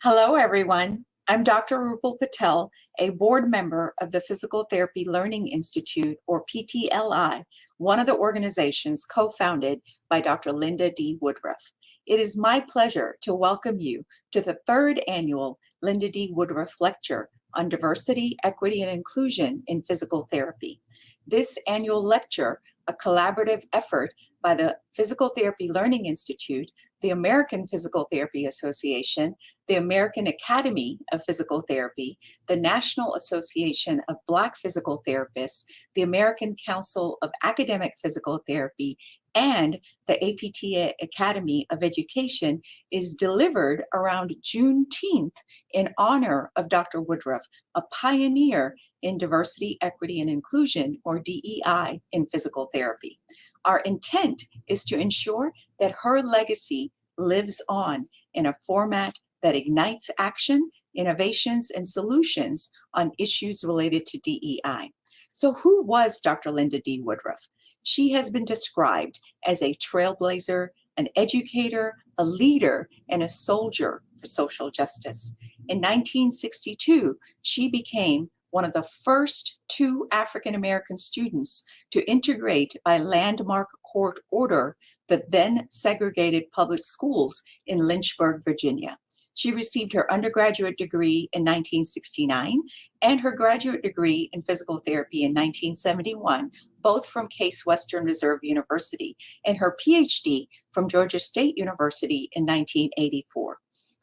Hello, everyone. I'm Dr. Rupal Patel, a board member of the Physical Therapy Learning Institute, or PTLI, one of the organizations co-founded by Dr. Lynda D. Woodruff. It is my pleasure to welcome you to the third annual Lynda D. Woodruff Lecture on Diversity, Equity, and Inclusion in Physical Therapy. This annual lecture, a collaborative effort by the Physical Therapy Learning Institute, the American Physical Therapy Association, the American Academy of Physical Therapy, the National Association of Black Physical Therapists, the American Council of Academic Physical Therapy, and the APTA Academy of Education is delivered around Juneteenth in honor of Dr. Woodruff, a pioneer in diversity, equity, and inclusion, or DEI, in physical therapy. Our intent is to ensure that her legacy lives on in a format that ignites action, innovations, and solutions on issues related to DEI. So who was Dr. Lynda D. Woodruff? She has been described as a trailblazer, an educator, a leader, and a soldier for social justice. In 1962, she became one of the first two African-American students to integrate by landmark court order the then segregated public schools in Lynchburg, Virginia. She received her undergraduate degree in 1969 and her graduate degree in physical therapy in 1971, both from Case Western Reserve University, and her PhD from Georgia State University in 1984.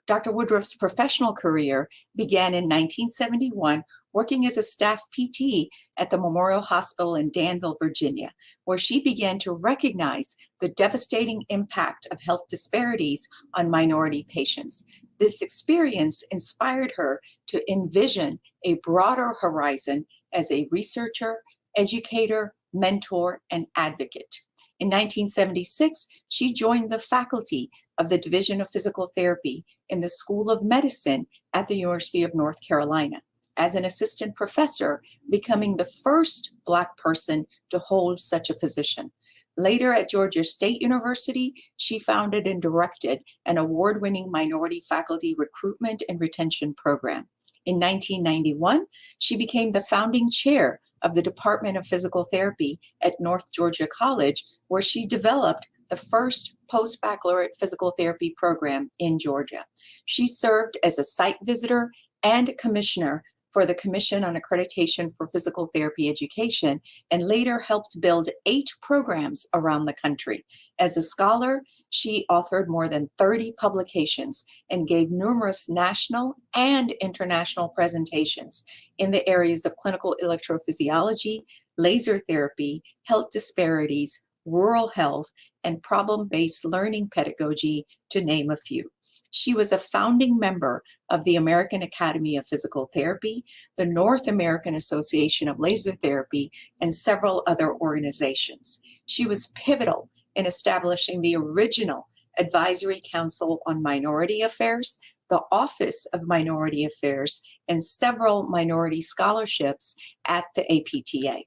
Dr. Woodruff's professional career began in 1971 working as a staff PT at the Memorial Hospital in Danville, Virginia, where she began to recognize the devastating impact of health disparities on minority patients. This experience inspired her to envision a broader horizon as a researcher, educator, mentor, and advocate. In 1976, she joined the faculty of the Division of Physical Therapy in the School of Medicine at the University of North Carolina as an assistant professor, becoming the first Black person to hold such a position. Later at Georgia State University, she founded and directed an award-winning minority faculty recruitment and retention program. In 1991, she became the founding chair of the Department of Physical Therapy at North Georgia College, where she developed the first post-baccalaureate physical therapy program in Georgia. She served as a site visitor and commissioner for the Commission on Accreditation for Physical Therapy Education, and later helped build 8 programs around the country. As a scholar, she authored more than 30 publications and gave numerous national and international presentations in the areas of clinical electrophysiology, laser therapy, health disparities, rural health, and problem-based learning pedagogy, to name a few. She was a founding member of the American Academy of Physical Therapy, the North American Association of Laser Therapy, and several other organizations. She was pivotal in establishing the original Advisory Council on Minority Affairs, the Office of Minority Affairs, and several minority scholarships at the APTA.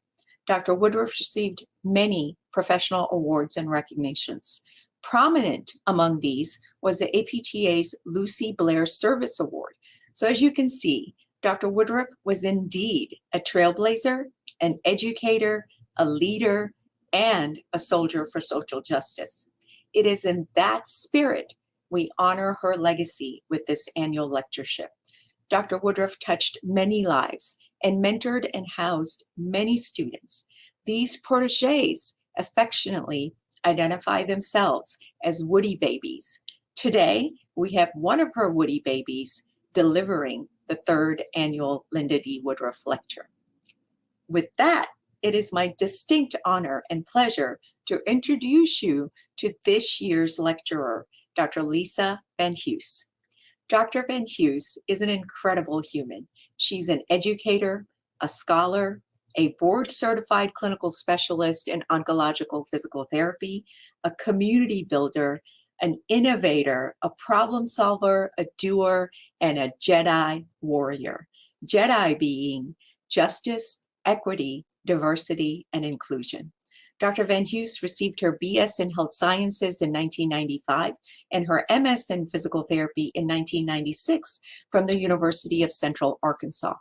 Dr. Woodruff received many professional awards and recognitions. Prominent among these was the APTA's Lucy Blair Service Award. So as you can see, Dr. Woodruff was indeed a trailblazer, an educator, a leader, and a soldier for social justice. It is in that spirit we honor her legacy with this annual lectureship. Dr. Woodruff touched many lives and mentored and housed many students. These protégés affectionately identify themselves as Woody babies. Today, we have one of her Woody babies delivering the third annual Lynda D. Woodruff Lecture. With that, it is my distinct honor and pleasure to introduce you to this year's lecturer, Dr. Lisa VanHoose. Dr. VanHoose is an incredible human. She's an educator, a scholar, a board-certified clinical specialist in oncological physical therapy, a community builder, an innovator, a problem solver, a doer, and a Jedi warrior. Jedi being justice, equity, diversity, and inclusion. Dr. VanHoose received her BS in Health Sciences in 1995 and her MS in Physical Therapy in 1996 from the University of Central Arkansas.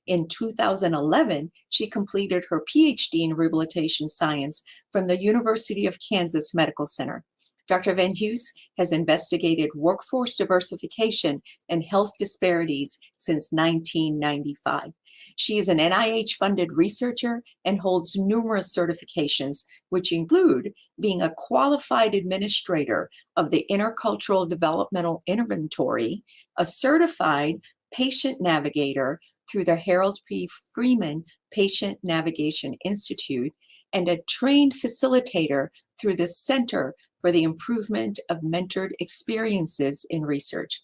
In 2011, she completed her PhD in Rehabilitation Science from the University of Kansas Medical Center. Dr. VanHoose has investigated workforce diversification and health disparities since 1995. She is an NIH-funded researcher and holds numerous certifications, which include being a qualified administrator of the Intercultural Developmental Inventory, a certified patient navigator through the Harold P. Freeman Patient Navigation Institute, and a trained facilitator through the Center for the Improvement of Mentored Experiences in Research.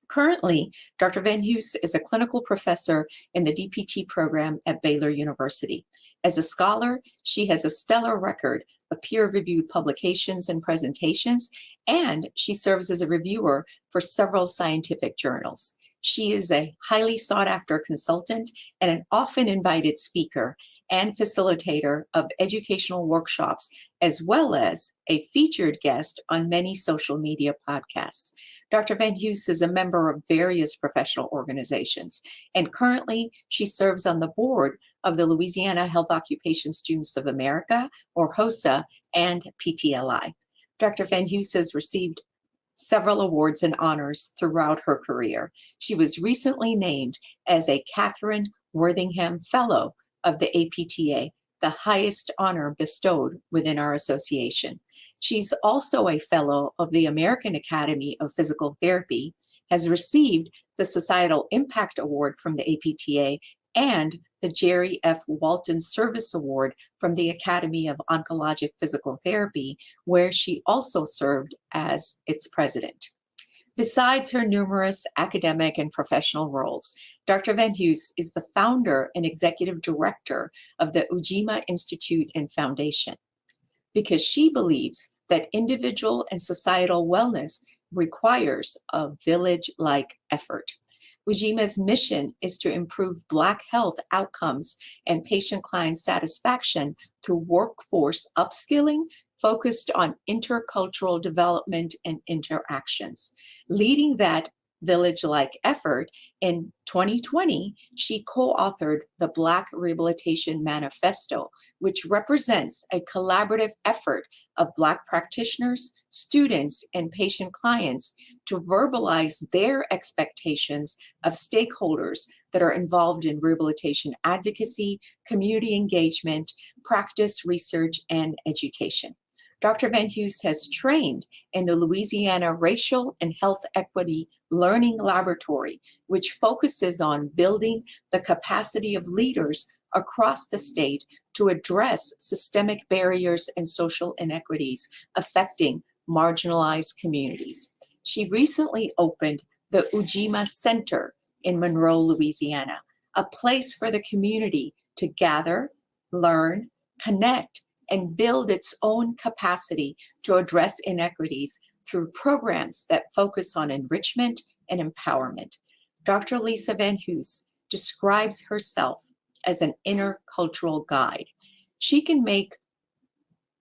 Currently, Dr. VanHoose is a clinical professor in the DPT program at Baylor University. As a scholar, she has a stellar record of peer-reviewed publications and presentations, and she serves as a reviewer for several scientific journals. She is a highly sought-after consultant and an often invited speaker and facilitator of educational workshops, as well as a featured guest on many social media podcasts. Dr. VanHoose is a member of various professional organizations, and currently she serves on the board of the Louisiana Health Occupation Students of America, or HOSA, and PTLI. Dr. VanHoose has received several awards and honors throughout her career. She was recently named as a Catherine Worthingham Fellow of the APTA, the highest honor bestowed within our association. She's also a fellow of the American Academy of Physical Therapy, has received the Societal Impact Award from the APTA and the Jerry F. Walton Service Award from the Academy of Oncologic Physical Therapy, where she also served as its president. Besides her numerous academic and professional roles, Dr. VanHoose is the founder and executive director of the Ujima Institute and Foundation, because she believes that individual and societal wellness requires a village-like effort. Ujima's mission is to improve Black health outcomes and patient-client satisfaction through workforce upskilling focused on intercultural development and interactions. Leading that village-like effort, in 2020, she co-authored the Black Rehabilitation Manifesto, which represents a collaborative effort of Black practitioners, students, and patient clients to verbalize their expectations of stakeholders that are involved in rehabilitation advocacy, community engagement, practice, research, and education. Dr. VanHoose has trained in the Louisiana Racial and Health Equity Learning Laboratory, which focuses on building the capacity of leaders across the state to address systemic barriers and social inequities affecting marginalized communities. She recently opened the Ujima Center in Monroe, Louisiana, a place for the community to gather, learn, connect, and build its own capacity to address inequities through programs that focus on enrichment and empowerment. Dr. Lisa VanHoose describes herself as an intercultural guide. She can make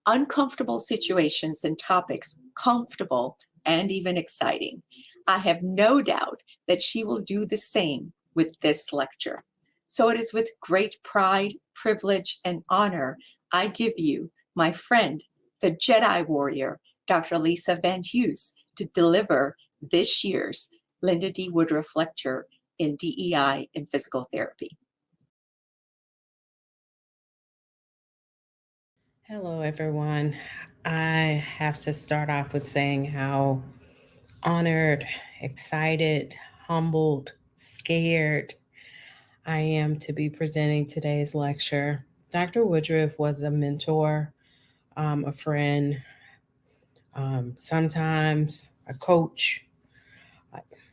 uncomfortable situations and topics comfortable and even exciting. I have no doubt that she will do the same with this lecture. So it is with great pride, privilege, and honor I give you my friend, the Jedi warrior, Dr. Lisa VanHoose, to deliver this year's Lynda D. Woodruff Lecture in DEI and Physical Therapy. Hello, everyone. I have to start off with saying how honored, excited, humbled, scared I am to be presenting today's lecture. Dr. Woodruff was a mentor, a friend, sometimes a coach,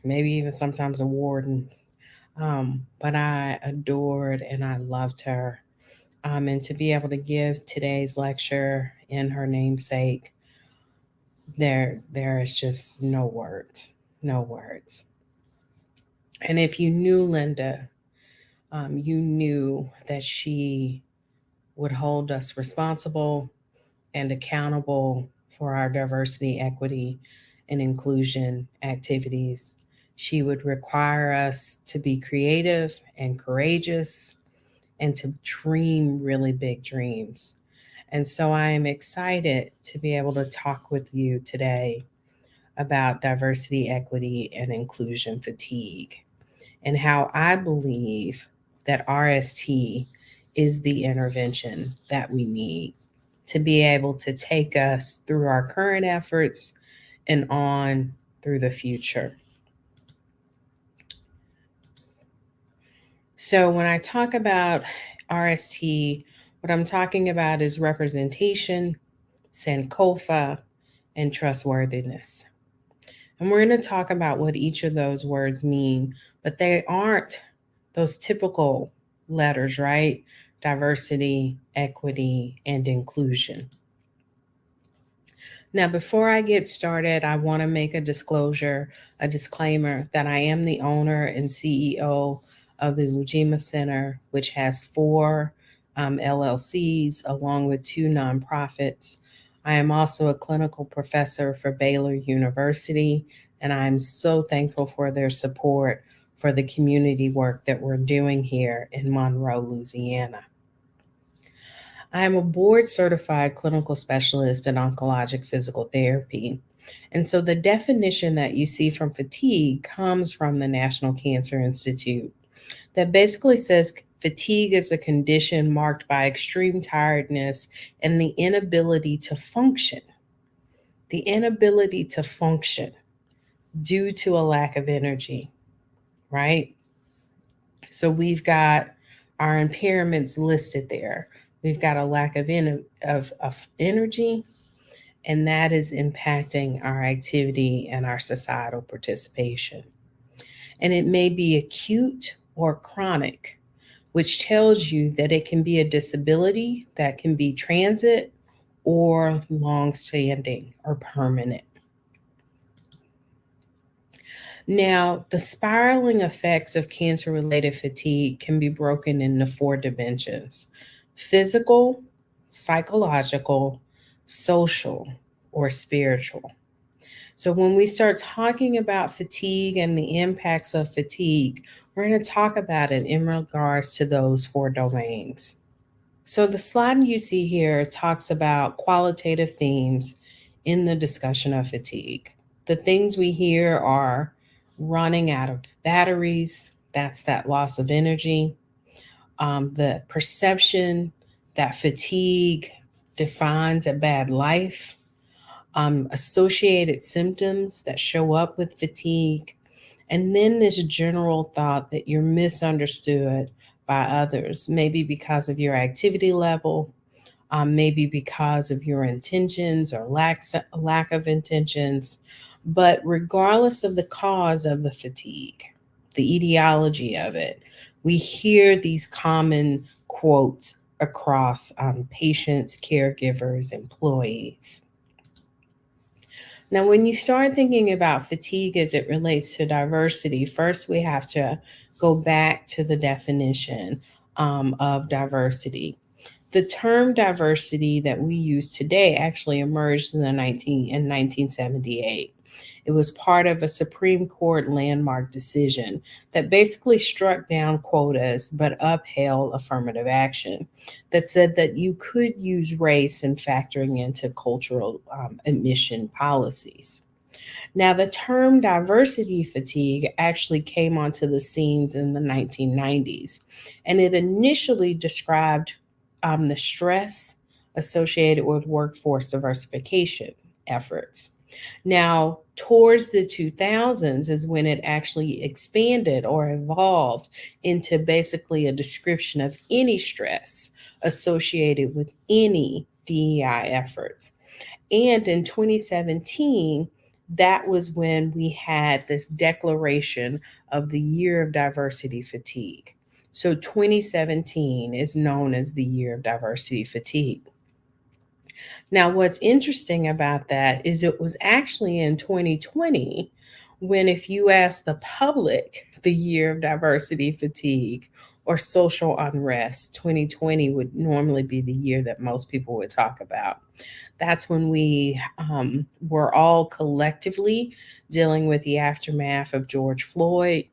maybe even sometimes a warden. But I adored and I loved her. And to be able to give today's lecture in her namesake, there is just no words, no words. And if you knew Lynda, you knew that she would hold us responsible and accountable for our diversity, equity, and inclusion activities. She would require us to be creative and courageous and to dream really big dreams. And so I am excited to be able to talk with you today about diversity, equity, and inclusion fatigue, and how I believe that RST is the intervention that we need to be able to take us through our current efforts and on through the future. So when I talk about RST, what I'm talking about is representation, Sankofa, and trustworthiness. And we're going to talk about what each of those words mean, but they aren't those typical letters, right? Diversity, equity, and inclusion. Now, before I get started, I want to make a disclaimer that I am the owner and CEO of the Woodruff Center, which has 4 LLCs along with 2 nonprofits. I am also a clinical professor for Baylor University, and I'm so thankful for their support for the community work that we're doing here in Monroe, Louisiana. I am a board certified clinical specialist in oncologic physical therapy. And so the definition that you see from fatigue comes from the National Cancer Institute that basically says fatigue is a condition marked by extreme tiredness and the inability to function. The inability to function due to a lack of energy, right? So we've got our impairments listed there. We've got a lack of energy, and that is impacting our activity and our societal participation. And it may be acute or chronic, which tells you that it can be a disability that can be transit or long-standing or permanent. Now, the spiraling effects of cancer-related fatigue can be broken into 4 dimensions: physical, psychological, social, or spiritual. So when we start talking about fatigue and the impacts of fatigue, we're going to talk about it in regards to those 4 domains. So the slide you see here talks about qualitative themes in the discussion of fatigue. The things we hear are running out of batteries, that's that loss of energy, the perception that fatigue defines a bad life, associated symptoms that show up with fatigue, and then this general thought that you're misunderstood by others, maybe because of your activity level, maybe because of your intentions or lack of intentions. But regardless of the cause of the fatigue, the etiology of it, we hear these common quotes across patients, caregivers, employees. Now, when you start thinking about fatigue as it relates to diversity, first we have to go back to the definition of diversity. The term diversity that we use today actually emerged in 1978. It was part of a Supreme Court landmark decision that basically struck down quotas but upheld affirmative action, that said that you could use race in factoring into cultural admission policies. Now, the term diversity fatigue actually came onto the scenes in the 1990s, and it initially described the stress associated with workforce diversification efforts. Now, towards the 2000s is when it actually expanded or evolved into basically a description of any stress associated with any DEI efforts. And in 2017, that was when we had this declaration of the Year of Diversity Fatigue. So 2017 is known as the Year of Diversity Fatigue. Now, what's interesting about that is it was actually in 2020 when, if you ask the public the Year of Diversity Fatigue, or social unrest. 2020 would normally be the year that most people would talk about. That's when we were all collectively dealing with the aftermath of George Floyd.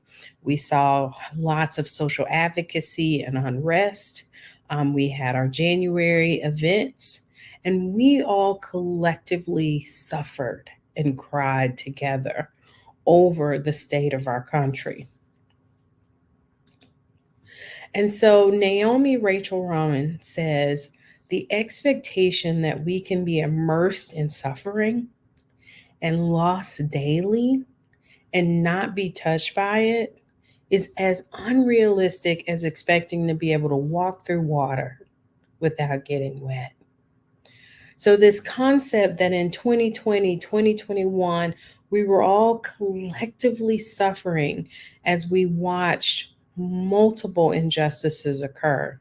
We saw lots of social advocacy and unrest. We had our January events, and we all collectively suffered and cried together over the state of our country. And so Naomi Rachel Roman says, the expectation that we can be immersed in suffering and loss daily and not be touched by it is as unrealistic as expecting to be able to walk through water without getting wet. So this concept that in 2020, 2021, we were all collectively suffering as we watched multiple injustices occur.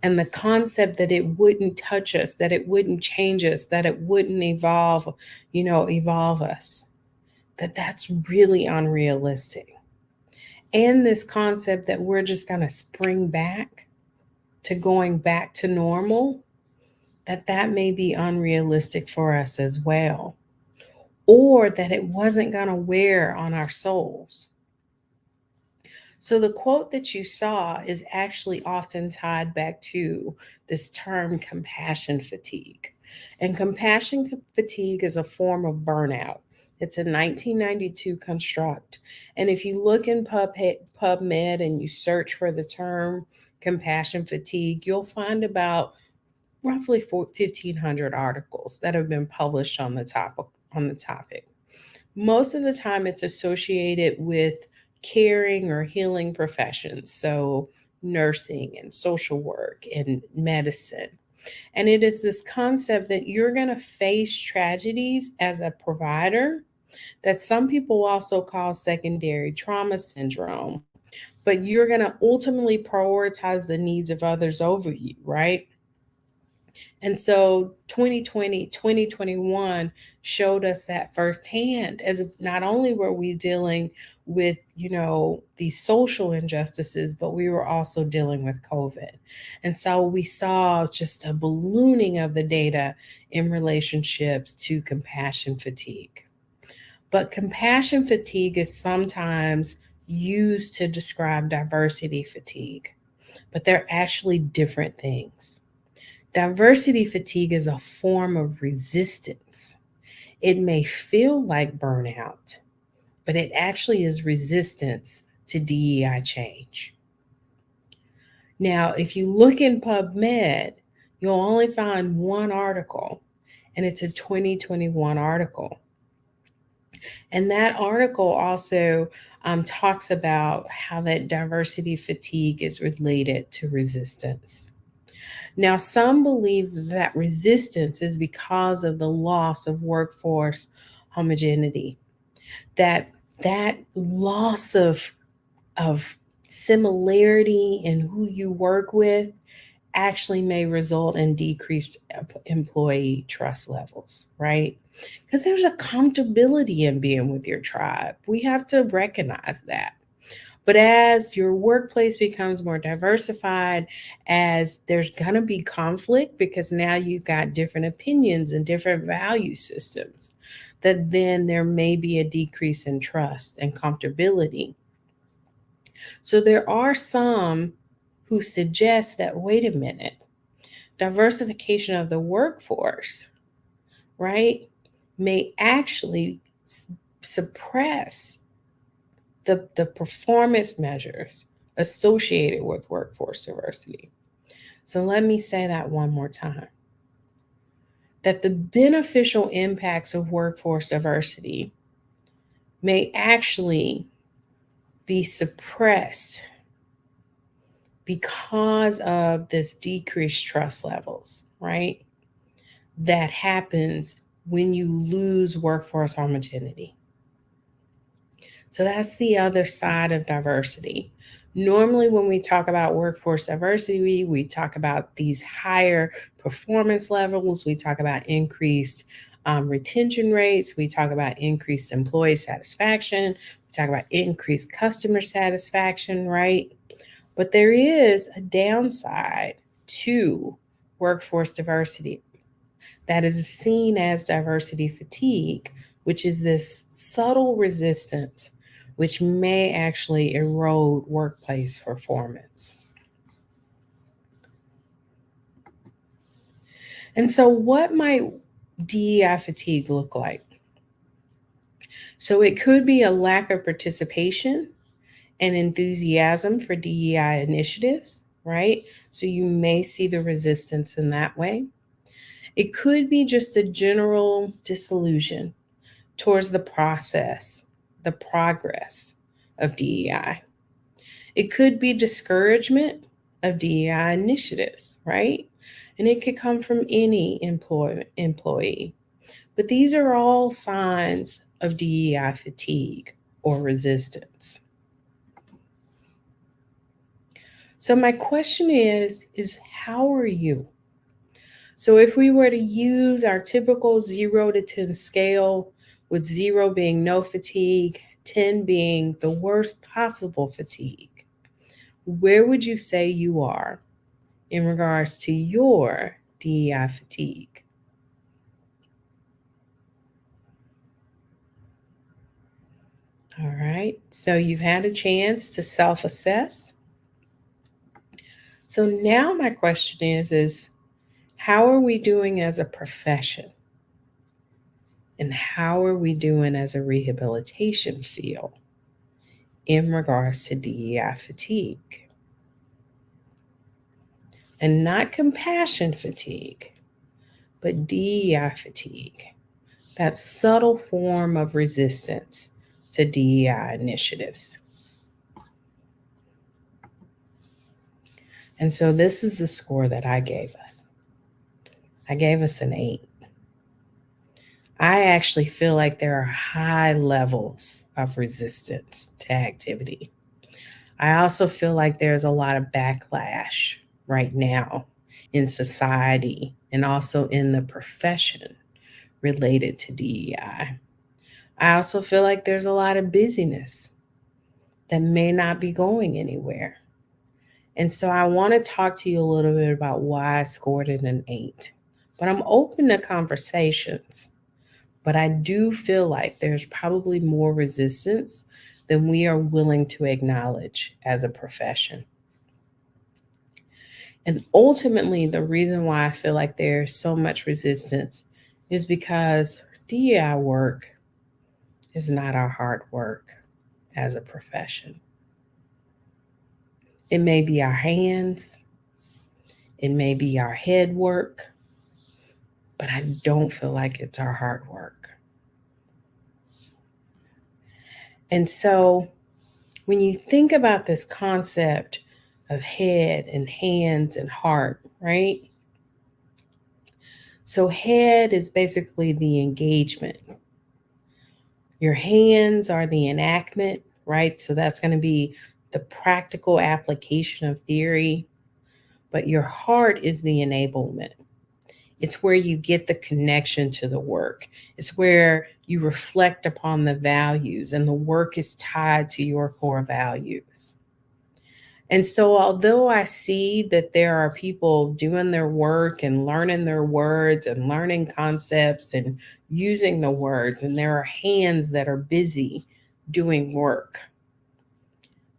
And the concept that it wouldn't touch us, that it wouldn't change us, that it wouldn't evolve us, that's really unrealistic. And this concept that we're just going to spring back to going back to normal, that may be unrealistic for us as well, or that it wasn't going to wear on our souls. So the quote that you saw is actually often tied back to this term compassion fatigue. And compassion fatigue is a form of burnout. It's a 1992 construct. And if you look in PubMed and you search for the term compassion fatigue, you'll find about roughly 1,500 articles that have been published on the topic. Most of the time it's associated with caring or healing professions, so nursing and social work and medicine. And it is this concept that you're going to face tragedies as a provider that some people also call secondary trauma syndrome, but you're going to ultimately prioritize the needs of others over you, right? And so 2020, 2021 showed us that firsthand, as not only were we dealing with, these social injustices, but we were also dealing with COVID. And so we saw just a ballooning of the data in relationships to compassion fatigue. But compassion fatigue is sometimes used to describe diversity fatigue, but they're actually different things. Diversity fatigue is a form of resistance. It may feel like burnout, but it actually is resistance to DEI change. Now, if you look in PubMed, you'll only find one article, and it's a 2021 article. And that article also talks about how that diversity fatigue is related to resistance. Now, some believe that resistance is because of the loss of workforce homogeneity, that loss of similarity in who you work with actually may result in decreased employee trust levels, right? Because there's accountability in being with your tribe. We have to recognize that. But as your workplace becomes more diversified, as there's going to be conflict because now you've got different opinions and different value systems, that then there may be a decrease in trust and comfortability. So there are some who suggest that, wait a minute, diversification of the workforce, right, may actually suppress the performance measures associated with workforce diversity. So let me say that one more time. That the beneficial impacts of workforce diversity may actually be suppressed because of this decreased trust levels, right? That happens when you lose workforce homogeneity. So that's the other side of diversity. Normally, when we talk about workforce diversity, we talk about these higher performance levels. We talk about increased retention rates. We talk about increased employee satisfaction. We talk about increased customer satisfaction, right? But there is a downside to workforce diversity that is seen as diversity fatigue, which is this subtle resistance which may actually erode workplace performance. And so, what might DEI fatigue look like? So, it could be a lack of participation and enthusiasm for DEI initiatives, right? So, you may see the resistance in that way. It could be just a general disillusion towards the process, the progress of DEI. It could be discouragement of DEI initiatives, right? And it could come from any employee. But these are all signs of DEI fatigue or resistance. So my question is how are you? So if we were to use our typical 0 to 10 scale, with 0 being no fatigue, 10 being the worst possible fatigue, where would you say you are in regards to your DEI fatigue? All right, so you've had a chance to self-assess. So now my question is how are we doing as a profession? And how are we doing as a rehabilitation field in regards to DEI fatigue? And not compassion fatigue, but DEI fatigue, that subtle form of resistance to DEI initiatives. And so this is the score that I gave us. I gave us an 8. I actually feel like there are high levels of resistance to activity. I also feel like there's a lot of backlash right now in society and also in the profession related to DEI. I also feel like there's a lot of busyness that may not be going anywhere. And so I want to talk to you a little bit about why I scored it an 8. But I'm open to conversations. But I do feel like there's probably more resistance than we are willing to acknowledge as a profession. And ultimately, the reason why I feel like there's so much resistance is because DEI work is not our hard work as a profession. It may be our hands, it may be our head work, but I don't feel like it's our hard work. And so when you think about this concept of head and hands and heart, right? So head is basically the engagement. Your hands are the enactment, right? So that's going to be the practical application of theory. But your heart is the enablement. It's where you get the connection to the work. It's where you reflect upon the values, and the work is tied to your core values. And so although I see that there are people doing their work and learning their words and learning concepts and using the words, and there are hands that are busy doing work,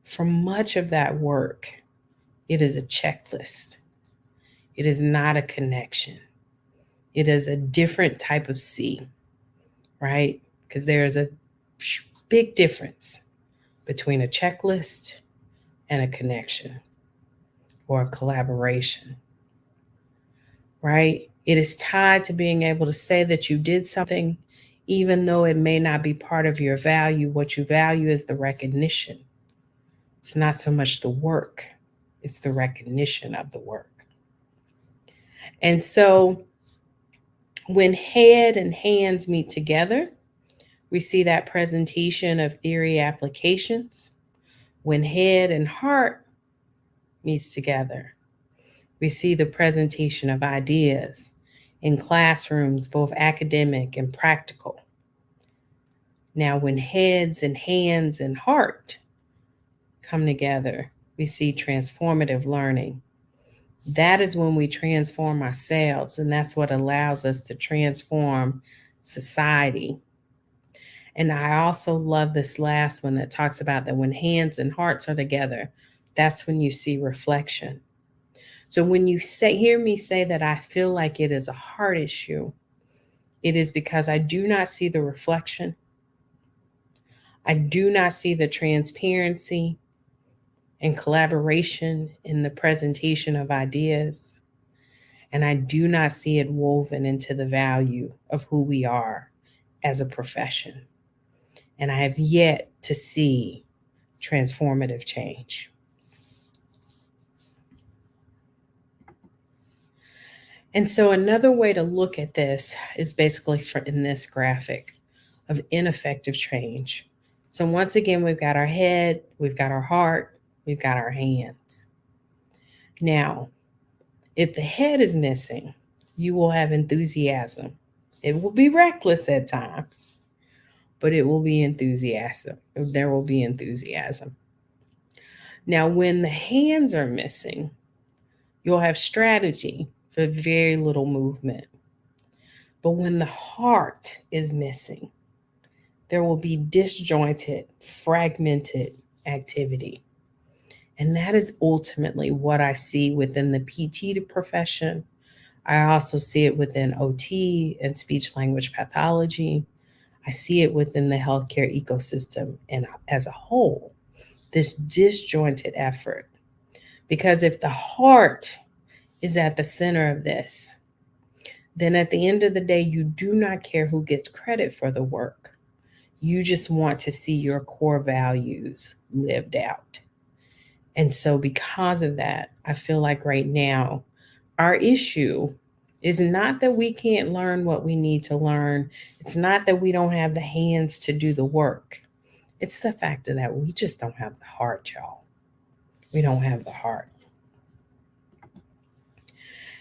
for much of that work, it is a checklist. It is not a connection. It is a different type of C, right? Because there's a big difference between a checklist and a connection or a collaboration, right? It is tied to being able to say that you did something, even though it may not be part of your value. What you value is the recognition. It's not so much the work, it's the recognition of the work. And so when head and hands meet together, we see that presentation of theory applications. When head and heart meets together, we see the presentation of ideas in classrooms, both academic and practical. Now, when heads and hands and heart come together, we see transformative learning. That is when we transform ourselves, and that's what allows us to transform society. And I also love this last one that talks about that when hands and hearts are together, that's when you see reflection. So when you hear me say that I feel like it is a heart issue, it is because I do not see the reflection. I do not see the transparency and collaboration in the presentation of ideas. And I do not see it woven into the value of who we are as a profession. And I have yet to see transformative change. And so another way to look at this is basically in this graphic of ineffective change. So once again, we've got our head, we've got our heart, we've got our hands. Now, if the head is missing, you will have enthusiasm. It will be reckless at times, but it will be enthusiasm. There will be enthusiasm. Now, when the hands are missing, you'll have strategy for very little movement. But when the heart is missing, there will be disjointed, fragmented activity. And that is ultimately what I see within the PT profession. I also see it within OT and speech language pathology. I see it within the healthcare ecosystem and as a whole, this disjointed effort. Because if the heart is at the center of this, then at the end of the day, you do not care who gets credit for the work. You just want to see your core values lived out. And so because of that, I feel like right now, our issue is not that we can't learn what we need to learn. It's not that we don't have the hands to do the work. It's the fact that we just don't have the heart, y'all. We don't have the heart.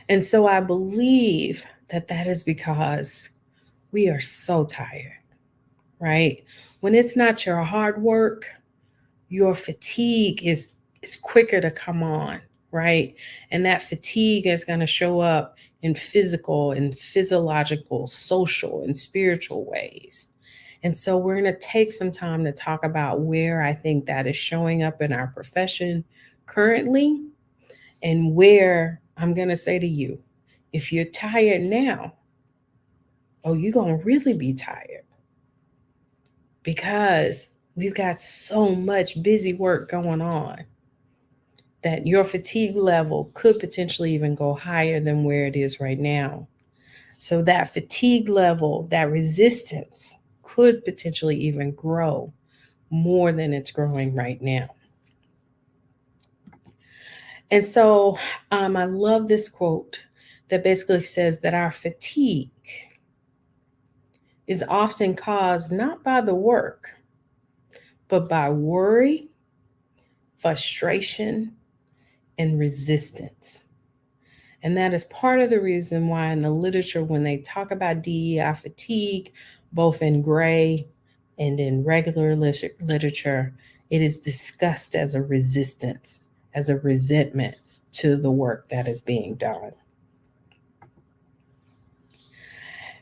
And so I believe that that is because we are so tired, right? When it's not your hard work, your fatigue is quicker to come on, right? And that fatigue is going to show up in physical and physiological, social and spiritual ways. And so we're going to take some time to talk about where I think that is showing up in our profession currently, and where I'm going to say to you, if you're tired now, oh, you're going to really be tired, because we've got so much busy work going on that your fatigue level could potentially even go higher than where it is right now. So that fatigue level, that resistance could potentially even grow more than it's growing right now. And so I love this quote that basically says that our fatigue is often caused not by the work, but by worry, frustration, and resistance. And that is part of the reason why in the literature, when they talk about DEI fatigue, both in gray and in regular literature, it is discussed as a resistance, as a resentment to the work that is being done.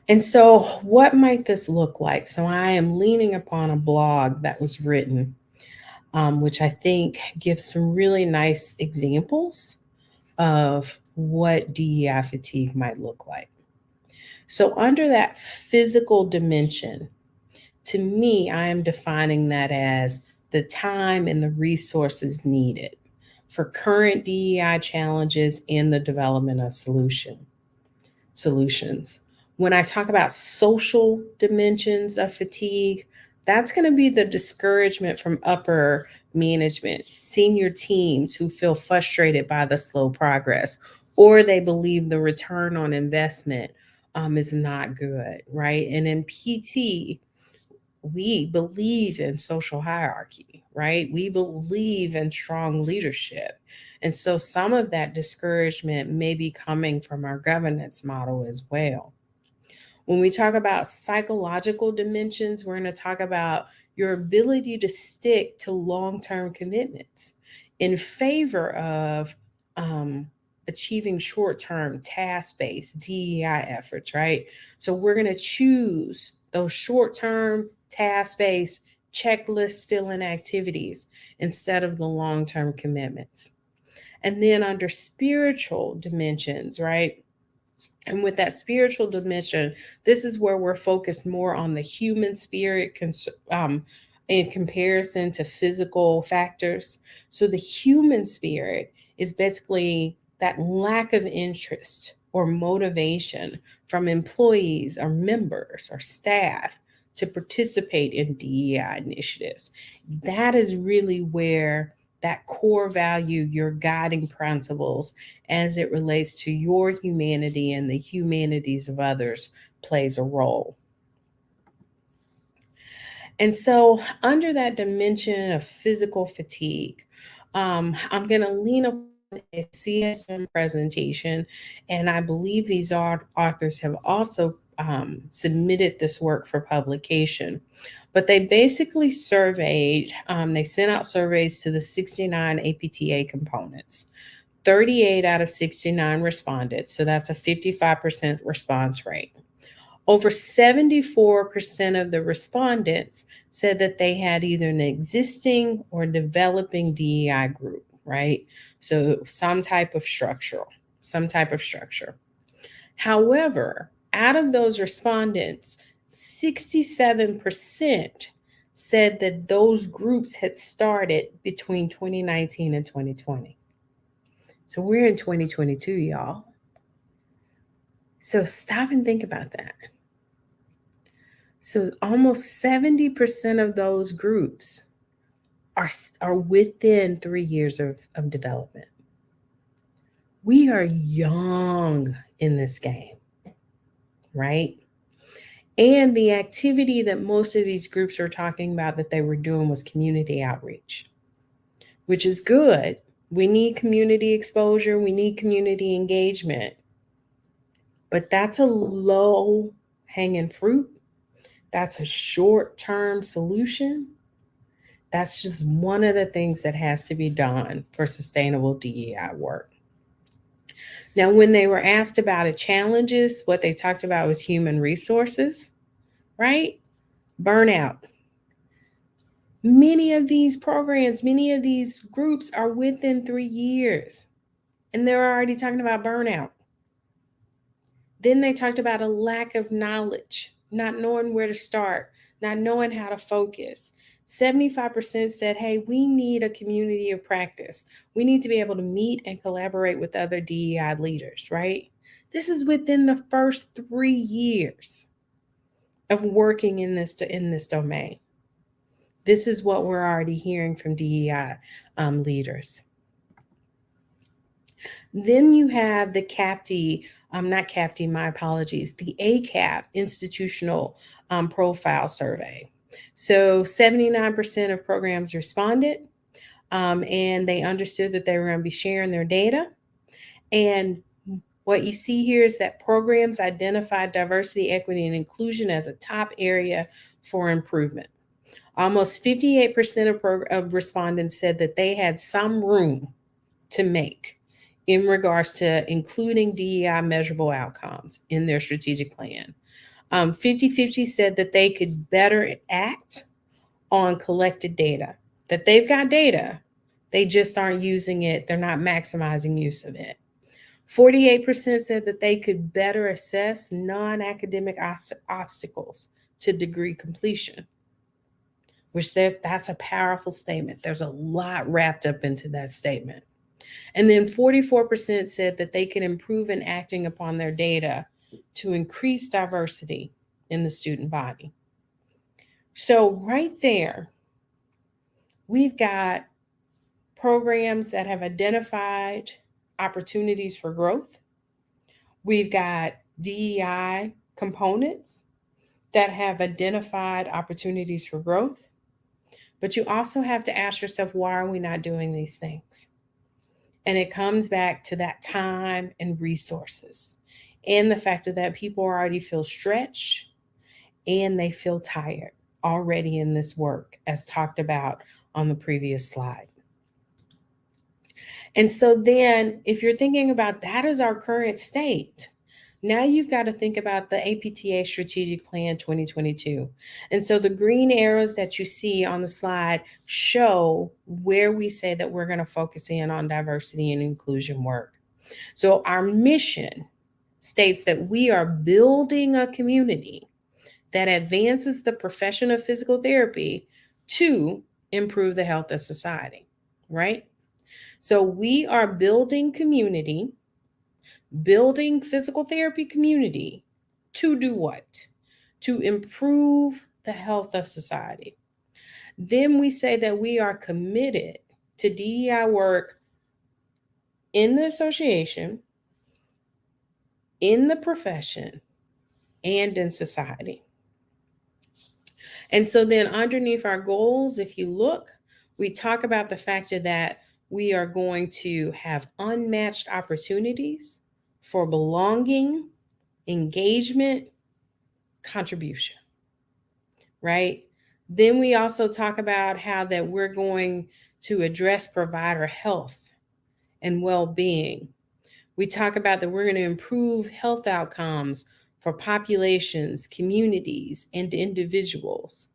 And so what might this look like? So I am leaning upon a blog that was written, which I think gives some really nice examples of what DEI fatigue might look like. So under that physical dimension, to me, I am defining that as the time and the resources needed for current DEI challenges and the development of solutions. When I talk about social dimensions of fatigue, that's going to be the discouragement from upper management, senior teams who feel frustrated by the slow progress, or they believe the return on investment is not good, right? And in PT, we believe in social hierarchy, right? We believe in strong leadership. And so some of that discouragement may be coming from our governance model as well. When we talk about psychological dimensions, we're going to talk about your ability to stick to long-term commitments. in favor of achieving short-term task-based DEI efforts, right? So we're going to choose those short-term task-based checklist filling activities instead of the long-term commitments. And then under spiritual dimensions, right? And with that spiritual dimension, this is where we're focused more on the human spirit in comparison to physical factors. So the human spirit is basically that lack of interest or motivation from employees or members or staff to participate in DEI initiatives. That is really where that core value, your guiding principles as it relates to your humanity and the humanities of others plays a role. And so under that dimension of physical fatigue, I'm going to lean upon a CSM presentation, and I believe these authors have also submitted this work for publication. But they basically surveyed, they sent out surveys to the 69 APTA components. 38 out of 69 responded, so that's a 55% response rate. Over 74% of the respondents said that they had either an existing or developing DEI group, right? So some type of structure. However, out of those respondents, 67% said that those groups had started between 2019 and 2020. So we're in 2022, y'all. So stop and think about that. So almost 70% of those groups are within 3 years of development. We are young in this game, right? And the activity that most of these groups are talking about that they were doing was community outreach, which is good. We need community exposure. We need community engagement. But that's a low hanging fruit. That's a short-term solution. That's just one of the things that has to be done for sustainable DEI work. Now, when they were asked about challenges, what they talked about was human resources, right? Burnout. Many of these programs, many of these groups are within 3 years, and they're already talking about burnout. Then they talked about a lack of knowledge, not knowing where to start, not knowing how to focus. 75% said, hey, we need a community of practice. We need to be able to meet and collaborate with other DEI leaders, right? This is within the first 3 years of working in this domain. This is what we're already hearing from DEI leaders. Then you have the CAPTI, the ACAP institutional profile survey. So 79% of programs responded, and they understood that they were going to be sharing their data. And what you see here is that programs identified diversity, equity, and inclusion as a top area for improvement. Almost 58% of respondents said that they had some room to make in regards to including DEI measurable outcomes in their strategic plan. 50-50 said that they could better act on collected data, that they've got data, they just aren't using it, they're not maximizing use of it. 48% said that they could better assess non-academic obstacles to degree completion, which that's a powerful statement. There's a lot wrapped up into that statement. And then 44% said that they can improve in acting upon their data to increase diversity in the student body. So right there, we've got programs that have identified opportunities for growth. We've got DEI components that have identified opportunities for growth. But you also have to ask yourself, why are we not doing these things? And it comes back to that time and resources and the fact that people already feel stretched and they feel tired already in this work, as talked about on the previous slide. And so then if you're thinking about that as our current state, now you've got to think about the APTA Strategic Plan 2022. And so the green arrows that you see on the slide show where we say that we're going to focus in on diversity and inclusion work. So our mission states that we are building a community that advances the profession of physical therapy to improve the health of society, right? So we are building community, building physical therapy community to do what? To improve the health of society. Then we say that we are committed to DEI work in the association, in the profession, and in society. And so then underneath our goals, if you look, we talk about the fact that we are going to have unmatched opportunities for belonging, engagement, contribution, right? Then we also talk about how that we're going to address provider health and well-being. We talk about that we're going to improve health outcomes for populations, communities, and individuals.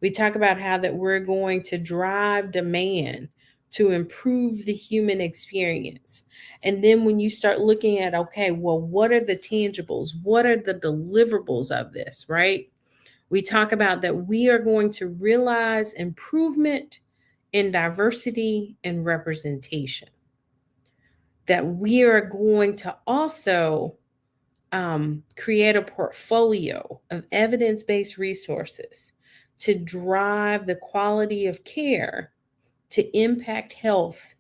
We talk about how that we're going to drive demand to improve the human experience. And then when you start looking at, okay, well, what are the tangibles? What are the deliverables of this, right? We talk about that we are going to realize improvement in diversity and representation. That we are going to also create a portfolio of evidence-based resources to drive the quality of care to impact health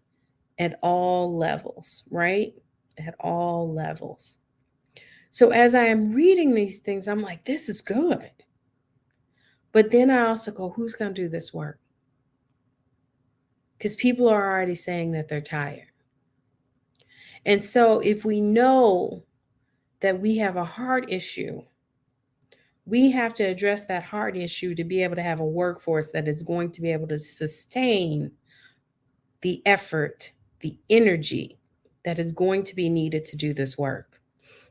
at all levels, right? At all levels. So as I am reading these things, I'm like, this is good. But then I also go, who's going to do this work? Because people are already saying that they're tired. And so if we know that we have a heart issue, we have to address that heart issue to be able to have a workforce that is going to be able to sustain the effort, the energy that is going to be needed to do this work.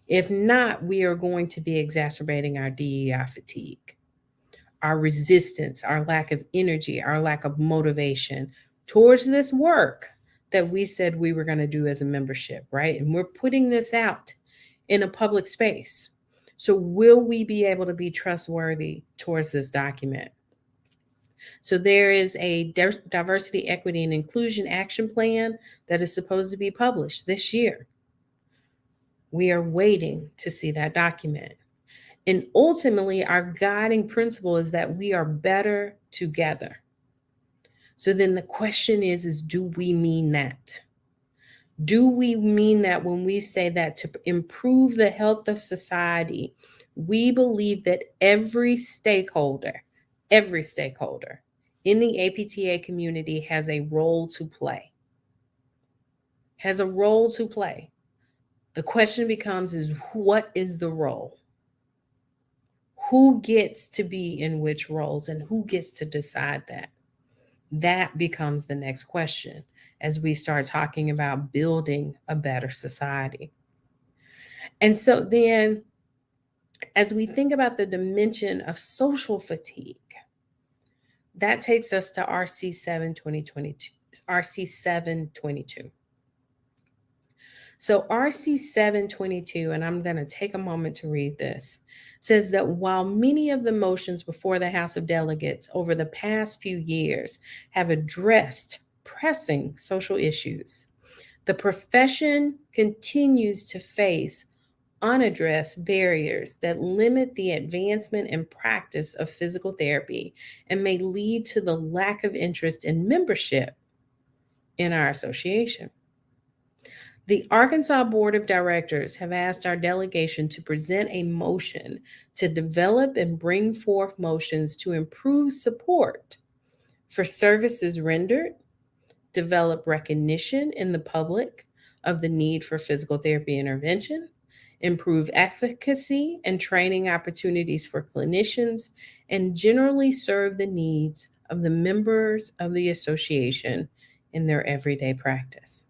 If not, we are going to be exacerbating our DEI fatigue, our resistance, our lack of energy, our lack of motivation towards this work that we said we were going to do as a membership, right? And we're putting this out in a public space. So will we be able to be trustworthy towards this document? So there is a diversity, equity, and inclusion action plan that is supposed to be published this year. We are waiting to see that document. And ultimately, our guiding principle is that we are better together. So then the question is do we mean that? Do we mean that when we say that to improve the health of society, we believe that every stakeholder in the APTA community has a role to play? Has a role to play. The question becomes is what is the role? Who gets to be in which roles and who gets to decide that? That becomes the next question as we start talking about building a better society. And so then, as we think about the dimension of social fatigue, that takes us to RC 722. So RC 722, and I'm going to take a moment to read this, says that while many of the motions before the House of Delegates over the past few years have addressed pressing social issues, the profession continues to face unaddressed barriers that limit the advancement and practice of physical therapy and may lead to the lack of interest in membership in our association. The Arkansas Board of Directors have asked our delegation to present a motion to develop and bring forth motions to improve support for services rendered, develop recognition in the public of the need for physical therapy intervention, improve efficacy and training opportunities for clinicians, and generally serve the needs of the members of the association in their everyday practice.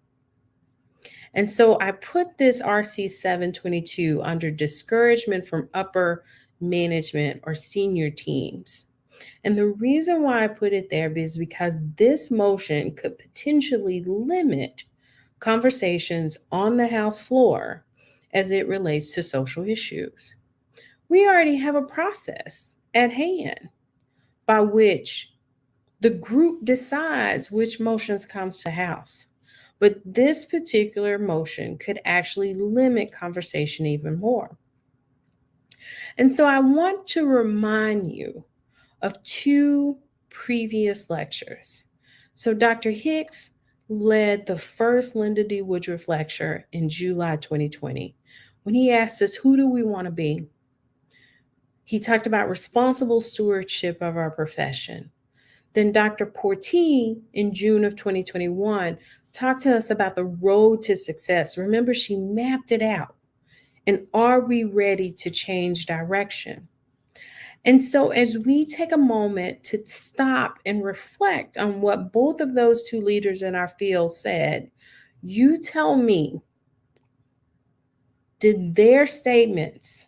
And so I put this RC 722 under discouragement from upper management or senior teams. And the reason why I put it there is because this motion could potentially limit conversations on the House floor as it relates to social issues. We already have a process at hand by which the group decides which motions comes to House. But this particular motion could actually limit conversation even more. And so I want to remind you of two previous lectures. So Dr. Hicks led the first Lynda D. Woodruff lecture in July 2020 when he asked us, who do we want to be? He talked about responsible stewardship of our profession. Then Dr. Portee in June of 2021 talked to us about the road to success. Remember, she mapped it out. And are we ready to change direction? And so as we take a moment to stop and reflect on what both of those two leaders in our field said, you tell me, did their statements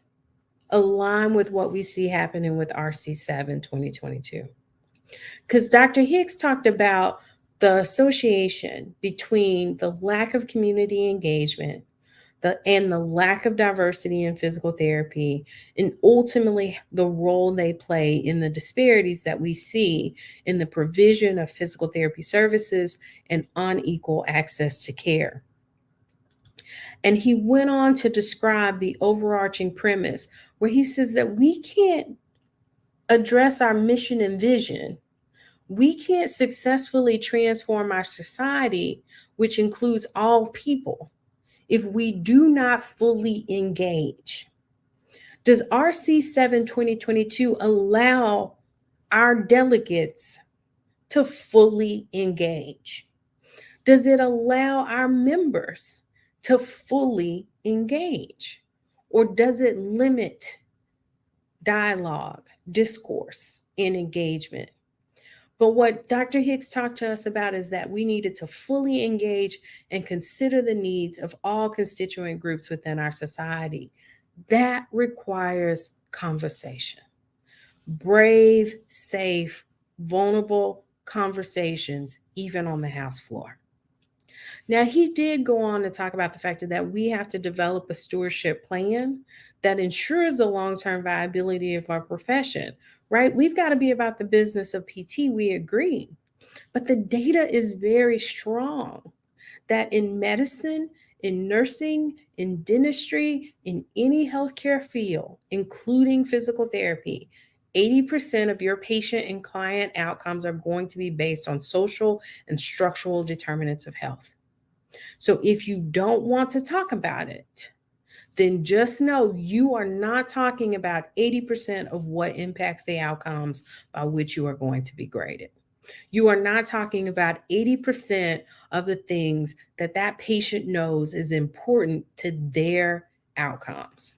align with what we see happening with RC7 2022? Because Dr. Hicks talked about the association between the lack of community engagement and the lack of diversity in physical therapy, and ultimately the role they play in the disparities that we see in the provision of physical therapy services and unequal access to care. And he went on to describe the overarching premise where he says that we can't address our mission and vision. We can't successfully transform our society, which includes all people, if we do not fully engage. Does RC 7 2022 allow our delegates to fully engage? Does it allow our members to fully engage? Or does it limit dialogue, discourse, and engagement? But what Dr. Hicks talked to us about is that we needed to fully engage and consider the needs of all constituent groups within our society. That requires conversation. Brave, safe, vulnerable conversations, even on the House floor. Now, he did go on to talk about the fact that we have to develop a stewardship plan that ensures the long-term viability of our profession, right? We've got to be about the business of PT, we agree. But the data is very strong that in medicine, in nursing, in dentistry, in any healthcare field, including physical therapy, 80% of your patient and client outcomes are going to be based on social and structural determinants of health. So if you don't want to talk about it, then just know you are not talking about 80% of what impacts the outcomes by which you are going to be graded. You are not talking about 80% of the things that that patient knows is important to their outcomes.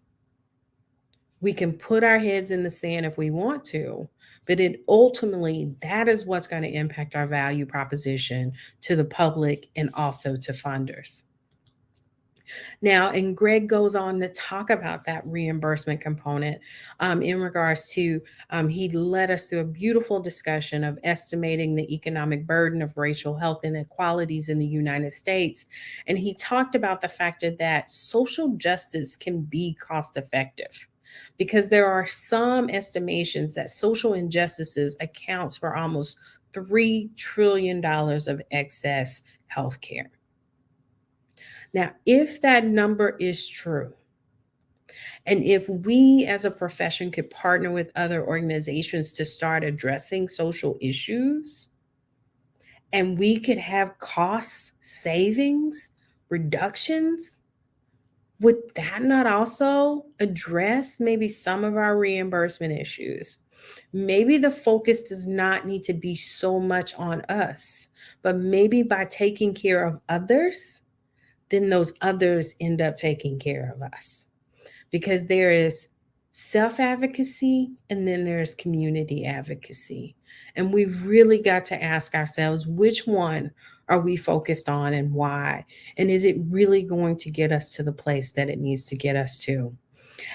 We can put our heads in the sand if we want to, but ultimately, that is what's going to impact our value proposition to the public and also to funders. Now, and Greg goes on to talk about that reimbursement component in regards to, he led us through a beautiful discussion of estimating the economic burden of racial health inequalities in the United States. And he talked about the fact that social justice can be cost effective, because there are some estimations that social injustices accounts for almost $3 trillion of excess healthcare. Now, if that number is true, and if we as a profession could partner with other organizations to start addressing social issues, and we could have cost savings, reductions, would that not also address maybe some of our reimbursement issues? Maybe the focus does not need to be so much on us, but maybe by taking care of others, then those others end up taking care of us. Because there is self-advocacy and then there's community advocacy. And we've really got to ask ourselves, which one are we focused on and why? And is it really going to get us to the place that it needs to get us to?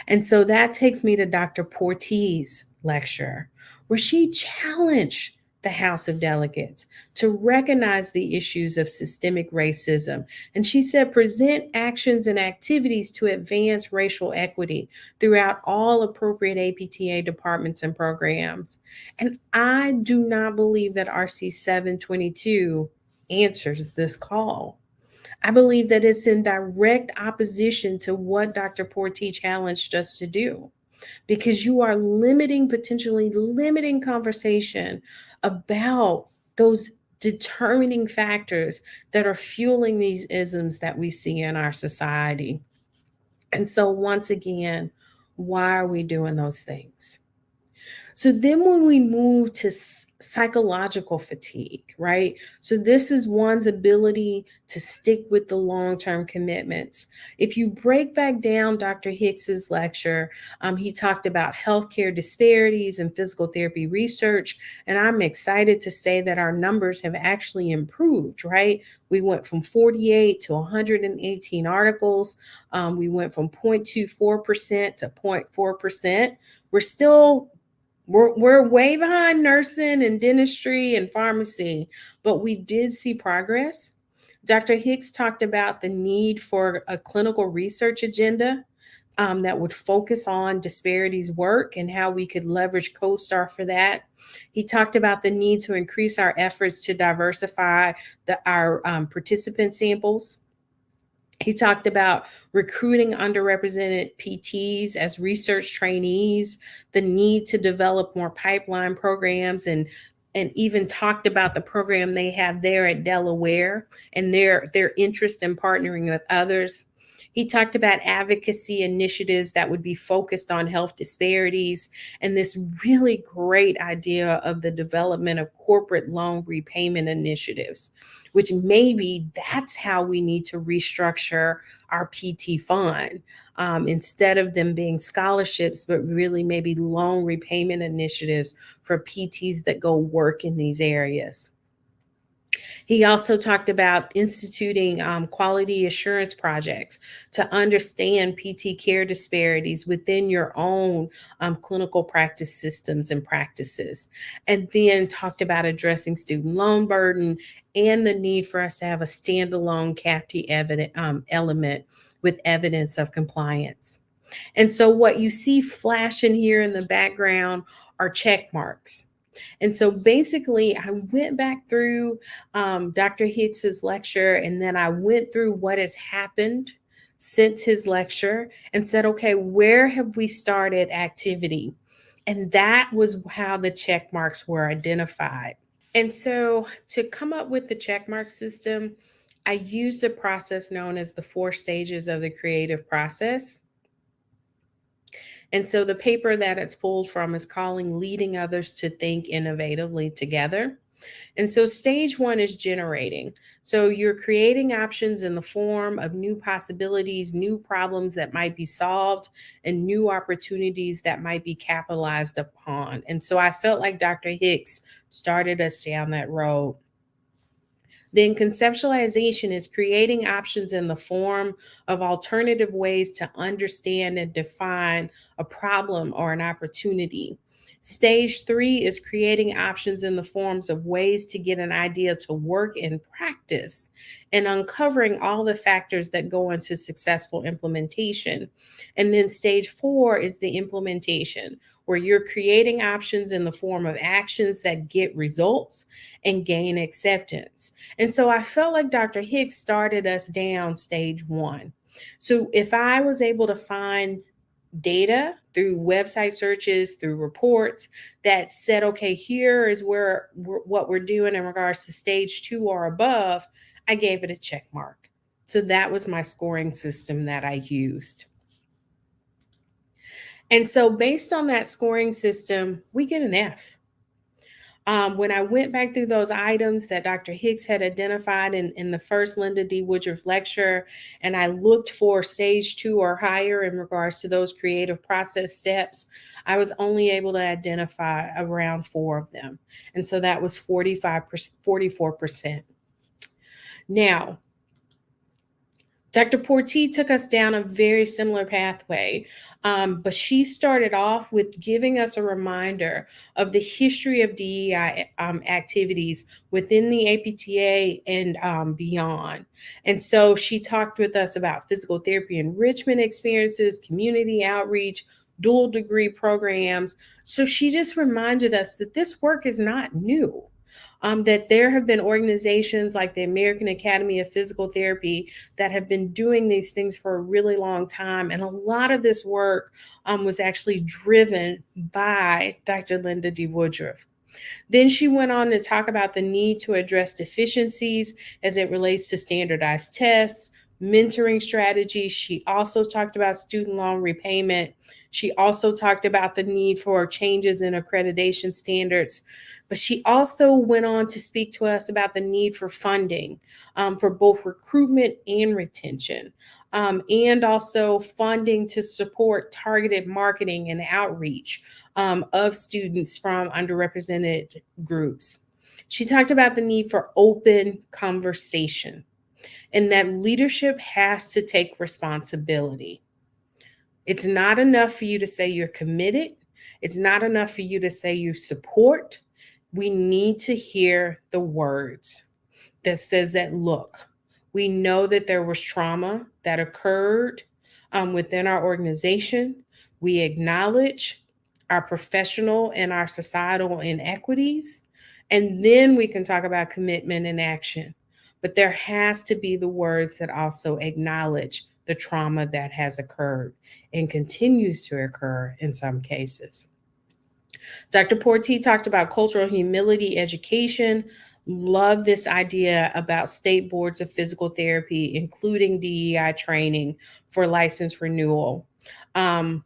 And so that takes me to Dr. Porte's lecture, where she challenged the House of Delegates to recognize the issues of systemic racism. And she said, present actions and activities to advance racial equity throughout all appropriate APTA departments and programs. And I do not believe that RC 722 answers this call. I believe that it's in direct opposition to what Dr. Porte challenged us to do, because you are potentially limiting conversation about those determining factors that are fueling these isms that we see in our society. And so once again, why are we doing those things? So then when we move to psychological fatigue, right? So this is one's ability to stick with the long-term commitments. If you break back down Dr. Hicks's lecture, he talked about healthcare disparities and physical therapy research. And I'm excited to say that our numbers have actually improved, right? We went from 48 to 118 articles. We went from 0.24% to 0.4%. We're way behind nursing and dentistry and pharmacy, but we did see progress. Dr. Hicks talked about the need for a clinical research agenda that would focus on disparities work and how we could leverage CoStar for that. He talked about the need to increase our efforts to diversify our participant samples. He talked about recruiting underrepresented PTs as research trainees, the need to develop more pipeline programs, and even talked about the program they have there at Delaware and their interest in partnering with others. He talked about advocacy initiatives that would be focused on health disparities and this really great idea of the development of corporate loan repayment initiatives, which maybe that's how we need to restructure our PT fund. Instead of them being scholarships, but really maybe loan repayment initiatives for PTs that go work in these areas. He also talked about instituting quality assurance projects to understand PT care disparities within your own clinical practice systems and practices. And then talked about addressing student loan burden and the need for us to have a standalone CAPTE element with evidence of compliance. And so what you see flashing here in the background are check marks. And so basically, I went back through Dr. Hicks's lecture, and then I went through what has happened since his lecture and said, okay, where have we started activity? And that was how the check marks were identified. And so to come up with the check mark system, I used a process known as the 4 stages of the creative process. And so the paper that it's pulled from is calling Leading Others to Think Innovatively Together. And so stage 1 is generating. So you're creating options in the form of new possibilities, new problems that might be solved, and new opportunities that might be capitalized upon. And so I felt like Dr. Hicks started us down that road. Then conceptualization is creating options in the form of alternative ways to understand and define a problem or an opportunity. Stage 3 is creating options in the forms of ways to get an idea to work in practice and uncovering all the factors that go into successful implementation. And then stage 4 is the implementation, where you're creating options in the form of actions that get results and gain acceptance. And so I felt like Dr. Hicks started us down stage 1. So if I was able to find data through website searches, through reports that said, okay, here is what we're doing in regards to stage 2 or above, I gave it a check mark. So that was my scoring system that I used. And so based on that scoring system, we get an F. When I went back through those items that Dr. Hicks had identified in the first Lynda D. Woodruff lecture, and I looked for stage 2 or higher in regards to those creative process steps, I was only able to identify around 4 of them. And so that was 44%. Now, Dr. Porti took us down a very similar pathway, but she started off with giving us a reminder of the history of DEI activities within the APTA and beyond. And so she talked with us about physical therapy enrichment experiences, community outreach, dual degree programs. So she just reminded us that this work is not new. That there have been organizations like the American Academy of Physical Therapy that have been doing these things for a really long time. And a lot of this work was actually driven by Dr. Lynda D. Woodruff. Then she went on to talk about the need to address deficiencies as it relates to standardized tests, mentoring strategies. She also talked about student loan repayment. She also talked about the need for changes in accreditation standards. But she also went on to speak to us about the need for funding for both recruitment and retention, and also funding to support targeted marketing and outreach of students from underrepresented groups. She talked about the need for open conversation and that leadership has to take responsibility. It's not enough for you to say you're committed. It's not enough for you to say you support. We need to hear the words that says that, look, we know that there was trauma that occurred within our organization. We acknowledge our professional and our societal inequities, and then we can talk about commitment and action. But there has to be the words that also acknowledge the trauma that has occurred and continues to occur in some cases. Dr. Porti talked about cultural humility education. Love this idea about state boards of physical therapy, including DEI training for license renewal. And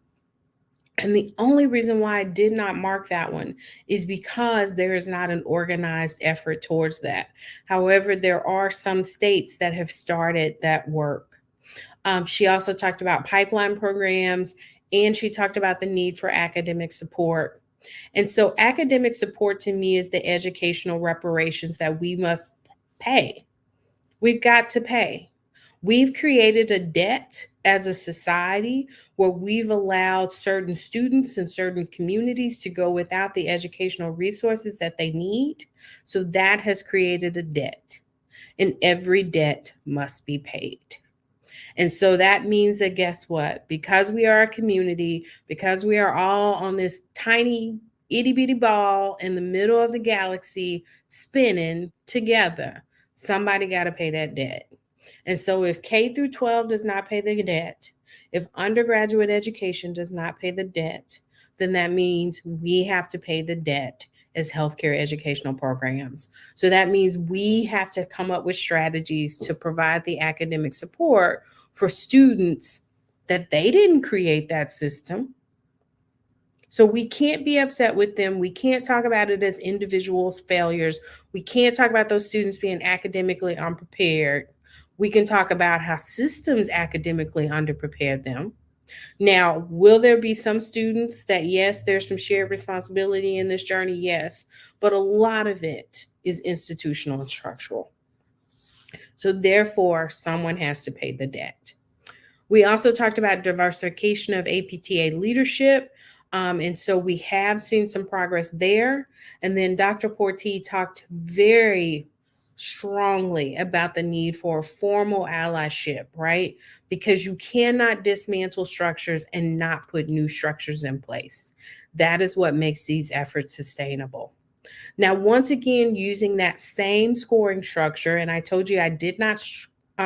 the only reason why I did not mark that one is because there is not an organized effort towards that. However, there are some states that have started that work. She also talked about pipeline programs, and she talked about the need for academic support. And so academic support to me is the educational reparations that we must pay. We've got to pay. We've created a debt as a society where we've allowed certain students and certain communities to go without the educational resources that they need. So that has created a debt, and every debt must be paid. And so that means that, guess what? Because we are a community, because we are all on this tiny itty bitty ball in the middle of the galaxy spinning together, somebody got to pay that debt. And so if K through 12 does not pay the debt, if undergraduate education does not pay the debt, then that means we have to pay the debt as healthcare educational programs. So that means we have to come up with strategies to provide the academic support for students that they didn't create that system. So we can't be upset with them. We can't talk about it as individuals' failures. We can't talk about those students being academically unprepared. We can talk about how systems academically underprepared them. Now, will there be some students that, yes, there's some shared responsibility in this journey? Yes, but a lot of it is institutional and structural. So therefore, someone has to pay the debt. We also talked about diversification of APTA leadership. And so we have seen some progress there. And then Dr. Porti talked very strongly about the need for formal allyship, right? Because you cannot dismantle structures and not put new structures in place. That is what makes these efforts sustainable. Now, once again, using that same scoring structure, and I told you I did not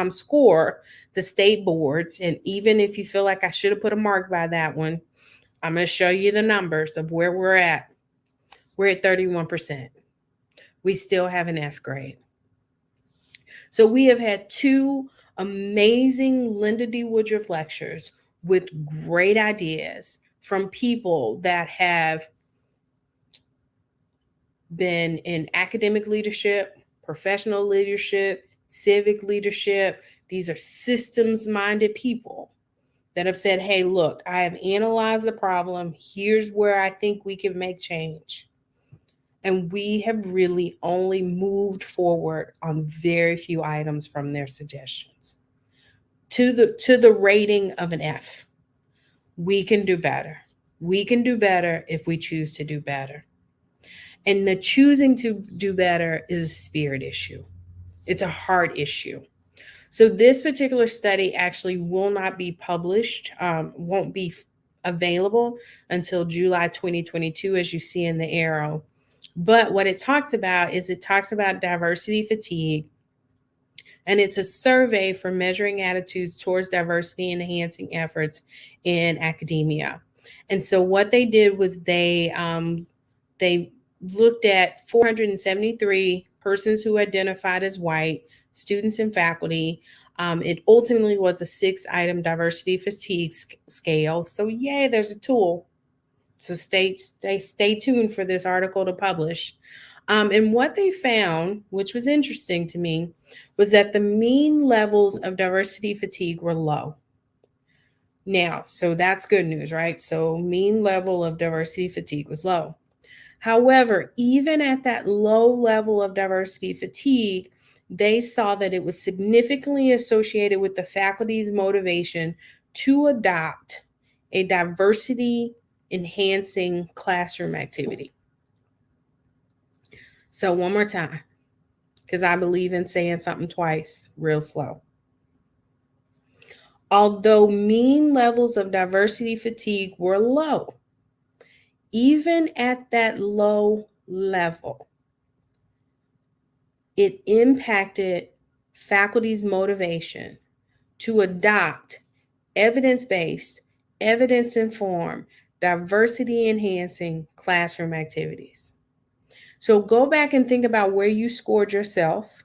score the state boards, and even if you feel like I should have put a mark by that one, I'm going to show you the numbers of where we're at. We're at 31%. We still have an F grade. So we have had 2 amazing Lynda D. Woodruff lectures with great ideas from people that have been in academic leadership, professional leadership, civic leadership. These are systems-minded people that have said, hey, look, I have analyzed the problem. Here's where I think we can make change. And we have really only moved forward on very few items from their suggestions to the rating of an F. We can do better. We can do better if we choose to do better. And the choosing to do better is a spirit issue. It's a heart issue. So this particular study actually will not be published, won't be available until July 2022, as you see in the arrow. But what it talks about is it talks about diversity fatigue, and it's a survey for measuring attitudes towards diversity enhancing efforts in academia. And so what they did was they looked at 473 persons who identified as white, students and faculty. It ultimately was a 6-item diversity fatigue scale. So yay, there's a tool. So stay tuned for this article to publish. And what they found, which was interesting to me, was that the mean levels of diversity fatigue were low. Now, so that's good news, right? So mean level of diversity fatigue was low. However, even at that low level of diversity fatigue, they saw that it was significantly associated with the faculty's motivation to adopt a diversity enhancing classroom activity. So one more time, because I believe in saying something twice real slow. Although mean levels of diversity fatigue were low, even at that low level, it impacted faculty's motivation to adopt evidence-based, evidence-informed, diversity-enhancing classroom activities. So go back and think about where you scored yourself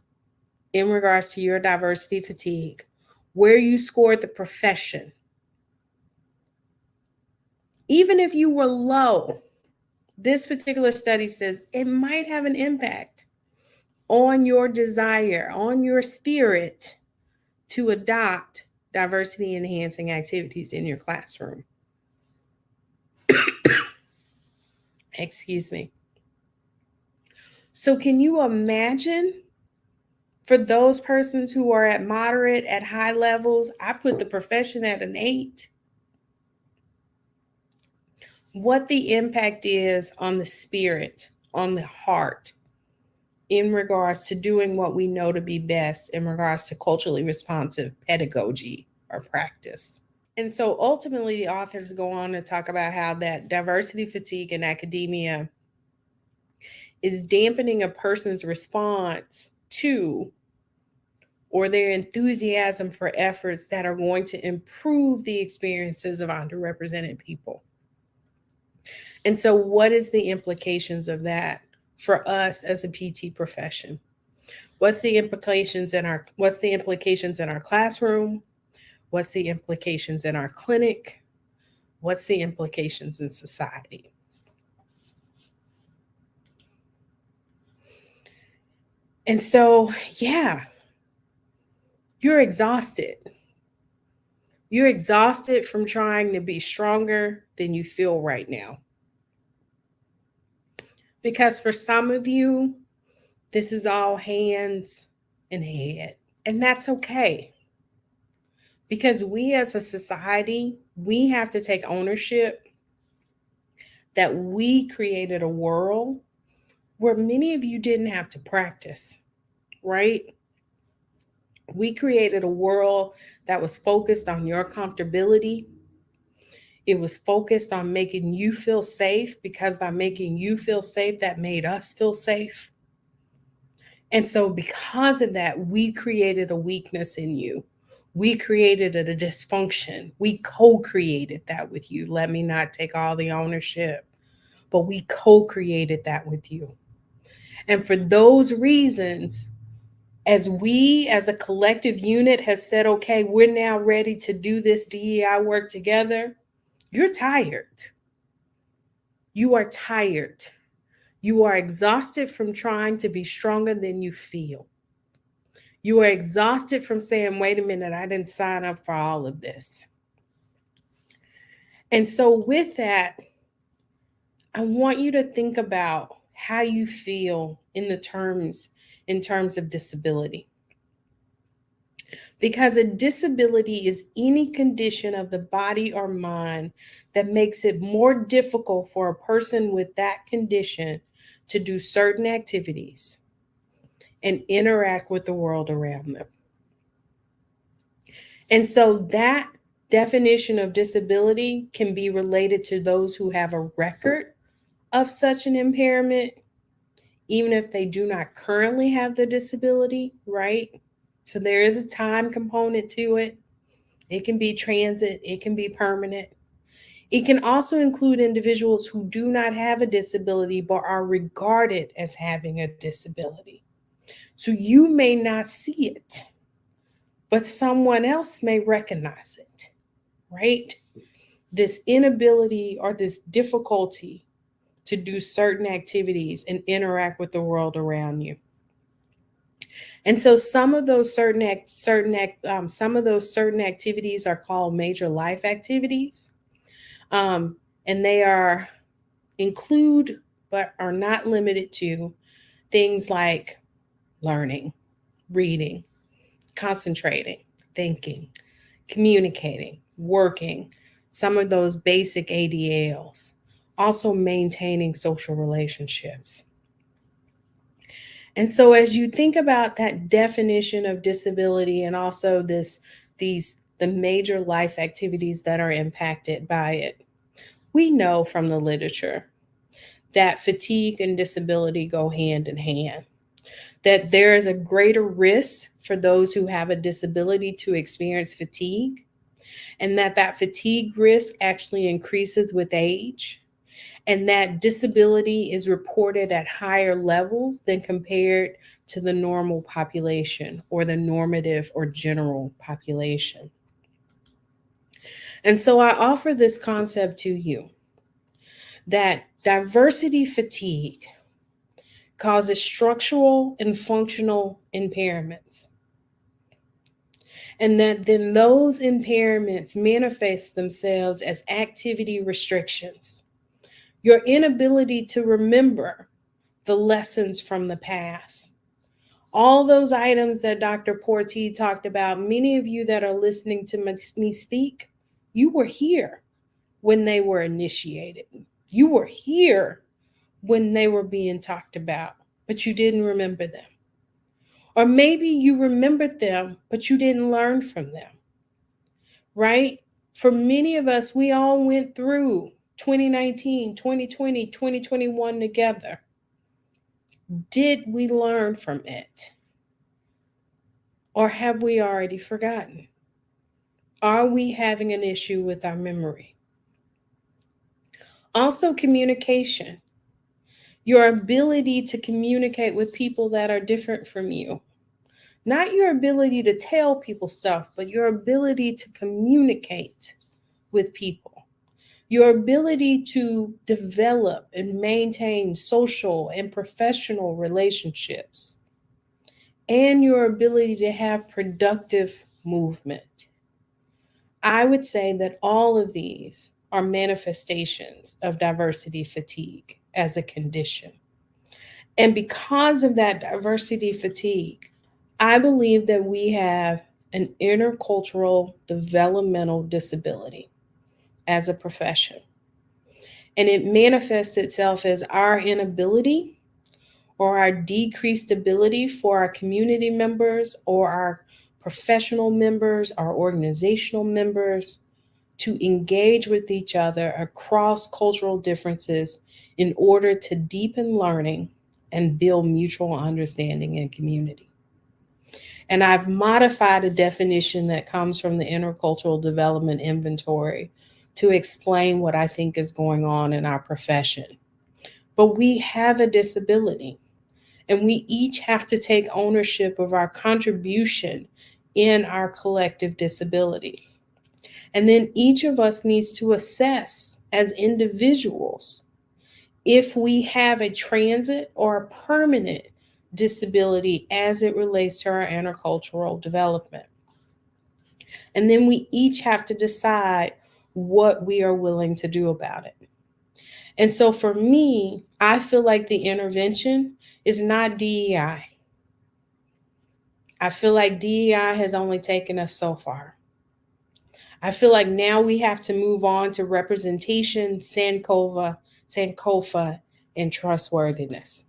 in regards to your diversity fatigue, where you scored the profession. Even if you were low, this particular study says it might have an impact on your desire, on your spirit to adopt diversity enhancing activities in your classroom. Excuse me. So can you imagine for those persons who are at moderate, at high levels? I put the profession at an 8. What the impact is on the spirit, on the heart, in regards to doing what we know to be best in regards to culturally responsive pedagogy or practice. And so ultimately, the authors go on to talk about how that diversity fatigue in academia is dampening a person's response to or their enthusiasm for efforts that are going to improve the experiences of underrepresented people. And so what is the implications of that for us as a PT profession? What's the implications in our classroom? What's the implications in our clinic? What's the implications in society? And so, yeah, you're exhausted. You're exhausted from trying to be stronger than you feel right now. Because for some of you, this is all hands and head. And that's okay. Because we as a society, we have to take ownership that we created a world where many of you didn't have to practice, right? We created a world that was focused on your comfortability. It was focused on making you feel safe, because by making you feel safe, that made us feel safe. And so because of that, we created a weakness in you. We created a dysfunction. We co-created that with you. Let me not take all the ownership, but we co-created that with you. And for those reasons, as we as a collective unit have said, okay, we're now ready to do this DEI work together, you're tired. You are tired. You are exhausted from trying to be stronger than you feel. You are exhausted from saying, wait a minute, I didn't sign up for all of this. And so with that, I want you to think about how you feel in terms of disability. Because a disability is any condition of the body or mind that makes it more difficult for a person with that condition to do certain activities and interact with the world around them. And so that definition of disability can be related to those who have a record of such an impairment, even if they do not currently have the disability, right? So there is a time component to it. It can be transit, it can be permanent. It can also include individuals who do not have a disability but are regarded as having a disability. So you may not see it, but someone else may recognize it, right? This inability or this difficulty to do certain activities and interact with the world around you. And so some of those certain activities are called major life activities, and they include but are not limited to things like learning, reading, concentrating, thinking, communicating, working, some of those basic ADLs, also maintaining social relationships. And so as you think about that definition of disability and also the major life activities that are impacted by it, we know from the literature that fatigue and disability go hand in hand, that there is a greater risk for those who have a disability to experience fatigue, and that fatigue risk actually increases with age, and that disability is reported at higher levels than compared to the normal population or the normative or general population. And so I offer this concept to you that diversity fatigue causes structural and functional impairments. And that then those impairments manifest themselves as activity restrictions. Your inability to remember the lessons from the past. All those items that Dr. Porti talked about, many of you that are listening to me speak, you were here when they were initiated. You were here when they were being talked about, but you didn't remember them. Or maybe you remembered them, but you didn't learn from them, right? For many of us, we all went through 2019, 2020, 2021 together. Did we learn from it? Or have we already forgotten? Are we having an issue with our memory? Also, communication. Your ability to communicate with people that are different from you. Not your ability to tell people stuff, but your ability to communicate with people. Your ability to develop and maintain social and professional relationships. And your ability to have productive movement. I would say that all of these are manifestations of diversity fatigue as a condition. And because of that diversity fatigue, I believe that we have an intercultural developmental disability as a profession. And it manifests itself as our inability or our decreased ability for our community members or our professional members, our organizational members to engage with each other across cultural differences in order to deepen learning and build mutual understanding and community. And I've modified a definition that comes from the Intercultural Development Inventory to explain what I think is going on in our profession. But we have a disability, and we each have to take ownership of our contribution in our collective disability. And then each of us needs to assess as individuals if we have a transit or a permanent disability as it relates to our intercultural development. And then we each have to decide what we are willing to do about it. And so for me, I feel like the intervention is not DEI. I feel like DEI has only taken us so far. I feel like now we have to move on to representation, Sankofa, and trustworthiness.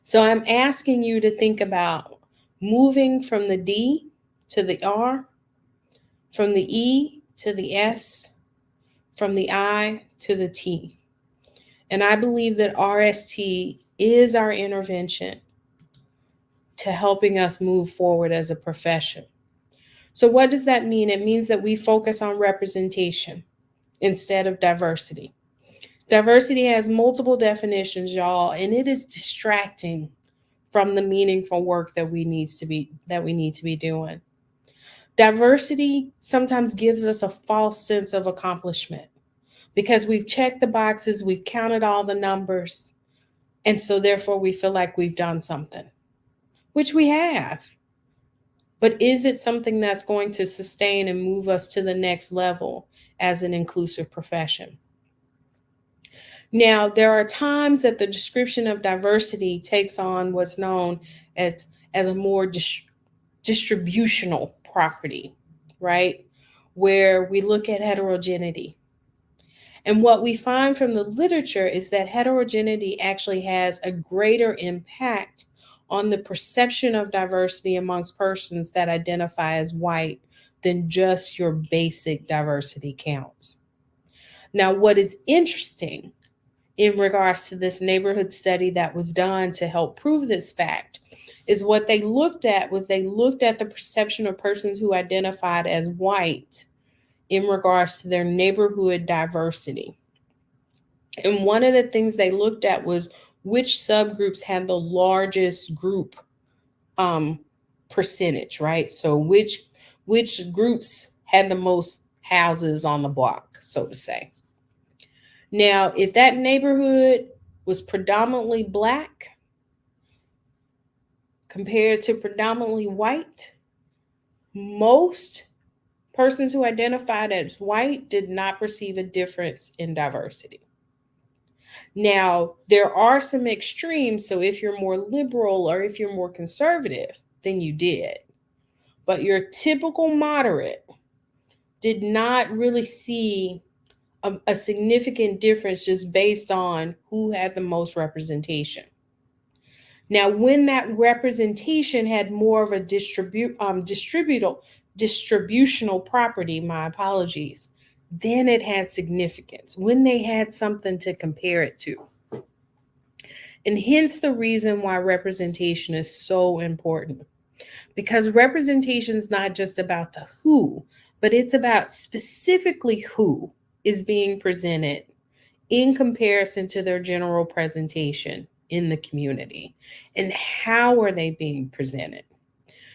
So I'm asking you to think about moving from the D to the R, from the E to the S, from the I to the T. And I believe that RST is our intervention to helping us move forward as a profession. So what does that mean? It means that we focus on representation instead of diversity. Diversity has multiple definitions, y'all, and it is distracting from the meaningful work that we need to be doing. Diversity sometimes gives us a false sense of accomplishment because we've checked the boxes, we've counted all the numbers, and so therefore we feel like we've done something, which we have. But is it something that's going to sustain and move us to the next level as an inclusive profession? Now, there are times that the description of diversity takes on what's known as a more distributional property, right? Where we look at heterogeneity. And what we find from the literature is that heterogeneity actually has a greater impact on the perception of diversity amongst persons that identify as white than just your basic diversity counts. Now, what is interesting in regards to this neighborhood study that was done to help prove this fact is what they looked at the perception of persons who identified as white in regards to their neighborhood diversity. And one of the things they looked at was which subgroups had the largest group percentage, right? So which groups had the most houses on the block, so to say. Now, if that neighborhood was predominantly Black compared to predominantly white, most persons who identified as white did not perceive a difference in diversity. Now, there are some extremes. So if you're more liberal or if you're more conservative, then you did. But your typical moderate did not really see a significant difference just based on who had the most representation. Now, when that representation had more of a distributional property, my apologies, then it had significance when they had something to compare it to. And hence the reason why representation is so important. Because representation is not just about the who, but it's about specifically who is being presented in comparison to their general presentation in the community. And how are they being presented?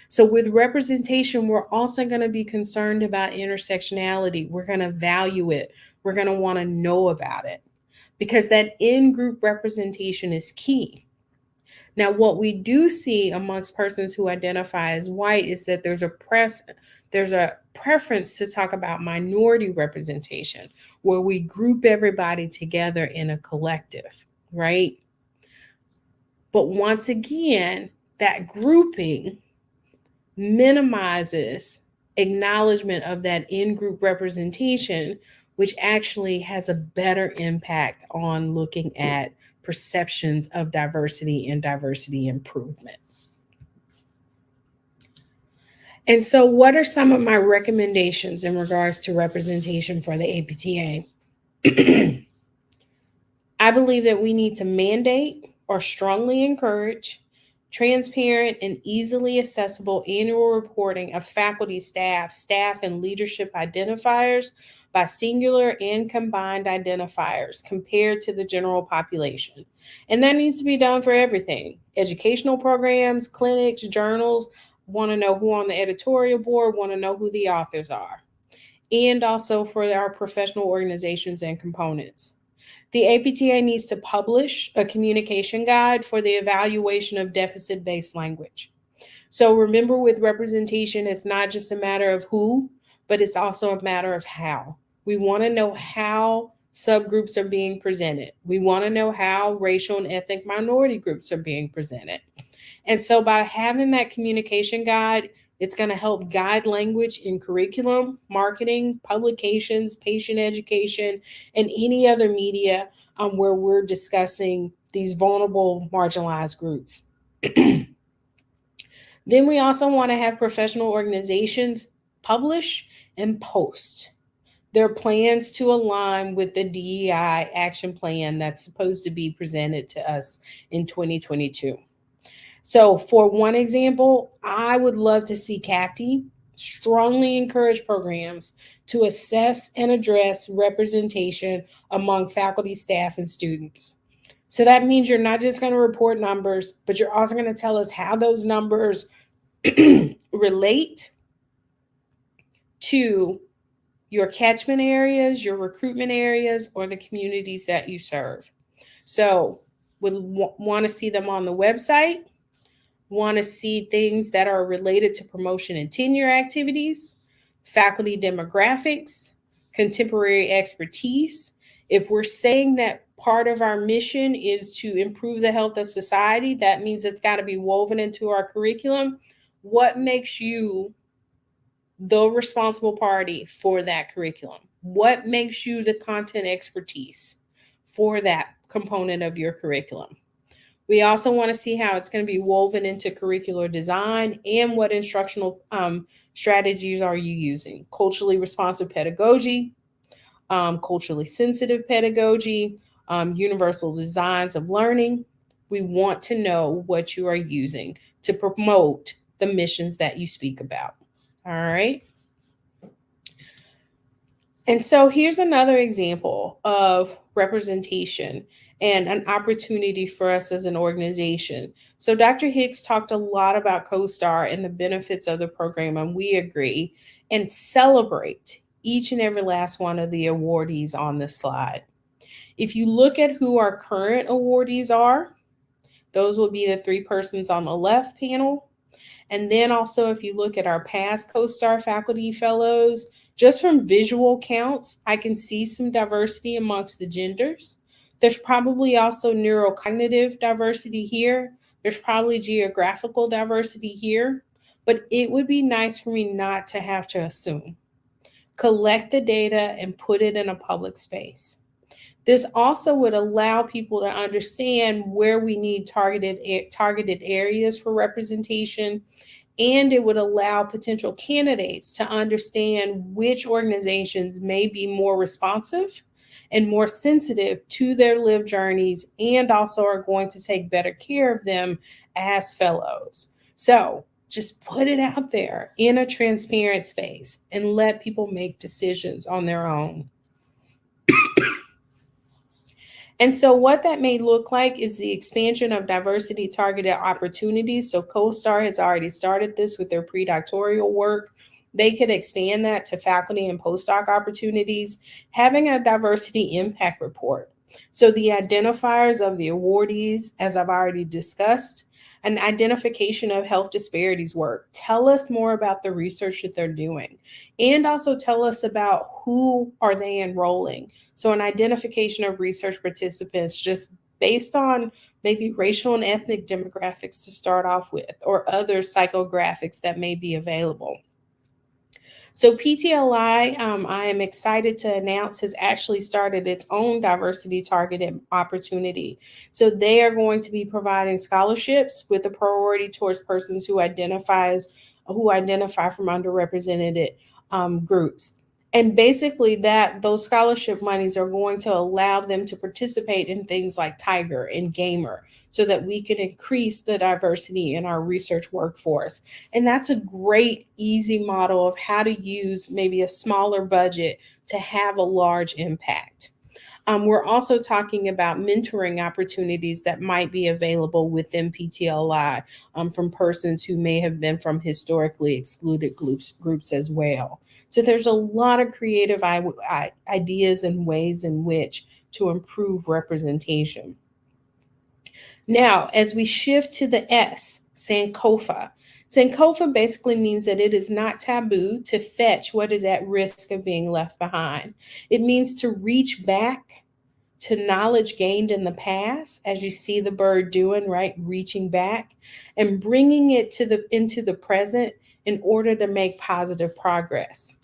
So with representation, we're also going to be concerned about intersectionality. We're going to value it. We're going to want to know about it because that in-group representation is key. Now, what we do see amongst persons who identify as white is that there's a preference to talk about minority representation, where we group everybody together in a collective, right? But once again, that grouping minimizes acknowledgement of that in-group representation, which actually has a better impact on looking at perceptions of diversity and diversity improvement. And so what are some of my recommendations in regards to representation for the APTA? I believe that we need to mandate or strongly encourage transparent and easily accessible annual reporting of faculty, staff, and leadership identifiers by singular and combined identifiers compared to the general population. And that needs to be done for everything. Educational programs, clinics, journals, want to know who on the editorial board, want to know who the authors are. And also for our professional organizations and components. The APTA needs to publish a communication guide for the evaluation of deficit-based language. So remember, with representation, it's not just a matter of who, but it's also a matter of how. We want to know how subgroups are being presented. We want to know how racial and ethnic minority groups are being presented. And so by having that communication guide, it's going to help guide language in curriculum, marketing, publications, patient education, and any other media where we're discussing these vulnerable, marginalized groups. Then we also want to have professional organizations publish and post their plans to align with the DEI action plan that's supposed to be presented to us in 2022. So for one example, I would love to see CAPTI strongly encourage programs to assess and address representation among faculty, staff, and students. So that means you're not just going to report numbers, but you're also going to tell us how those numbers relate to your catchment areas, your recruitment areas, or the communities that you serve. So would want to see them on the website, want to see things that are related to promotion and tenure activities, faculty demographics, contemporary expertise. If we're saying that part of our mission is to improve the health of society, that means it's got to be woven into our curriculum. What makes you the responsible party for that curriculum? What makes you the content expertise for that component of your curriculum? We also want to see how it's going to be woven into curricular design and what instructional strategies are you using. Culturally responsive pedagogy, culturally sensitive pedagogy, universal designs of learning. We want to know what you are using to promote the missions that you speak about. All right. And so here's another example of representation and an opportunity for us as an organization. So Dr. Hicks talked a lot about CoStar and the benefits of the program, and we agree and celebrate each and every last one of the awardees on this slide. If you look at who our current awardees are, those will be the three persons on the left panel. And then also if you look at our past CoStar faculty fellows, just from visual counts, I can see some diversity amongst the genders. There's probably also neurocognitive diversity here. There's probably geographical diversity here, but it would be nice for me not to have to assume. Collect the data and put it in a public space. This also would allow people to understand where we need targeted areas for representation, and it would allow potential candidates to understand which organizations may be more responsive and more sensitive to their lived journeys and also are going to take better care of them as fellows. So just put it out there in a transparent space and let people make decisions on their own. And so what that may look like is the expansion of diversity targeted opportunities. So CoStar has already started this with their predoctoral work. They could expand that to faculty and postdoc opportunities, having a diversity impact report. So the identifiers of the awardees, as I've already discussed, an identification of health disparities work. Tell us more about the research that they're doing, and also tell us about who are they enrolling. So an identification of research participants just based on maybe racial and ethnic demographics to start off with, or other psychographics that may be available. So PTLI, I am excited to announce, has actually started its own diversity targeted opportunity. So they are going to be providing scholarships with a priority towards persons who identify from underrepresented groups. And basically those scholarship monies are going to allow them to participate in things like Tiger and Gamer, so that we can increase the diversity in our research workforce. And that's a great, easy model of how to use maybe a smaller budget to have a large impact. We're also talking about mentoring opportunities that might be available within PTLI from persons who may have been from historically excluded groups as well. So there's a lot of creative ideas and ways in which to improve representation. Now, as we shift to the S, Sankofa, Sankofa basically means that it is not taboo to fetch what is at risk of being left behind. It means to reach back to knowledge gained in the past, as you see the bird doing, right? Reaching back and bringing it into the present in order to make positive progress.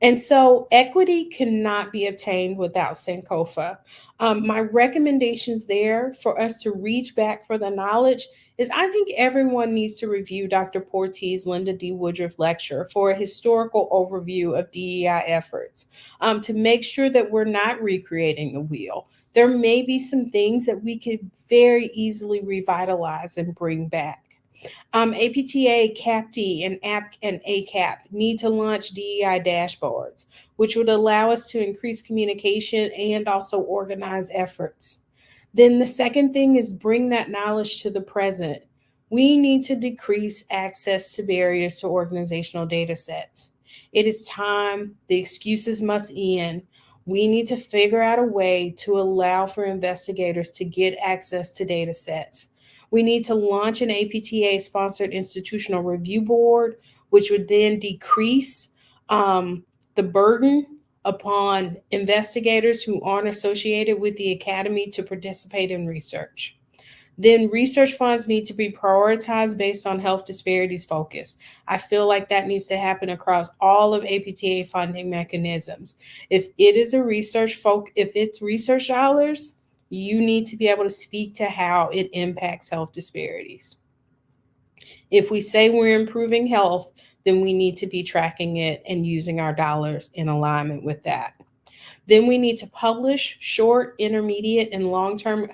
And so equity cannot be obtained without Sankofa. My recommendations there for us to reach back for the knowledge is I think everyone needs to review Dr. Porte's Lynda D. Woodruff lecture for a historical overview of DEI efforts to make sure that we're not recreating the wheel. There may be some things that we could very easily revitalize and bring back. APTA, CAPD, and ACAP need to launch DEI dashboards, which would allow us to increase communication and also organize efforts. Then the second thing is bring that knowledge to the present. We need to decrease access to barriers to organizational data sets. It is time. The excuses must end. We need to figure out a way to allow for investigators to get access to data sets. We need to launch an APTA-sponsored institutional review board, which would then decrease the burden upon investigators who aren't associated with the academy to participate in research. Then research funds need to be prioritized based on health disparities focus. I feel like that needs to happen across all of APTA funding mechanisms. If it is if it's research dollars, you need to be able to speak to how it impacts health disparities. If we say we're improving health, then we need to be tracking it and using our dollars in alignment with that. Then we need to publish short, intermediate, and long-term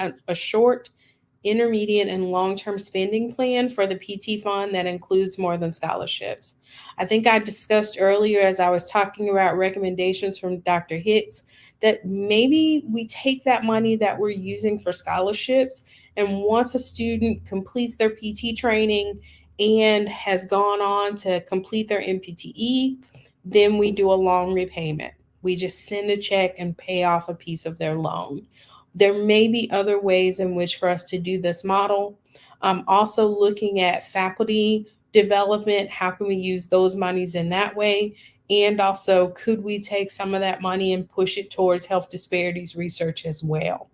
spending plan for the PT fund that includes more than scholarships. I think I discussed earlier as I was talking about recommendations from Dr. Hicks that maybe we take that money that we're using for scholarships, and once a student completes their PT training and has gone on to complete their MPTE, then we do a loan repayment. We just send a check and pay off a piece of their loan. There may be other ways in which for us to do this model. Also looking at faculty development, how can we use those monies in that way? And also, could we take some of that money and push it towards health disparities research as well?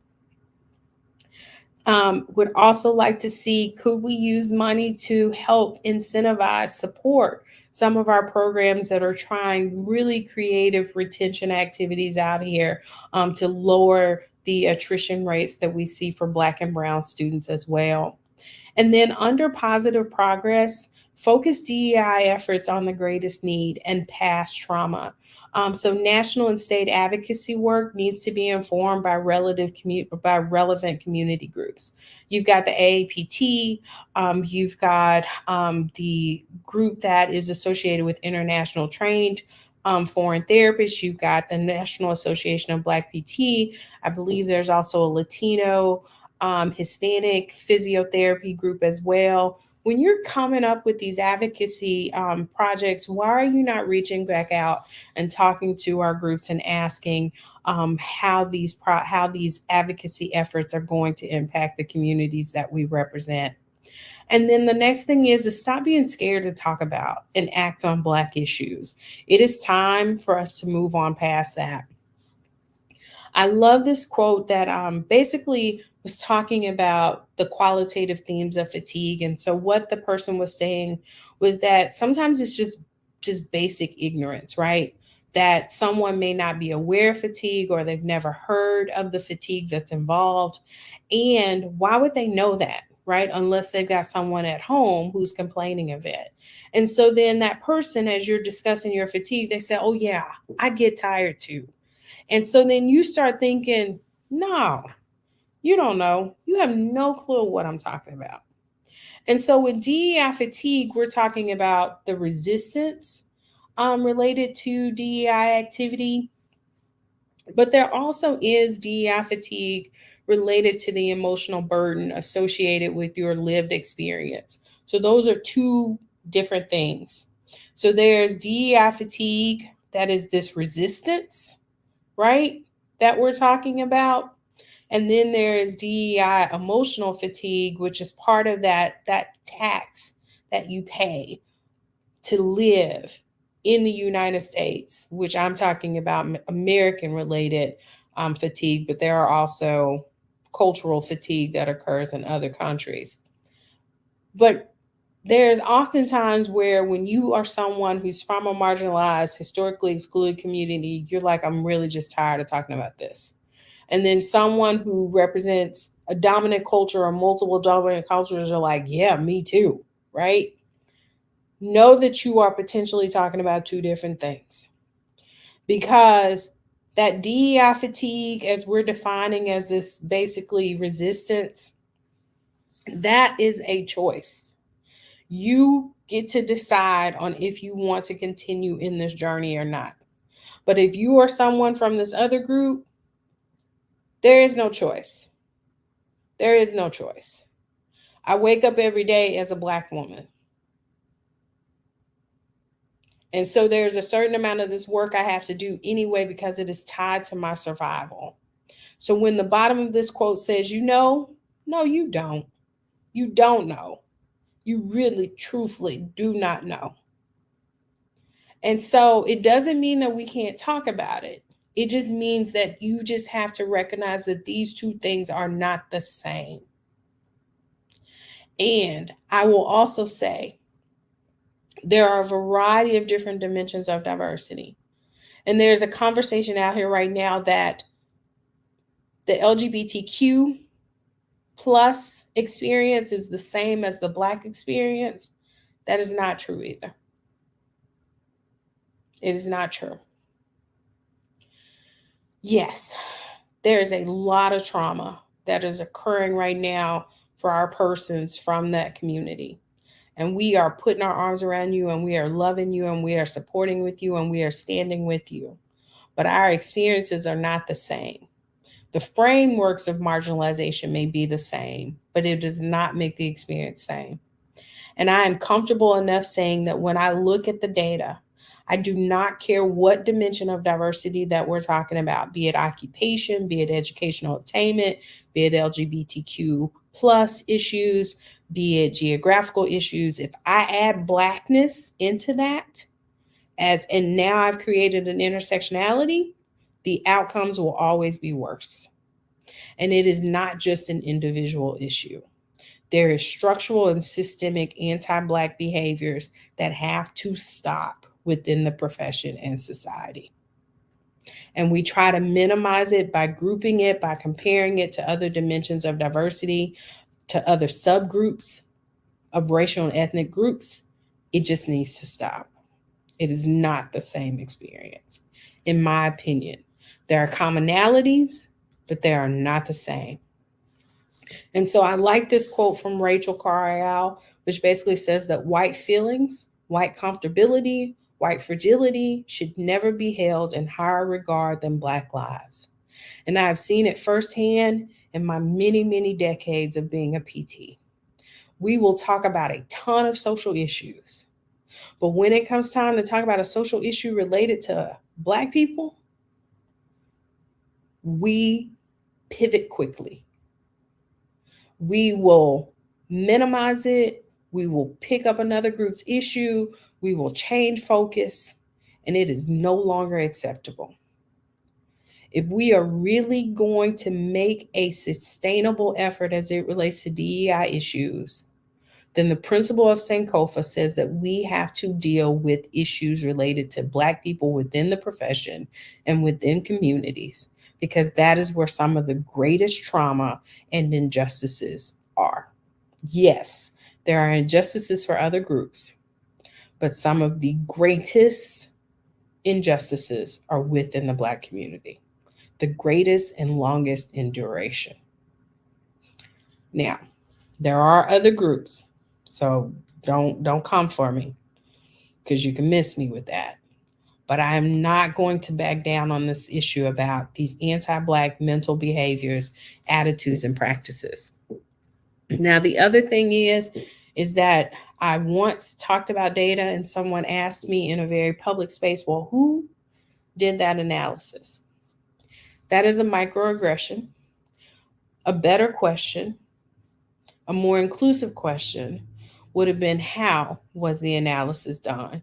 Would also like to see, could we use money to help incentivize, support some of our programs that are trying really creative retention activities out here to lower the attrition rates that we see for Black and Brown students as well. And then under positive progress, focus DEI efforts on the greatest need and past trauma. So national and state advocacy work needs to be informed by relevant community groups. You've got the AAPT, you've got the group that is associated with international trained foreign therapists. You've got the National Association of Black PT. I believe there's also a Latino Hispanic physiotherapy group as well. When you're coming up with these advocacy projects, why are you not reaching back out and talking to our groups and asking how these advocacy efforts are going to impact the communities that we represent? And then the next thing is to stop being scared to talk about and act on Black issues. It is time for us to move on past that. I love this quote that basically was talking about the qualitative themes of fatigue. And so what the person was saying was that sometimes it's just basic ignorance, right? That someone may not be aware of fatigue or they've never heard of the fatigue that's involved. And why would they know that, right? Unless they've got someone at home who's complaining of it. And so then that person, as you're discussing your fatigue, they say, oh yeah, I get tired too. And so then you start thinking, no, you don't know. You have no clue what I'm talking about. And so with DEI fatigue, we're talking about the resistance related to DEI activity. But there also is DEI fatigue related to the emotional burden associated with your lived experience. So those are two different things. So there's DEI fatigue, that is this resistance, right, that we're talking about. And then there is DEI emotional fatigue, which is part of that tax that you pay to live in the United States, which I'm talking about American related fatigue, but there are also cultural fatigue that occurs in other countries. But there's often times where when you are someone who's from a marginalized, historically excluded community, you're like, I'm really just tired of talking about this. And then someone who represents a dominant culture or multiple dominant cultures are like, yeah, me too, right? Know that you are potentially talking about two different things, because that DEI fatigue, as we're defining as this basically resistance, that is a choice. You get to decide on if you want to continue in this journey or not. But if you are someone from this other group, there is no choice. There is no choice. I wake up every day as a Black woman. And so there's a certain amount of this work I have to do anyway because it is tied to my survival. So when the bottom of this quote says, you know, no, you don't. You don't know. You really, truthfully do not know. And so it doesn't mean that we can't talk about it. It just means that you just have to recognize that these two things are not the same. And I will also say there are a variety of different dimensions of diversity. And there's a conversation out here right now that the LGBTQ plus experience is the same as the Black experience. That is not true either. It is not true. Yes, there is a lot of trauma that is occurring right now for our persons from that community. And we are putting our arms around you, and we are loving you, and we are supporting with you, and we are standing with you. But our experiences are not the same. The frameworks of marginalization may be the same, but it does not make the experience same. And I am comfortable enough saying that when I look at the data, I do not care what dimension of diversity that we're talking about, be it occupation, be it educational attainment, be it LGBTQ plus issues, be it geographical issues. If I add Blackness into that, and now I've created an intersectionality, the outcomes will always be worse. And it is not just an individual issue. There is structural and systemic anti-Black behaviors that have to stop within the profession and society. And we try to minimize it by grouping it, by comparing it to other dimensions of diversity, to other subgroups of racial and ethnic groups. It just needs to stop. It is not the same experience, in my opinion. There are commonalities, but they are not the same. And so I like this quote from Rachel Carlisle, which basically says that white feelings, white comfortability, white fragility should never be held in higher regard than Black lives. And I've seen it firsthand in my many, many decades of being a PT. We will talk about a ton of social issues, but when it comes time to talk about a social issue related to Black people, we pivot quickly. We will minimize it. We will pick up another group's issue. We will change focus, and it is no longer acceptable. If we are really going to make a sustainable effort as it relates to DEI issues, then the principle of Sankofa says that we have to deal with issues related to Black people within the profession and within communities, because that is where some of the greatest trauma and injustices are. Yes, there are injustices for other groups, but some of the greatest injustices are within the Black community, the greatest and longest in duration. Now, there are other groups, so don't come for me, because you can miss me with that. But I am not going to back down on this issue about these anti-Black mental behaviors, attitudes, and practices. Now, the other thing is that I once talked about data and someone asked me in a very public space, well, who did that analysis? That is a microaggression. A better question, a more inclusive question would have been how was the analysis done?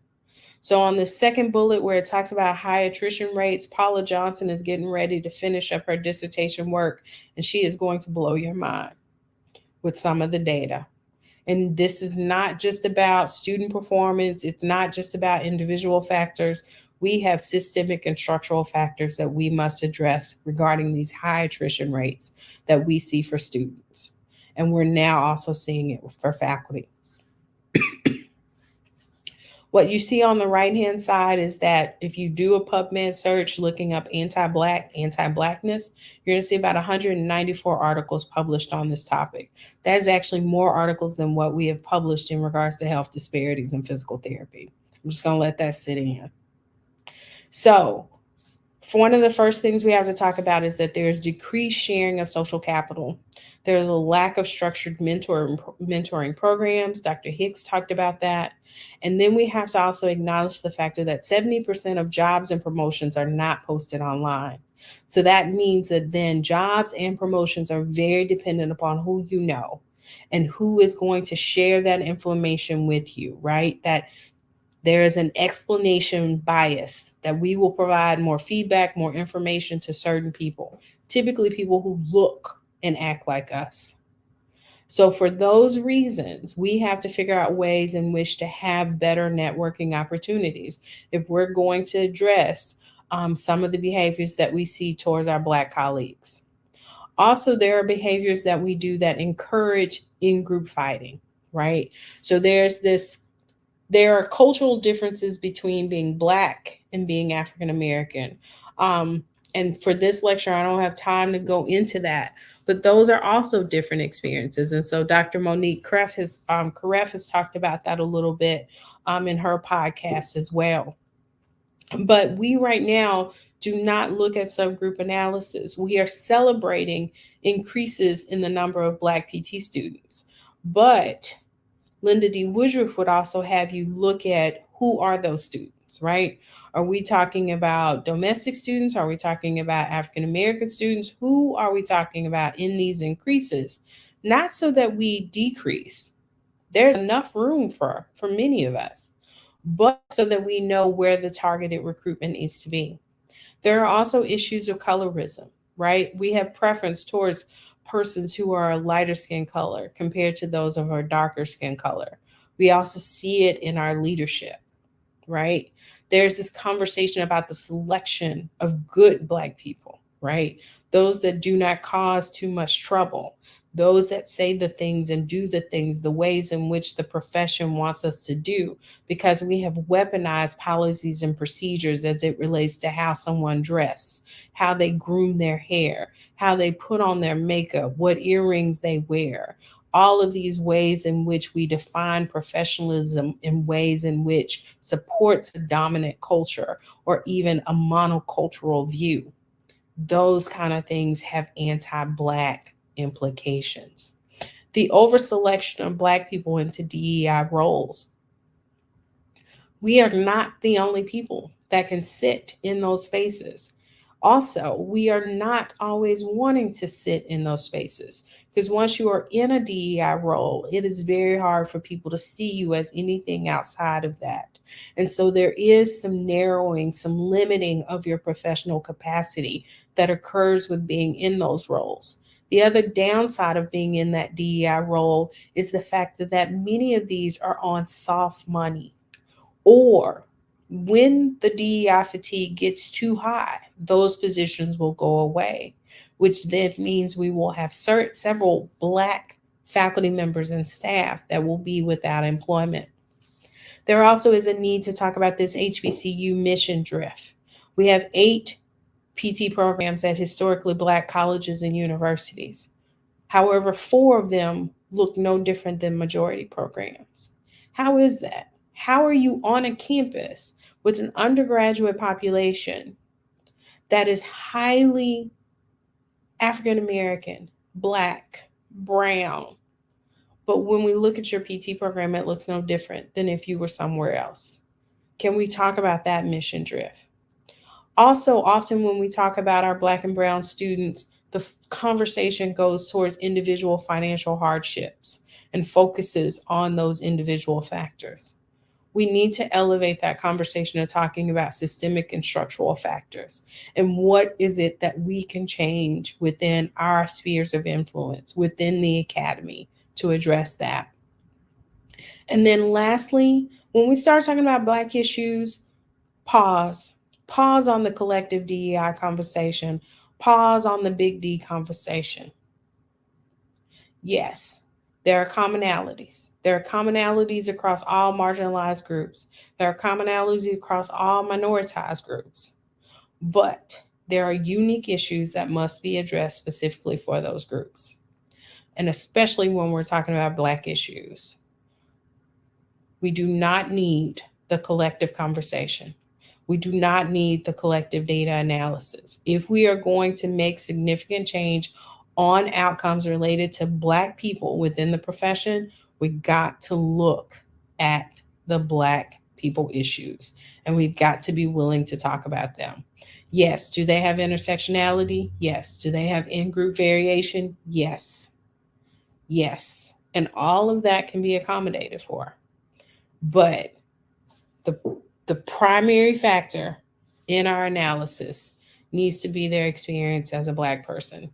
So on the second bullet where it talks about high attrition rates, Paula Johnson is getting ready to finish up her dissertation work, and she is going to blow your mind with some of the data. And this is not just about student performance. It's not just about individual factors. We have systemic and structural factors that we must address regarding these high attrition rates that we see for students. And we're now also seeing it for faculty. What you see on the right-hand side is that if you do a PubMed search looking up anti-Blackness, you're going to see about 194 articles published on this topic. That is actually more articles than what we have published in regards to health disparities in physical therapy. I'm just going to let that sit in. So, one of the first things we have to talk about is that there's decreased sharing of social capital. There's a lack of structured mentoring programs. Dr. Hicks talked about that. And then we have to also acknowledge the fact that 70% of jobs and promotions are not posted online. So that means that then jobs and promotions are very dependent upon who you know and who is going to share that information with you, right? That there is an explanation bias that we will provide more feedback, more information to certain people, typically people who look and act like us. So for those reasons, we have to figure out ways in which to have better networking opportunities if we're going to address some of the behaviors that we see towards our Black colleagues. Also, there are behaviors that we do that encourage in-group fighting, right? So there are cultural differences between being Black and being African American. And for this lecture, I don't have time to go into that, but those are also different experiences. And so Dr. Monique Kreff has talked about that a little bit in her podcast as well. But we right now do not look at subgroup analysis. We are celebrating increases in the number of Black PT students. But Lynda D. Woodruff would also have you look at who are those students, right? Are we talking about domestic students? Are we talking about African American students? Who are we talking about in these increases? Not so that we decrease. There's enough room for many of us, but so that we know where the targeted recruitment needs to be. There are also issues of colorism, right? We have preference towards persons who are a lighter skin color compared to those of our darker skin color. We also see it in our leadership, right? There's this conversation about the selection of good Black people, right? Those that do not cause too much trouble, those that say the things and do the things the ways in which the profession wants us to do, because we have weaponized policies and procedures as it relates to how someone dress, how they groom their hair, how they put on their makeup, what earrings they wear. All of these ways in which we define professionalism in ways in which supports a dominant culture or even a monocultural view. Those kind of things have anti-Black implications. The over-selection of Black people into DEI roles. We are not the only people that can sit in those spaces. Also, we are not always wanting to sit in those spaces because once you are in a DEI role, it is very hard for people to see you as anything outside of that. And so there is some narrowing, some limiting of your professional capacity that occurs with being in those roles. The other downside of being in that DEI role is the fact that many of these are on soft money, or when the DEI fatigue gets too high, those positions will go away, which then means we will have several Black faculty members and staff that will be without employment. There also is a need to talk about this HBCU mission drift. We have 8 PT programs at historically Black colleges and universities. However, 4 of them look no different than majority programs. How is that? How are you on a campus with an undergraduate population that is highly African American, Black, brown, but when we look at your PT program, it looks no different than if you were somewhere else? Can we talk about that mission drift? Also, often when we talk about our Black and brown students, the conversation goes towards individual financial hardships and focuses on those individual factors. We need to elevate that conversation to talking about systemic and structural factors and what is it that we can change within our spheres of influence, within the academy, to address that. And then lastly, when we start talking about Black issues, pause on the collective DEI conversation, pause on the big D conversation. Yes, there are commonalities. There are commonalities across all marginalized groups. There are commonalities across all minoritized groups. But there are unique issues that must be addressed specifically for those groups. And especially when we're talking about Black issues. We do not need the collective conversation. We do not need the collective data analysis. If we are going to make significant change on outcomes related to Black people within the profession, we got to look at the Black people issues, and we've got to be willing to talk about them. Yes, do they have intersectionality? Yes. Do they have in-group variation? Yes. Yes. And all of that can be accommodated for. But the primary factor in our analysis needs to be their experience as a Black person.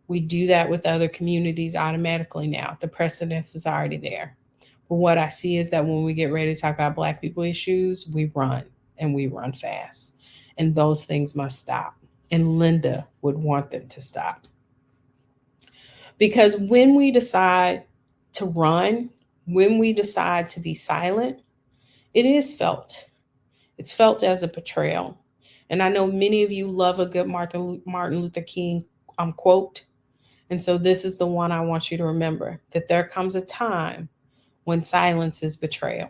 We do that with other communities automatically now. The precedence is already there. But what I see is that when we get ready to talk about Black people issues, we run, and we run fast. And those things must stop. And Lynda would want them to stop. Because when we decide to run, when we decide to be silent, it is felt. It's felt as a betrayal. And I know many of you love a good Martin Luther King quote. And so this is the one I want you to remember, that there comes a time when silence is betrayal.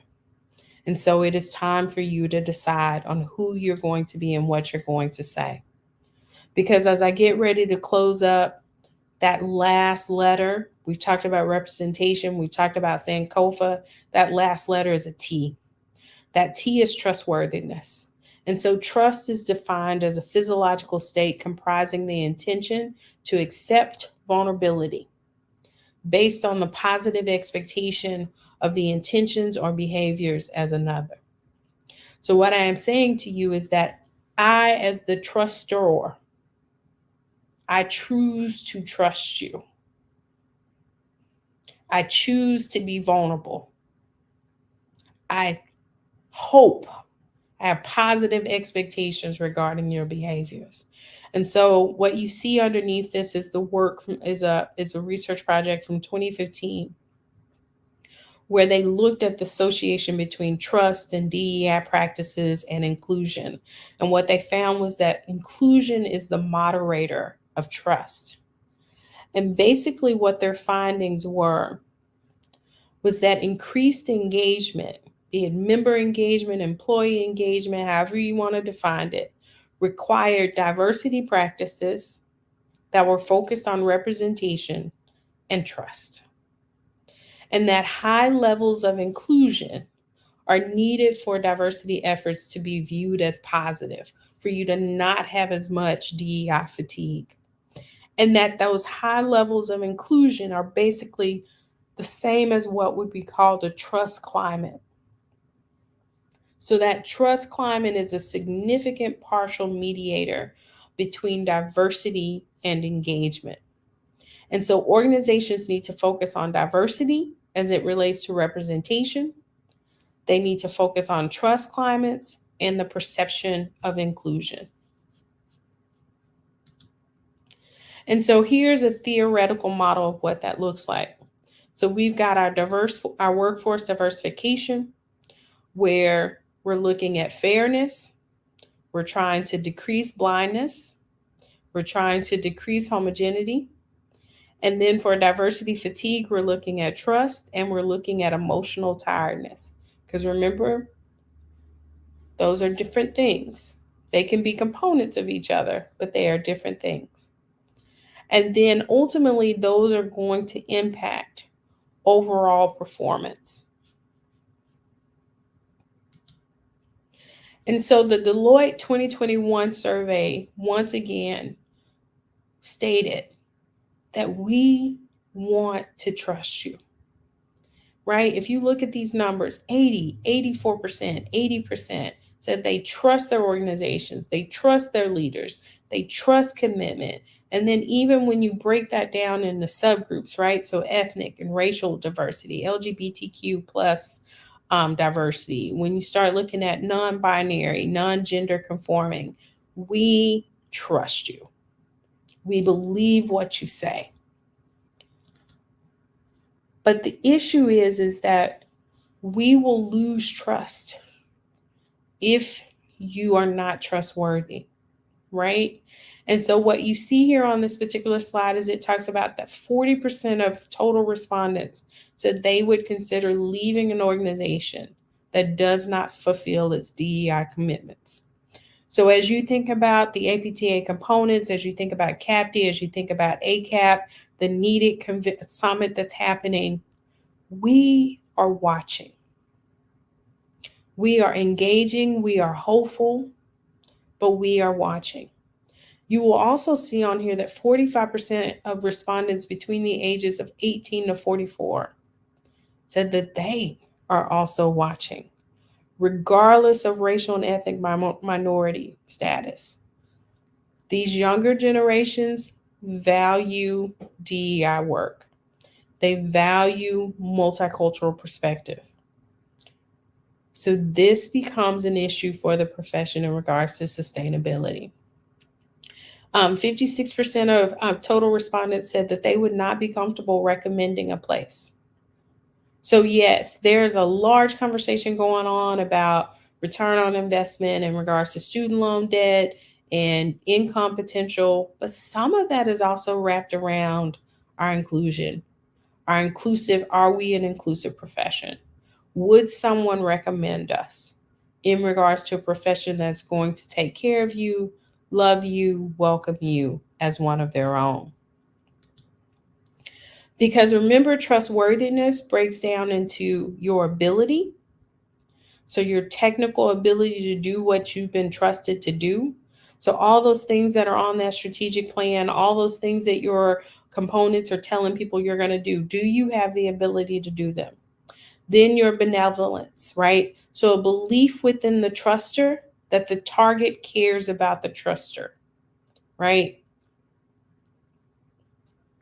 And so it is time for you to decide on who you're going to be and what you're going to say. Because as I get ready to close up that last letter, we've talked about representation, we've talked about Sankofa, that last letter is a T. That T is trustworthiness. And so trust is defined as a physiological state comprising the intention to accept vulnerability based on the positive expectation of the intentions or behaviors as another. So what I am saying to you is that I, as the trustor, I choose to trust you. I choose to be vulnerable. I hope I have positive expectations regarding your behaviors. And so what you see underneath this is the work is a research project from 2015 where they looked at the association between trust and DEI practices and inclusion. And what they found was that inclusion is the moderator of trust. And basically what their findings was that increased engagement, be it member engagement, employee engagement, however you want to define it, required diversity practices that were focused on representation and trust. And that high levels of inclusion are needed for diversity efforts to be viewed as positive, for you to not have as much DEI fatigue. And that those high levels of inclusion are basically the same as what would be called a trust climate. So that trust climate is a significant partial mediator between diversity and engagement. And so organizations need to focus on diversity as it relates to representation. They need to focus on trust climates and the perception of inclusion. And so here's a theoretical model of what that looks like. So we've got our workforce diversification, where we're looking at fairness, we're trying to decrease blindness, we're trying to decrease homogeneity. And then for diversity fatigue, we're looking at trust and we're looking at emotional tiredness. Because remember, those are different things. They can be components of each other, but they are different things. And then ultimately, those are going to impact overall performance. And so the Deloitte 2021 survey, once again, stated that we want to trust you, right? If you look at these numbers, 80, 84%, 80% said they trust their organizations, they trust their leaders, they trust commitment. And then even when you break that down into subgroups, right? So ethnic and racial diversity, LGBTQ plus diversity, when you start looking at non-binary, non-gender conforming, we trust you. We believe what you say. But the issue is that we will lose trust if you are not trustworthy, right? And so what you see here on this particular slide is it talks about that 40% of total respondents said they would consider leaving an organization that does not fulfill its DEI commitments. So as you think about the APTA components, as you think about CAPTI, as you think about ACAP, the needed summit that's happening, we are watching. We are engaging, we are hopeful, but we are watching. You will also see on here that 45% of respondents between the ages of 18 to 44 said that they are also watching, regardless of racial and ethnic minority status. These younger generations value DEI work. They value multicultural perspective. So this becomes an issue for the profession in regards to sustainability. 56% of total respondents said that they would not be comfortable recommending a place. So yes, there's a large conversation going on about return on investment in regards to student loan debt and income potential, but some of that is also wrapped around our inclusion, are we an inclusive profession? Would someone recommend us in regards to a profession that's going to take care of you, love you, welcome you as one of their own? Because remember, trustworthiness breaks down into your ability. So your technical ability to do what you've been trusted to do. So all those things that are on that strategic plan, all those things that your components are telling people you're going to do you have the ability to do them? Then your benevolence, right? So a belief within the truster that the target cares about the truster, right?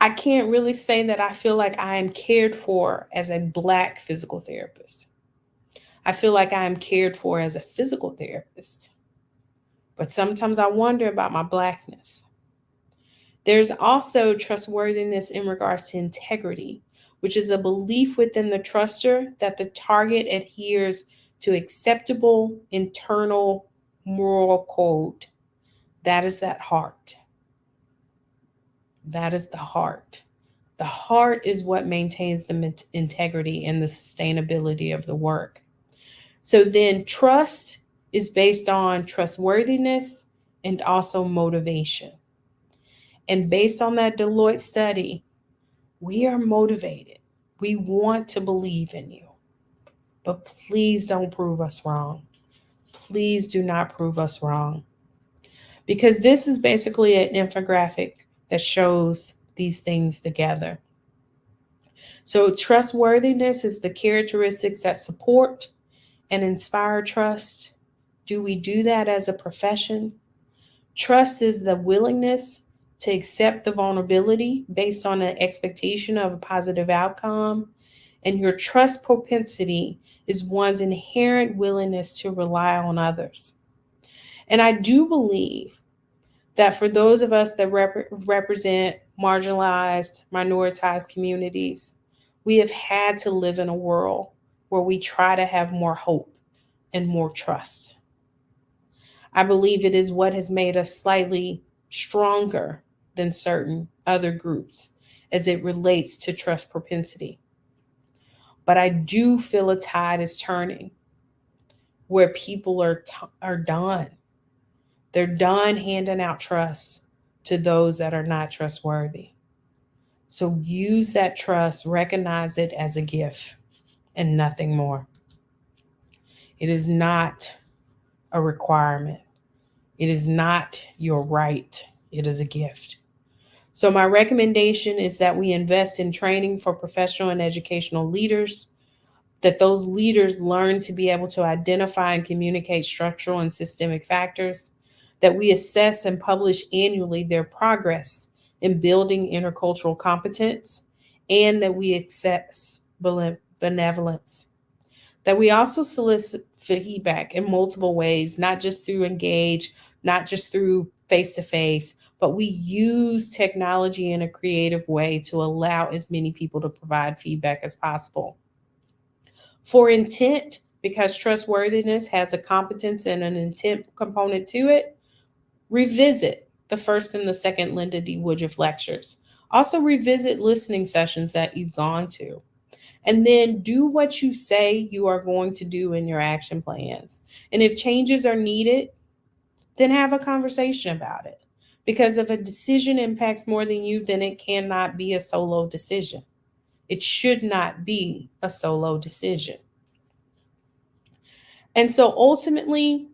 I can't really say that I feel like I am cared for as a Black physical therapist. I feel like I am cared for as a physical therapist. But sometimes I wonder about my Blackness. There's also trustworthiness in regards to integrity, which is a belief within the truster that the target adheres to acceptable internal moral code. That is that heart. That is the heart. The heart is what maintains the integrity and the sustainability of the work. So then trust is based on trustworthiness and also motivation. And based on that Deloitte study, we are motivated. We want to believe in you. But please don't prove us wrong. Please do not prove us wrong. Because this is basically an infographic that shows these things together. So trustworthiness is the characteristics that support and inspire trust. Do we do that as a profession? Trust is the willingness to accept the vulnerability based on an expectation of a positive outcome. And your trust propensity is one's inherent willingness to rely on others. And I do believe that for those of us that represent marginalized, minoritized communities, we have had to live in a world where we try to have more hope and more trust. I believe it is what has made us slightly stronger than certain other groups as it relates to trust propensity. But I do feel a tide is turning where people are done. They're done handing out trust to those that are not trustworthy. So use that trust, recognize it as a gift and nothing more. It is not a requirement. It is not your right. It is a gift. So, my recommendation is that we invest in training for professional and educational leaders, that those leaders learn to be able to identify and communicate structural and systemic factors, that we assess and publish annually their progress in building intercultural competence, and that we assess benevolence. That we also solicit feedback in multiple ways, not just through engage, not just through face to face, but we use technology in a creative way to allow as many people to provide feedback as possible. For intent, because trustworthiness has a competence and an intent component to it, revisit the first and the second Lynda D. Woodruff lectures. Also, revisit listening sessions that you've gone to. And then do what you say you are going to do in your action plans. And if changes are needed, then have a conversation about it. Because if a decision impacts more than you, then it cannot be a solo decision. It should not be a solo decision. And so ultimately,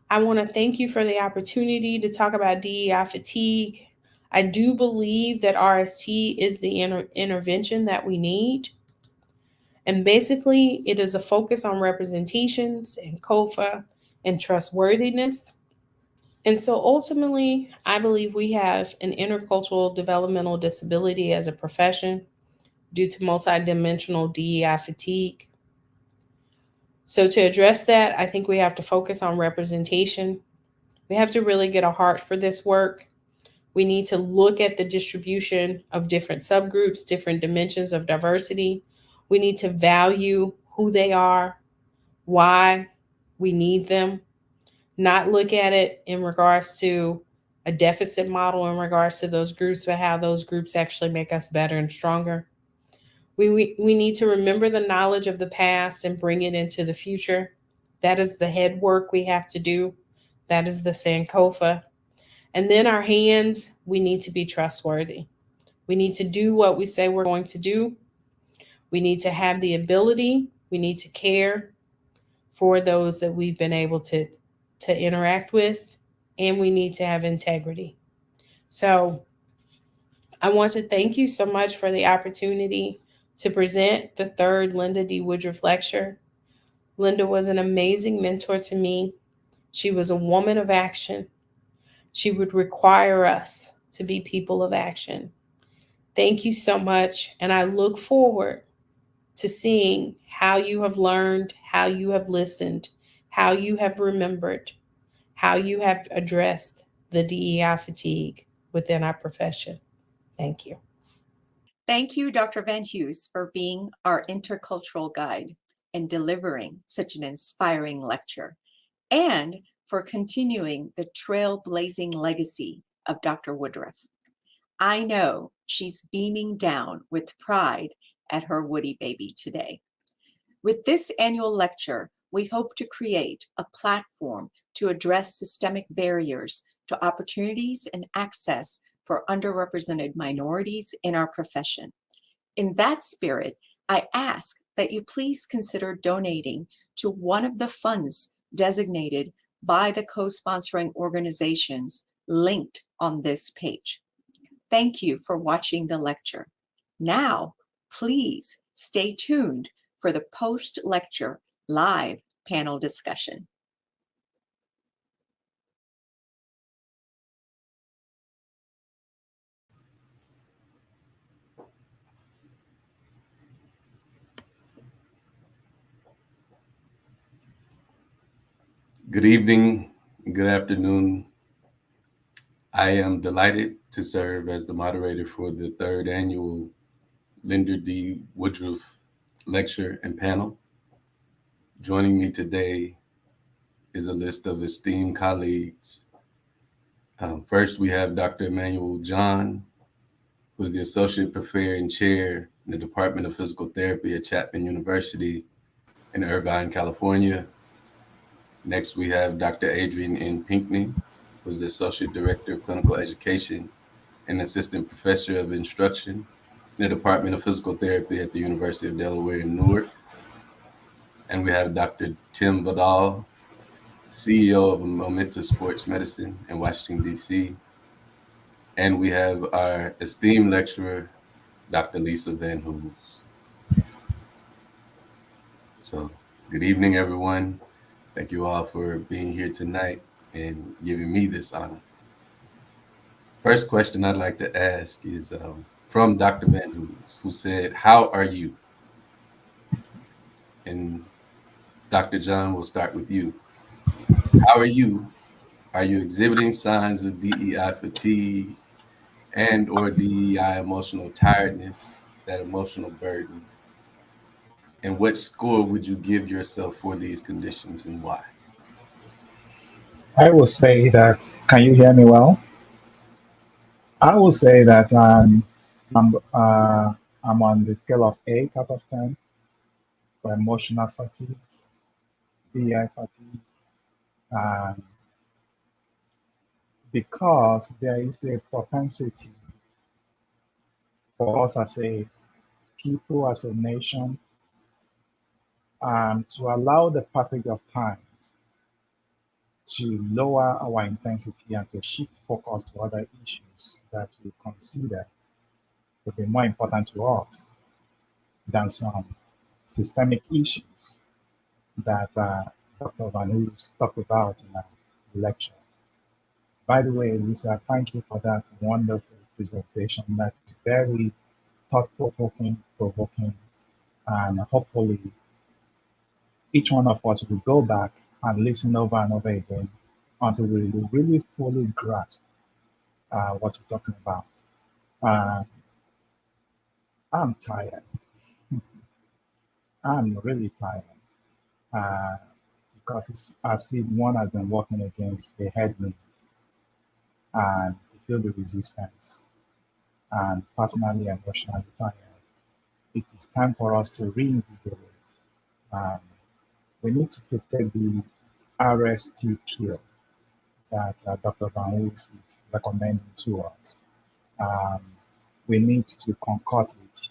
I want to thank you for the opportunity to talk about DEI fatigue. I do believe that RST is the intervention that we need. And basically, it is a focus on representations and Sankofa and trustworthiness. And so ultimately, I believe we have an intercultural developmental disability as a profession due to multidimensional DEI fatigue. So to address that, I think we have to focus on representation. We have to really get a heart for this work. We need to look at the distribution of different subgroups, different dimensions of diversity. We need to value who they are, why we need them, not look at it in regards to a deficit model in regards to those groups, but how those groups actually make us better and stronger. We need to remember the knowledge of the past and bring it into the future. That is the head work we have to do. That is the Sankofa. And then our hands, we need to be trustworthy. We need to do what we say we're going to do. We need to have the ability. We need to care for those that we've been able to interact with. And we need to have integrity. So I want to thank you so much for the opportunity to present the third Lynda D. Woodruff lecture. Lynda was an amazing mentor to me. She was a woman of action. She would require us to be people of action. Thank you so much. And I look forward to seeing how you have learned, how you have listened, how you have remembered, how you have addressed the DEI fatigue within our profession. Thank you. Thank you, Dr. VanHoose, for being our intercultural guide and delivering such an inspiring lecture, and for continuing the trailblazing legacy of Dr. Woodruff. I know she's beaming down with pride at her Woody baby today. With this annual lecture, we hope to create a platform to address systemic barriers to opportunities and access for underrepresented minorities in our profession. In that spirit, I ask that you please consider donating to one of the funds designated by the co-sponsoring organizations linked on this page. Thank you for watching the lecture. Now, please stay tuned for the post-lecture live panel discussion. Good evening, good afternoon. I am delighted to serve as the moderator for the third annual Lynda D. Woodruff lecture and panel. Joining me today is a list of esteemed colleagues. First, we have Dr. Emmanuel John, who is the Associate Professor and Chair in the Department of Physical Therapy at Chapman University in Irvine, California. Next, we have Dr. Adrian N. Pinkney, who is the Associate Director of Clinical Education and Assistant Professor of Instruction in the Department of Physical Therapy at the University of Delaware in Newark. And we have Dr. Tim Vidal, CEO of Momenta Sports Medicine in Washington, D.C. And we have our esteemed lecturer, Dr. Lisa VanHoose. So, good evening, everyone. Thank you all for being here tonight and giving me this honor. First question I'd like to ask is from Dr. VanHoose, who said, "How are you?" And Dr. John, we'll start with you. How are you? Are you exhibiting signs of DEI fatigue and or DEI emotional tiredness, that emotional burden? And what score would you give yourself for these conditions and why? I will say that, can you hear me well? I will say that I'm on the scale of 8 out of 10 for emotional fatigue, DI fatigue, um, because there is a propensity for us as a people, as a nation, to allow the passage of time to lower our intensity and to shift focus to other issues that we consider to be more important to us than some systemic issues that Dr. VanHoose talked about in our lecture. By the way, Lisa, thank you for that wonderful presentation. That's very provoking, and hopefully each one of us will go back and listen over and over again until we really fully grasp what you're talking about. Uh, I'm tired. I'm really tired uh, because it's as if one has been working against a headwind and you feel the resistance and personally and emotionally tired. It is time for us to reinvigorate. Um, we need to take the RST pill that Dr. VanHoose is recommending to us. Um, we need to concoct it,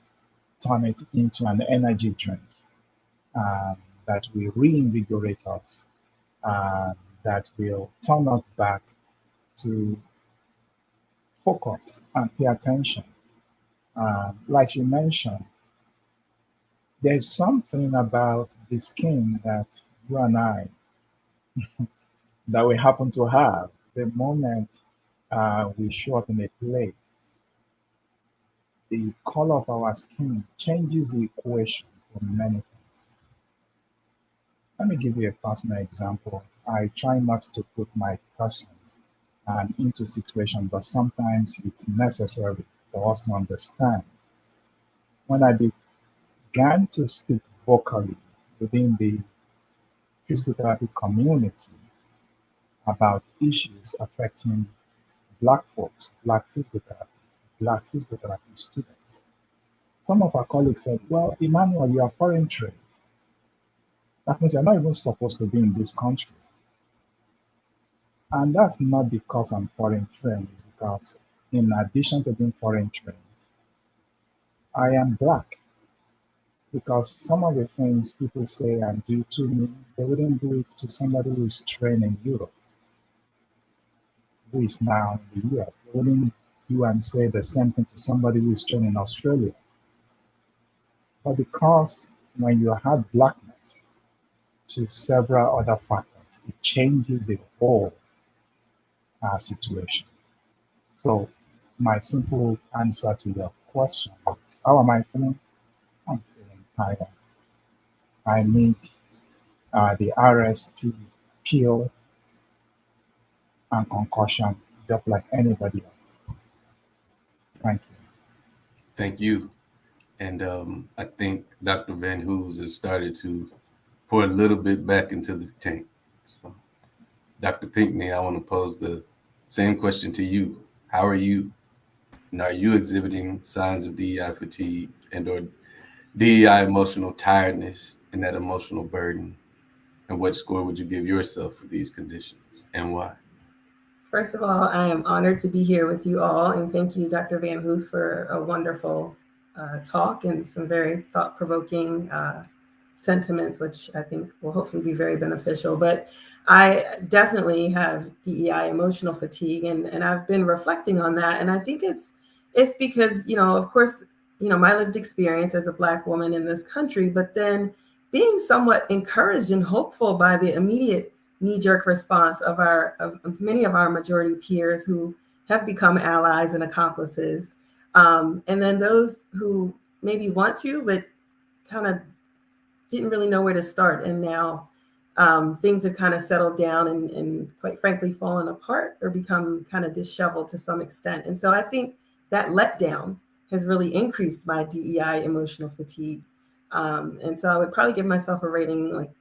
turn it into an energy drink um, that will reinvigorate us, that will turn us back to focus and pay attention. Like you mentioned, there's something about the skin that you and I that we happen to have the moment we show up in a place. The color of our skin changes the equation for many things. Let me give you a personal example. I try not to put my person into situation, but sometimes it's necessary for us to understand. When I began to speak vocally within the physical therapy community about issues affecting Black folks, Black physical therapists, Black physical therapy students, some of our colleagues said, well, Emmanuel, you are foreign trained. That means you're not even supposed to be in this country. And that's not because I'm foreign trained, it's because in addition to being foreign trained, I am Black. Because some of the things people say and do to me, they wouldn't do it to somebody who is trained in Europe, who is now in the US. They wouldn't do and say the same thing to somebody who is trained in Australia. But because when you add Blackness to several other factors, it changes the whole situation. So my simple answer to your question is, how am I feeling? I'm feeling tired. I need the RST pill and concussion just like anybody else. Thank you. Thank you. And I think Dr. VanHoose has started to pour a little bit back into the tank. So, Dr. Pinkney, I want to pose the same question to you. How are you? And are you exhibiting signs of DEI fatigue and or DEI emotional tiredness and that emotional burden? And what score would you give yourself for these conditions and why? First of all, I am honored to be here with you all, and thank you, Dr. VanHoose, for a wonderful talk and some very thought-provoking sentiments, which I think will hopefully be very beneficial. But I definitely have DEI emotional fatigue, and I've been reflecting on that. And I think it's because, of course, my lived experience as a Black woman in this country, but then being somewhat encouraged and hopeful by the immediate knee-jerk response of many of our majority peers who have become allies and accomplices. And then those who maybe want to, but kind of didn't really know where to start. And now things have kind of settled down and quite frankly fallen apart or become kind of disheveled to some extent. And so I think that letdown has really increased my DEI emotional fatigue. And so I would probably give myself a rating like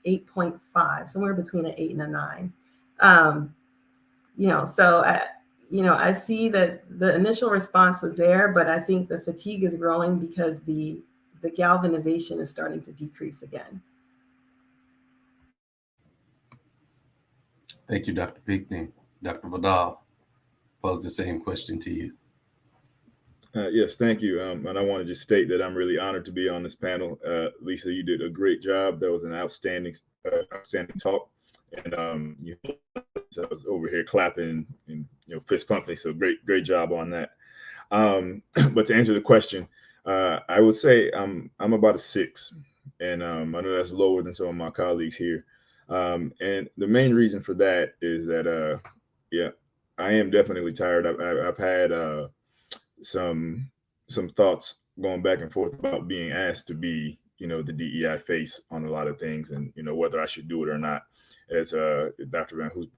8.5, somewhere between an 8 and a 9. So I see that the initial response was there, but I think the fatigue is growing because the galvanization is starting to decrease again. Thank you, Dr. Pinckney. Dr. Vidal, pose the same question to you. Yes, thank you. And I want to just state that I'm really honored to be on this panel. Lisa, you did a great job. That was an outstanding talk. And so I was over here clapping and fist pumping. So great job on that. But to answer the question, I would say I'm about a 6, and I know that's lower than some of my colleagues here. And the main reason for that is that I am definitely tired. I've had some thoughts going back and forth about being asked to be the DEI face on a lot of things, and whether I should do it or not, as Dr. VanHoose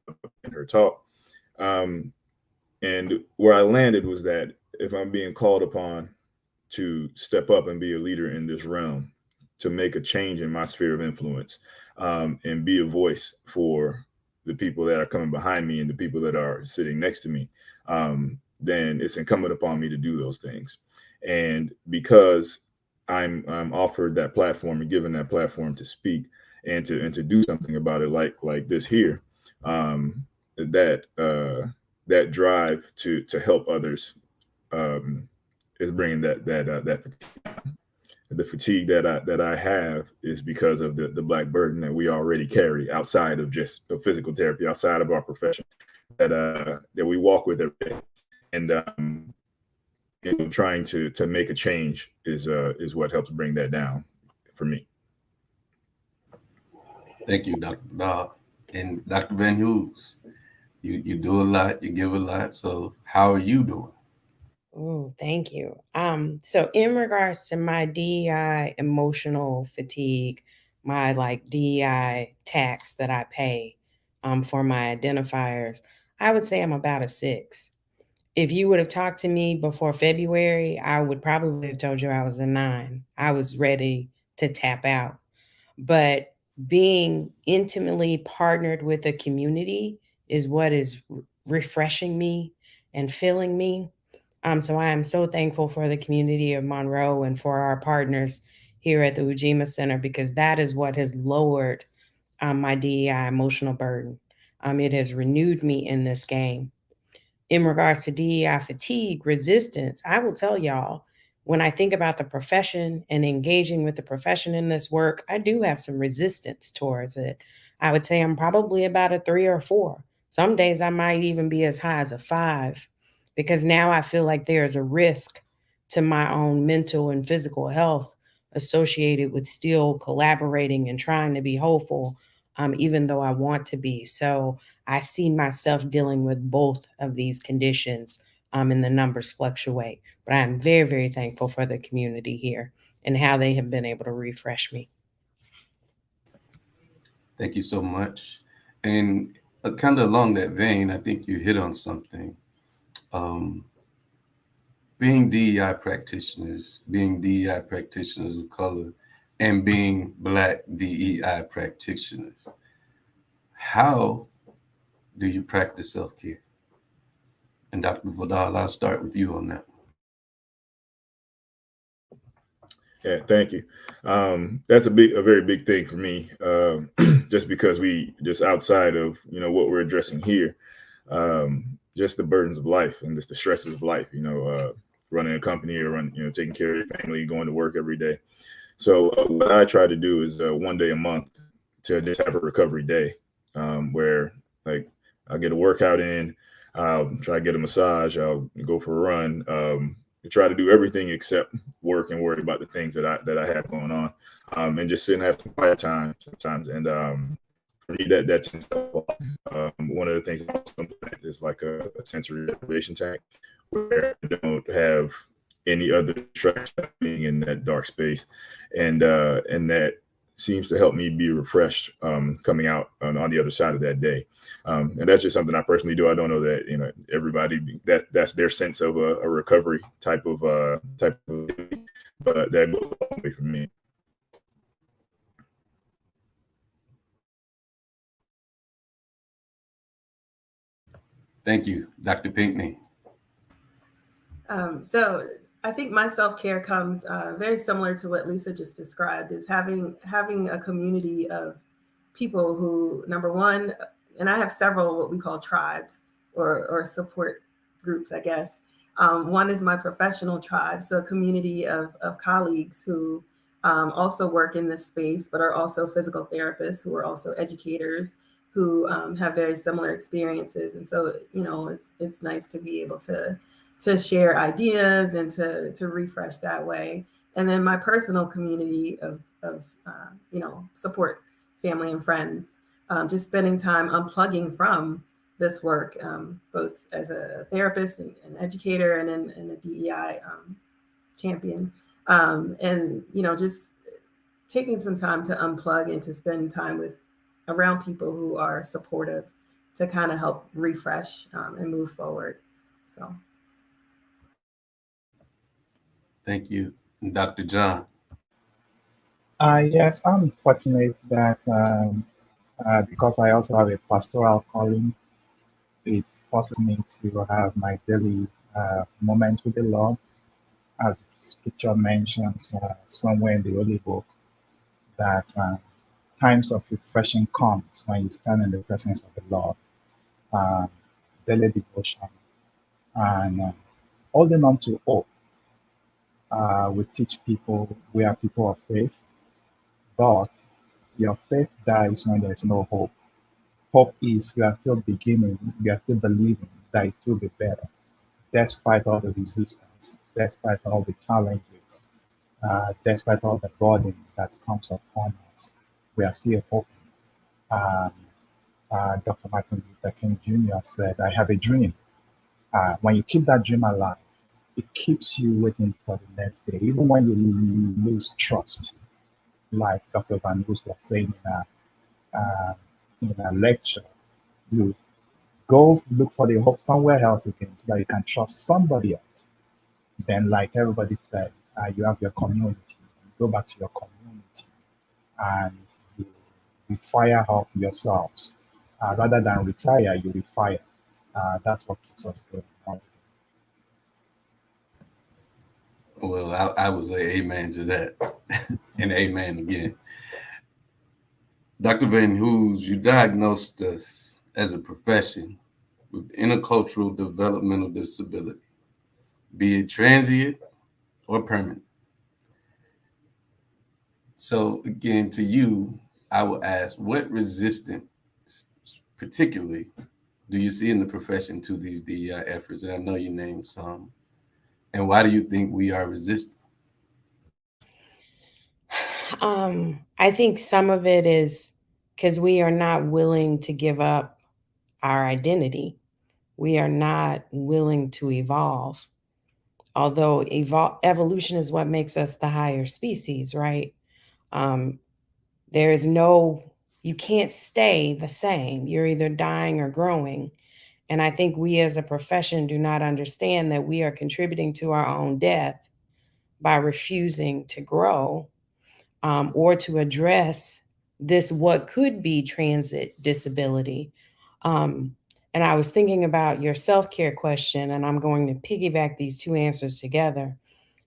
in her talk. And where I landed was that if I'm being called upon to step up and be a leader in this realm, to make a change in my sphere of influence, and be a voice for the people that are coming behind me and the people that are sitting next to me, then it's incumbent upon me to do those things. And because I'm offered that platform and given that platform to speak and to do something about it, like this here, that drive to help others is bringing that the fatigue that I have is because of the Black burden that we already carry outside of just the physical therapy, outside of our profession, that we walk with every day. And trying to make a change is what helps bring that down for me. Thank you, Dr. Vidal. And Dr. VanHoose, you do a lot, you give a lot. So how are you doing? Oh, thank you. So in regards to my DEI emotional fatigue, my DEI tax that I pay for my identifiers, I would say I'm about a 6. If you would have talked to me before February, I would probably have told you I was a 9. I was ready to tap out. But being intimately partnered with a community is what is refreshing me and filling me. So I am so thankful for the community of Monroe and for our partners here at the Ujima Center, because that is what has lowered my DEI emotional burden. It has renewed me in this game. In regards to DEI fatigue, resistance, I will tell y'all, when I think about the profession and engaging with the profession in this work, I do have some resistance towards it. I would say I'm probably about a 3 or 4. Some days I might even be as high as a 5, because now I feel like there's a risk to my own mental and physical health associated with still collaborating and trying to be hopeful, even though I want to be. So I see myself dealing with both of these conditions, and the numbers fluctuate. But I'm very, very thankful for the community here and how they have been able to refresh me. Thank you so much. And kind of along that vein, I think you hit on something. Being DEI practitioners of color, and being Black DEI practitioners, how do you practice self-care? And Dr. Vidal, I'll start with you on that. Yeah, thank you. That's a very big thing for me, just because we just outside of what we're addressing here, just the burdens of life and just the stresses of life. Running a company or taking care of your family, going to work every day. So what I try to do is one day a month to just have a recovery day, where like I'll get a workout in, I'll try to get a massage, I'll go for a run, try to do everything except work and worry about the things that I have going on, and just sit and have some quiet time sometimes. And for me, that tends to help. One of the things I also implement is like a sensory deprivation tank, where I don't have any other distraction being in that dark space, and that seems to help me be refreshed coming out on the other side of that day. And that's just something I personally do. I don't know that, you know, everybody that's their sense of a recovery type of but that goes a long way for me. Thank you, Dr. Pinkney. So I think my self-care comes very similar to what Lisa just described, is having a community of people who, number one, and I have several what we call tribes or support groups, I guess. One is my professional tribe, so a community of colleagues who also work in this space, but are also physical therapists, who are also educators, who have very similar experiences. And so, you know, it's nice to be able to share ideas and to refresh that way. And then my personal community of you know, support family and friends, just spending time unplugging from this work, both as a therapist and an educator and a DEI champion. And, you know, just taking some time to unplug and to spend time around people who are supportive to kind of help refresh and move forward. So. Thank you, Dr. John. Yes, I'm fortunate that because I also have a pastoral calling, it forces me to have my daily moment with the Lord, as Scripture mentions somewhere in the Holy Book, that times of refreshing comes when you stand in the presence of the Lord. Daily devotion and holding on to hope. We teach people we are people of faith, but your faith dies when there is no hope. Hope is you are still beginning, you are still believing that it will be better, despite all the resistance, despite all the challenges, despite all the burden that comes upon us. We are still hoping. Dr. Martin Luther King Jr. said, I have a dream. When you keep that dream alive, it keeps you waiting for the next day, even when you lose trust, like Dr. VanHoose was saying in a lecture. You go look for the hope somewhere else again so that you can trust somebody else. Then, like everybody said, you have your community. You go back to your community and you fire up yourselves. Rather than retire, you refire. That's what keeps us going on. Well, I would say amen to that and amen again. Dr. VanHoose, you diagnosed us as a profession with intercultural developmental disability, be it transient or permanent. So again, to you, I will ask, what resistance particularly do you see in the profession to these DEI efforts? And I know you named some. And why do you think we are resistant? I think some of it is because we are not willing to give up our identity. We are not willing to evolve. Although evolution is what makes us the higher species, right? There is you can't stay the same. You're either dying or growing. And I think we as a profession do not understand that we are contributing to our own death by refusing to grow or to address this, what could be transit disability. And I was thinking about your self-care question, and I'm going to piggyback these two answers together,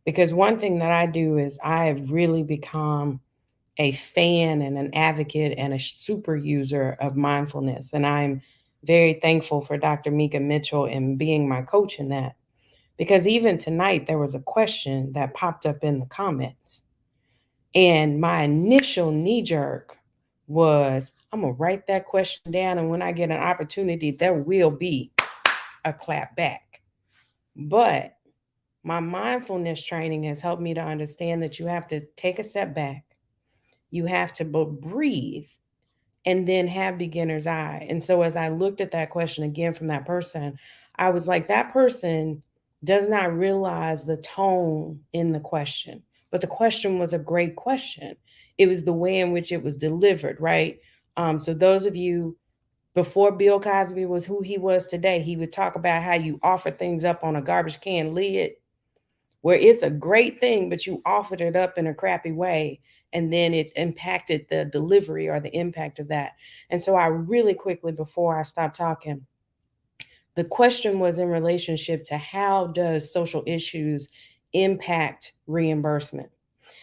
because one thing that I do is I have really become a fan and an advocate and a super user of mindfulness. And I'm very thankful for Dr. Mika Mitchell and being my coach in that, because even tonight there was a question that popped up in the comments. And my initial knee jerk was, I'm going to write that question down. And when I get an opportunity, there will be a clap back. But my mindfulness training has helped me to understand that you have to take a step back. You have to breathe and then have beginner's eye. And so as I looked at that question again from that person, I was like, that person does not realize the tone in the question. But the question was a great question. It was the way in which it was delivered, right? So those of you, before Bill Cosby was who he was today, he would talk about how you offer things up on a garbage can lid, where it's a great thing, but you offered it up in a crappy way. And then it impacted the delivery or the impact of that. And so I really quickly, before I stopped talking, the question was in relationship to how does social issues impact reimbursement?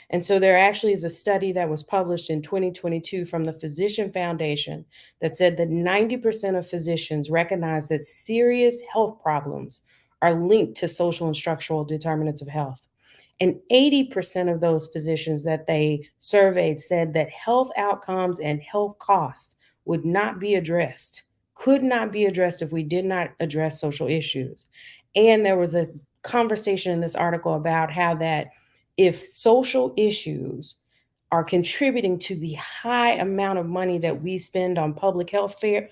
And so there actually is a study that was published in 2022 from the Physician Foundation that said that 90% of physicians recognize that serious health problems are linked to social and structural determinants of health. And 80% of those physicians that they surveyed said that health outcomes and health costs would not be addressed, could not be addressed if we did not address social issues. And there was a conversation in this article about how that if social issues are contributing to the high amount of money that we spend on public health care,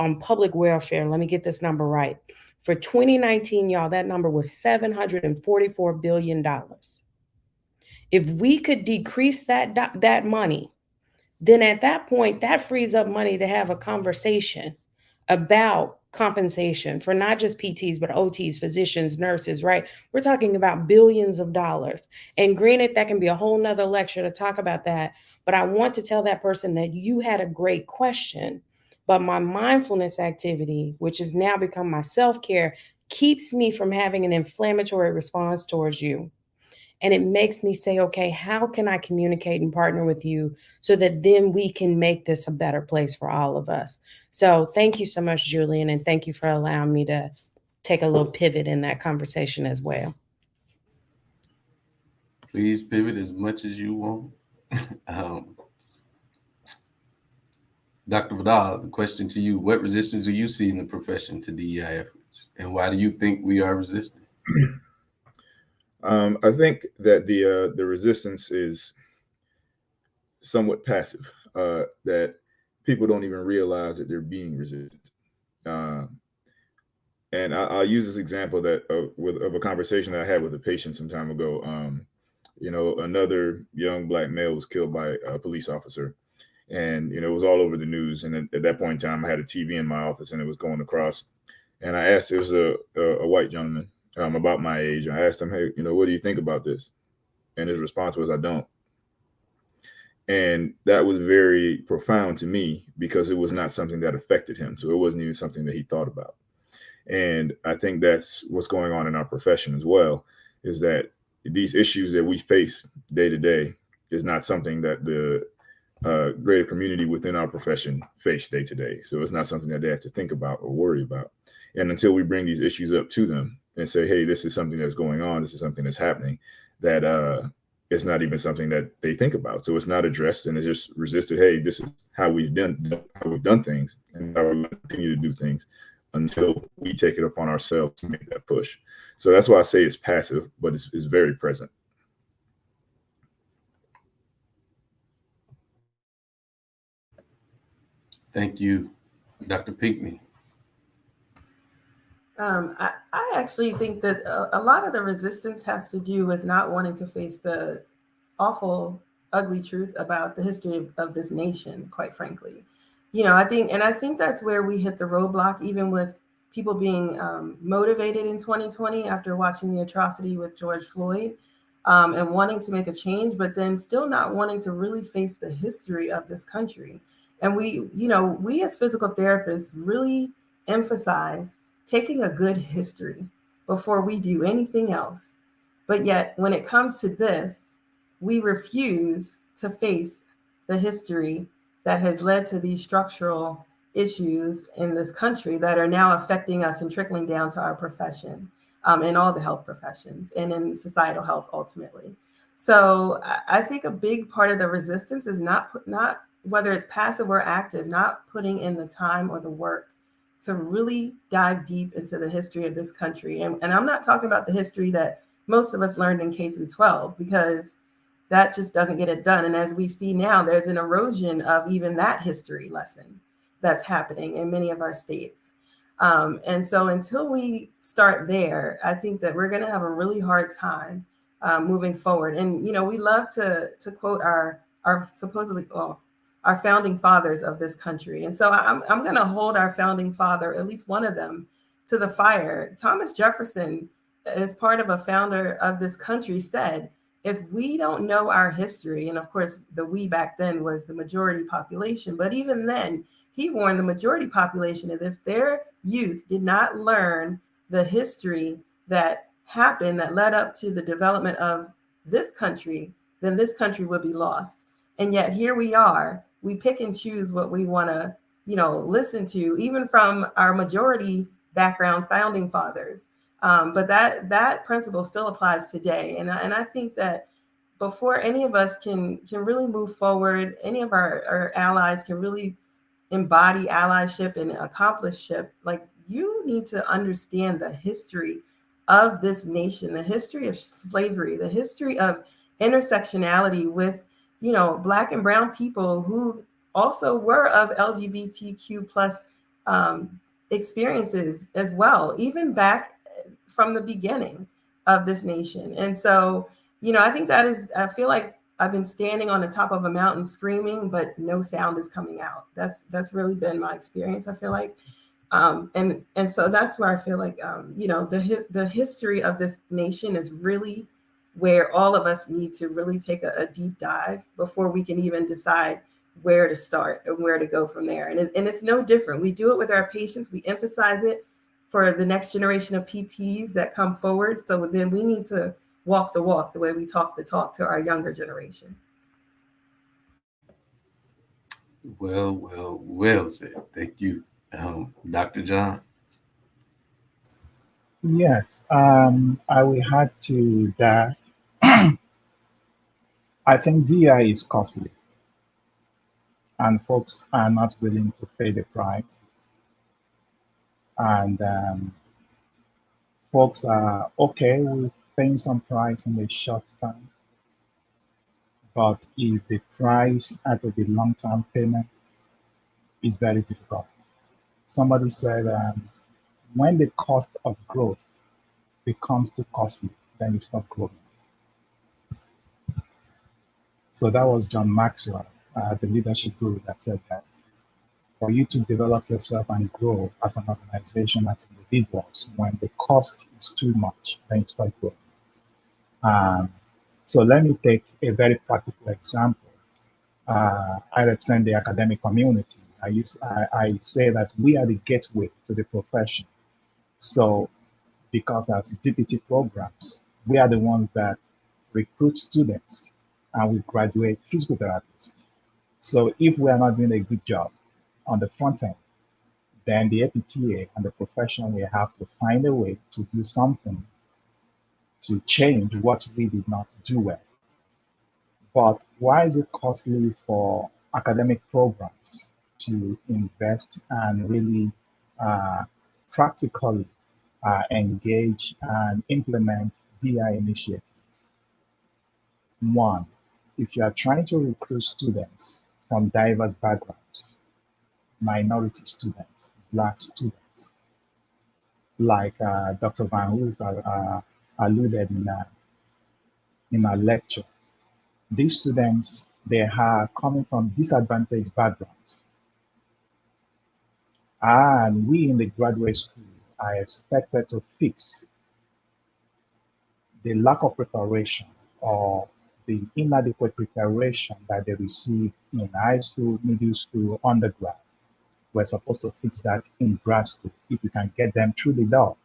on public welfare, let me get this number right. For 2019, y'all, that number was $744 billion. If we could decrease that money, then at that point, that frees up money to have a conversation about compensation for not just PTs, but OTs, physicians, nurses, right? We're talking about billions of dollars. And granted, that can be a whole nother lecture to talk about that. But I want to tell that person that you had a great question, but my mindfulness activity, which has now become my self-care, keeps me from having an inflammatory response towards you. And it makes me say, okay, how can I communicate and partner with you so that then we can make this a better place for all of us? So thank you so much, Julian. And thank you for allowing me to take a little pivot in that conversation as well. Please pivot as much as you want. Dr. Vidal, the question to you, what resistance do you see in the profession to DEI efforts? And why do you think we are resistant? I think that the resistance is somewhat passive, that people don't even realize that they're being resistant. And I'll use this example that of a conversation that I had with a patient some time ago. Another young Black male was killed by a police officer. And, it was all over the news. And at that point in time, I had a TV in my office and it was going across. And I asked, it was a white gentleman about my age. I asked him, hey, what do you think about this? And his response was, I don't. And that was very profound to me because it was not something that affected him. So it wasn't even something that he thought about. And I think that's what's going on in our profession as well, is that these issues that we face day to day is not something that the greater community within our profession face day to day. So it's not something that they have to think about or worry about. And until we bring these issues up to them and say, hey, this is something that's going on, this is something that's happening, that it's not even something that they think about. So it's not addressed and it's just resisted. Hey, this is how we've done things and how we continue to do things until we take it upon ourselves to make that push. So that's why I say it's passive, but it's very present. Thank you, Dr. Pinckney. I actually think that a lot of the resistance has to do with not wanting to face the awful, ugly truth about the history of this nation, quite frankly. I think that's where we hit the roadblock, even with people being motivated in 2020 after watching the atrocity with George Floyd and wanting to make a change, but then still not wanting to really face the history of this country. And we as physical therapists really emphasize taking a good history before we do anything else. But yet, when it comes to this, we refuse to face the history that has led to these structural issues in this country that are now affecting us and trickling down to our profession, in all the health professions and in societal health ultimately. So I think a big part of the resistance is not whether it's passive or active, not putting in the time or the work to really dive deep into the history of this country. And I'm not talking about the history that most of us learned in K through 12, because that just doesn't get it done. And as we see now, there's an erosion of even that history lesson that's happening in many of our states. And so until we start there, I think that we're going to have a really hard time moving forward. And, you know, we love to quote our supposedly, well, our founding fathers of this country. And so I'm going to hold our founding father, at least one of them, to the fire. Thomas Jefferson, as part of a founder of this country, said, if we don't know our history, and of course, the we back then was the majority population, but even then, he warned the majority population that if their youth did not learn the history that happened, that led up to the development of this country, then this country would be lost. And yet here we are, we pick and choose what we want to, you know, listen to, even from our majority background founding fathers. But that principle still applies today. And I think that before any of us can really move forward, any of our allies can really embody allyship and accompliceship, like, you need to understand the history of this nation, the history of slavery, the history of intersectionality with, you know, Black and brown people who also were of LGBTQ plus experiences as well, even back from the beginning of this nation. And so, you know, I think that is, I feel like I've been standing on the top of a mountain screaming, but no sound is coming out. That's really been my experience, I feel like. And so that's where I feel like, you know, the history of this nation is really where all of us need to really take a deep dive before we can even decide where to start and where to go from there. And it's no different. We do it with our patients. We emphasize it for the next generation of PTs that come forward. So then we need to walk the walk the way we talk the talk to our younger generation. Well said. Thank you. Dr. John? Yes, I will add to that. I think DI is costly, and folks are not willing to pay the price. And folks are okay with paying some price in the short term, but if the price out of the long-term payment is very difficult. Somebody said, when the cost of growth becomes too costly, then you stop growing. So that was John Maxwell, the leadership guru, that said that for you to develop yourself and grow as an organization, as individuals, when the cost is too much, then you start growing. So let me take a very practical example. I represent the academic community. I say that we are the gateway to the profession. So because as DPT programs, we are the ones that recruit students and we graduate physical therapists. So if we are not doing a good job on the front end, then the APTA and the profession will have to find a way to do something to change what we did not do well. But why is it costly for academic programs to invest and really practically engage and implement DI initiatives? One, if you are trying to recruit students from diverse backgrounds, minority students, Black students, like Dr. VanHoose alluded in our lecture, these students, they are coming from disadvantaged backgrounds. And we in the graduate school are expected to fix the lack of preparation or the inadequate preparation that they receive in high school, middle school, undergrad. We're supposed to fix that in grad school if we can get them through the door.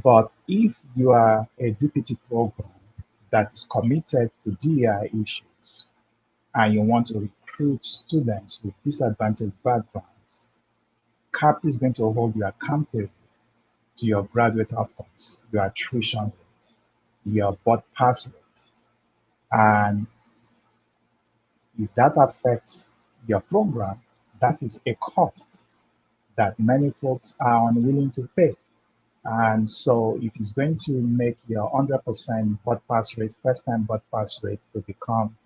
But if you are a DPT program that is committed to DEI issues and you want to recruit students with disadvantaged backgrounds, CAPT is going to hold you accountable to your graduate outcomes, your attrition rate, your board pass rate, And if that affects your program, that is a cost that many folks are unwilling to pay. And so if it's going to make your 100% board pass rate, first time board pass rate to become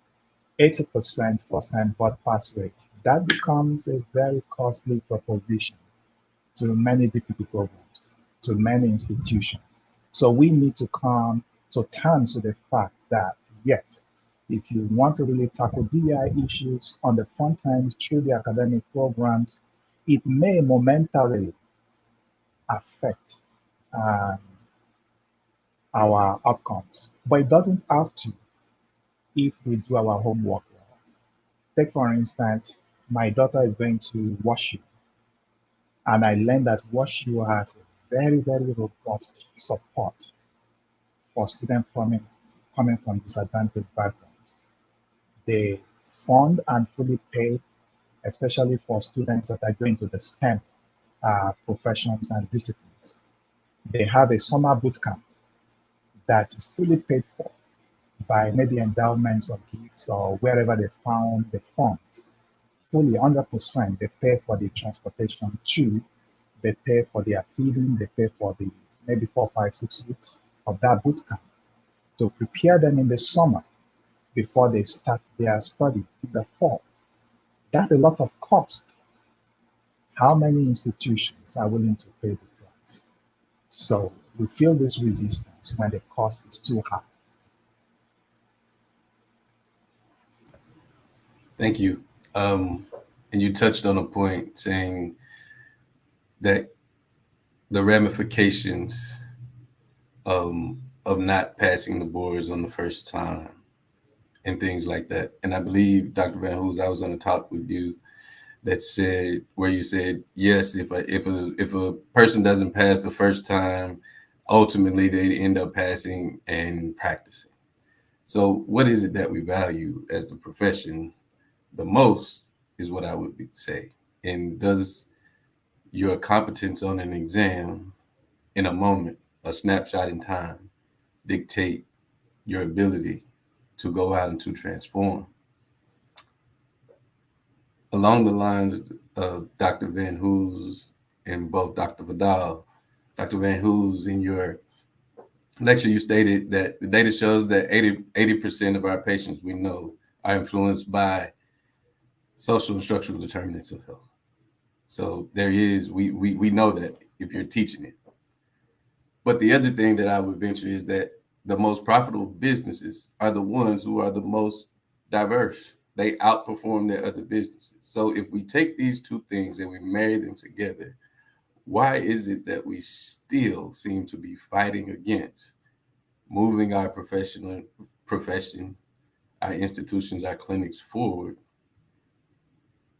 80% first time board pass rate, that becomes a very costly proposition to many DPT programs, to many institutions. So we need to come to terms with the fact that, yes, if you want to really tackle DEI issues on the front end through the academic programs, it may momentarily affect um, our outcomes, but it doesn't have to if we do our homework well. Take, for instance, my daughter is going to WashU, and I learned that WashU has a very, very robust support for students coming from disadvantaged backgrounds. They fund and fully pay, especially for students that are going to the STEM professions and disciplines. They have a summer boot camp that is fully paid for by maybe endowments or gifts or wherever they found the funds. Fully 100%, they pay for the transportation too. They pay for their feeding, they pay for the maybe 4, 5, 6 weeks of that boot camp to prepare them in the summer before they start their study in the fall. That's a lot of cost. How many institutions are willing to pay the price? So we feel this resistance when the cost is too high. Thank you. And you touched on a point saying that the ramifications of not passing the boards on the first time and things like that. And I believe, Dr. VanHoose, I was on the talk with you that said, where you said, yes, if a person doesn't pass the first time, ultimately they end up passing and practicing. So what is it that we value as the profession the most is what I would say. And does your competence on an exam in a moment, a snapshot in time, dictate your ability to go out and to transform? Along the lines of Dr. VanHoose and both Dr. Vidal, Dr. VanHoose, in your lecture, you stated that the data shows that 80% of our patients we know are influenced by social and structural determinants of health. So there is, we know that if you're teaching it. But the other thing that I would venture is that the most profitable businesses are the ones who are the most diverse. They outperform their other businesses. So if we take these two things and we marry them together, why is it that we still seem to be fighting against moving our profession, our institutions, our clinics forward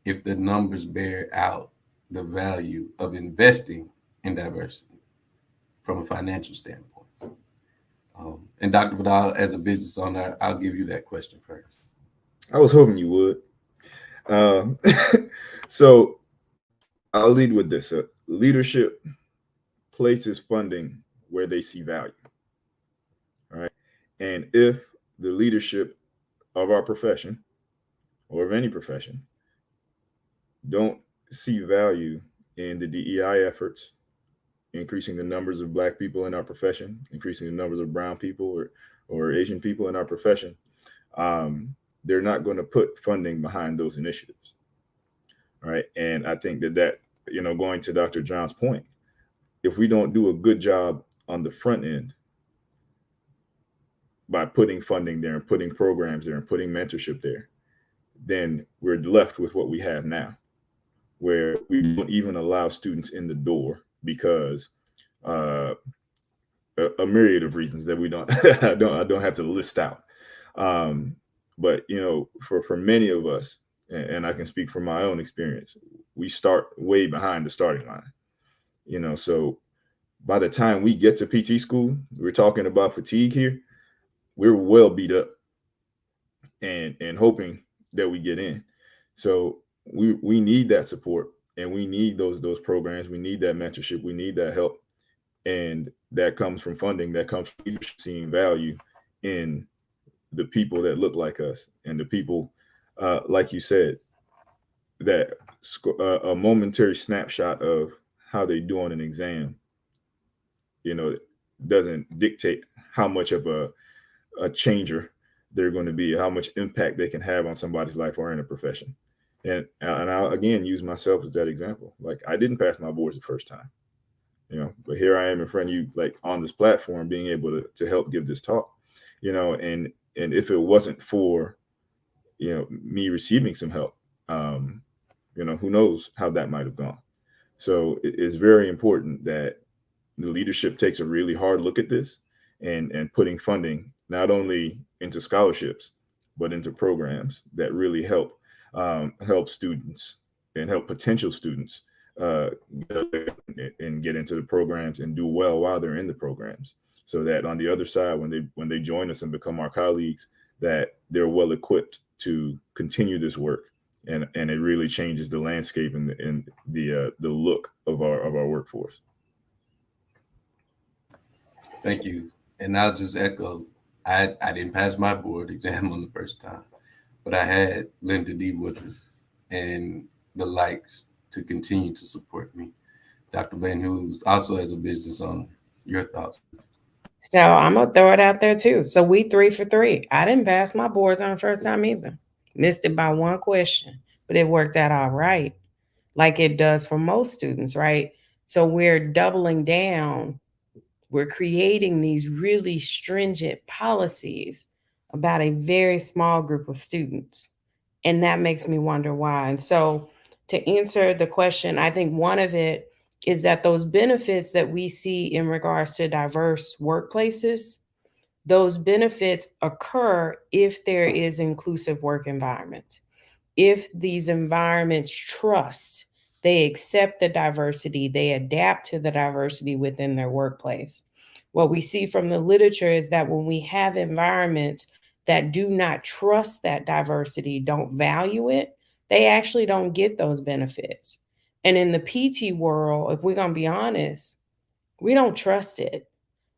if the numbers bear out the value of investing in diversity from a financial standpoint? And Dr. Vidal, as a business owner, I'll give you that question first. I was hoping you would. So I'll lead with this. Leadership places funding where they see value. All right. And if the leadership of our profession or of any profession don't see value in the DEI efforts, increasing the numbers of Black people in our profession, increasing the numbers of brown people or Asian people in our profession, they're not going to put funding behind those initiatives. All right. And I think that, going to Dr. John's point, if we don't do a good job on the front end by putting funding there and putting programs there and putting mentorship there, then we're left with what we have now, where we don't even allow students in the door because a myriad of reasons that we don't I don't have to list out. But for many of us, and I can speak from my own experience, we start way behind the starting line. So by the time we get to PT school, we're talking about fatigue here, we're well beat up and hoping that we get in. So we need that support, and we need those programs. We need that mentorship. We need that help. And that comes from funding, that comes from leadership seeing value in the people that look like us, and the people, like you said, that a momentary snapshot of how they do on an exam, doesn't dictate how much of a changer they're going to be, how much impact they can have on somebody's life or in a profession. And I'll again use myself as that example. Like, I didn't pass my boards the first time, but here I am in front of you, like on this platform, being able to help give this talk, and if it wasn't for, me receiving some help, who knows how that might have gone. So it's very important that the leadership takes a really hard look at this and putting funding not only into scholarships, but into programs that really help students and help potential students and get into the programs and do well while they're in the programs, so that on the other side, when they join us and become our colleagues, that they're well equipped to continue this work, and it really changes the landscape and the look of our workforce. Thank you. And I'll just echo, I didn't pass my board exam on the first time, but I had Lynda D. Woodruff and the likes to continue to support me. Dr. VanHoose also has a business owner. Your thoughts? So I'm going to throw it out there too. So we 3 for 3. I didn't pass my boards on the first time either. Missed it by one question, but it worked out all right, like it does for most students, right? So we're doubling down. We're creating these really stringent policies about a very small group of students. And that makes me wonder why. And so to answer the question, I think one of it is that those benefits that we see in regards to diverse workplaces, those benefits occur if there is inclusive work environment. If these environments trust, they accept the diversity, they adapt to the diversity within their workplace. What we see from the literature is that when we have environments that do not trust that diversity, don't value it, they actually don't get those benefits. And in the PT world, if we're going to be honest, we don't trust it.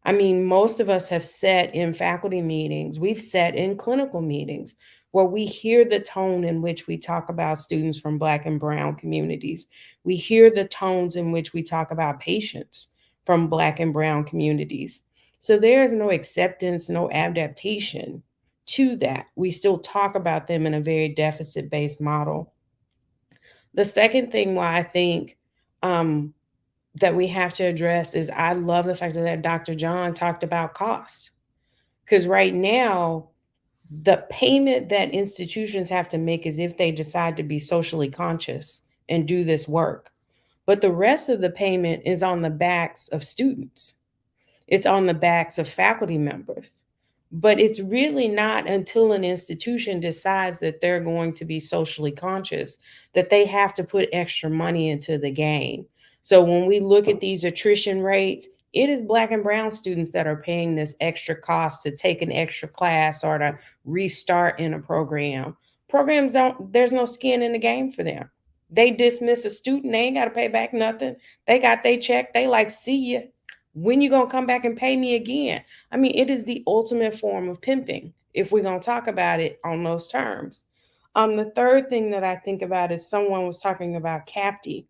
I mean, most of us have sat in faculty meetings, we've sat in clinical meetings where we hear the tone in which we talk about students from Black and Brown communities. We hear the tones in which we talk about patients from Black and Brown communities. So there's no acceptance, no adaptation to that. We still talk about them in a very deficit-based model. The second thing why I think that we have to address is, I love the fact that Dr. John talked about costs. Because right now, the payment that institutions have to make is if they decide to be socially conscious and do this work. But the rest of the payment is on the backs of students. It's on the backs of faculty members. But it's really not until an institution decides that they're going to be socially conscious that they have to put extra money into the game. So when we look at these attrition rates, it is Black and Brown students that are paying this extra cost to take an extra class or to restart in a program. Programs there's no skin in the game for them. They dismiss a student, they ain't got to pay back nothing. They got their check, they like, see ya. When you gonna come back and pay me again? I mean, it is the ultimate form of pimping, if we're gonna talk about it on those terms. The third thing that I think about is, someone was talking about CAPTI.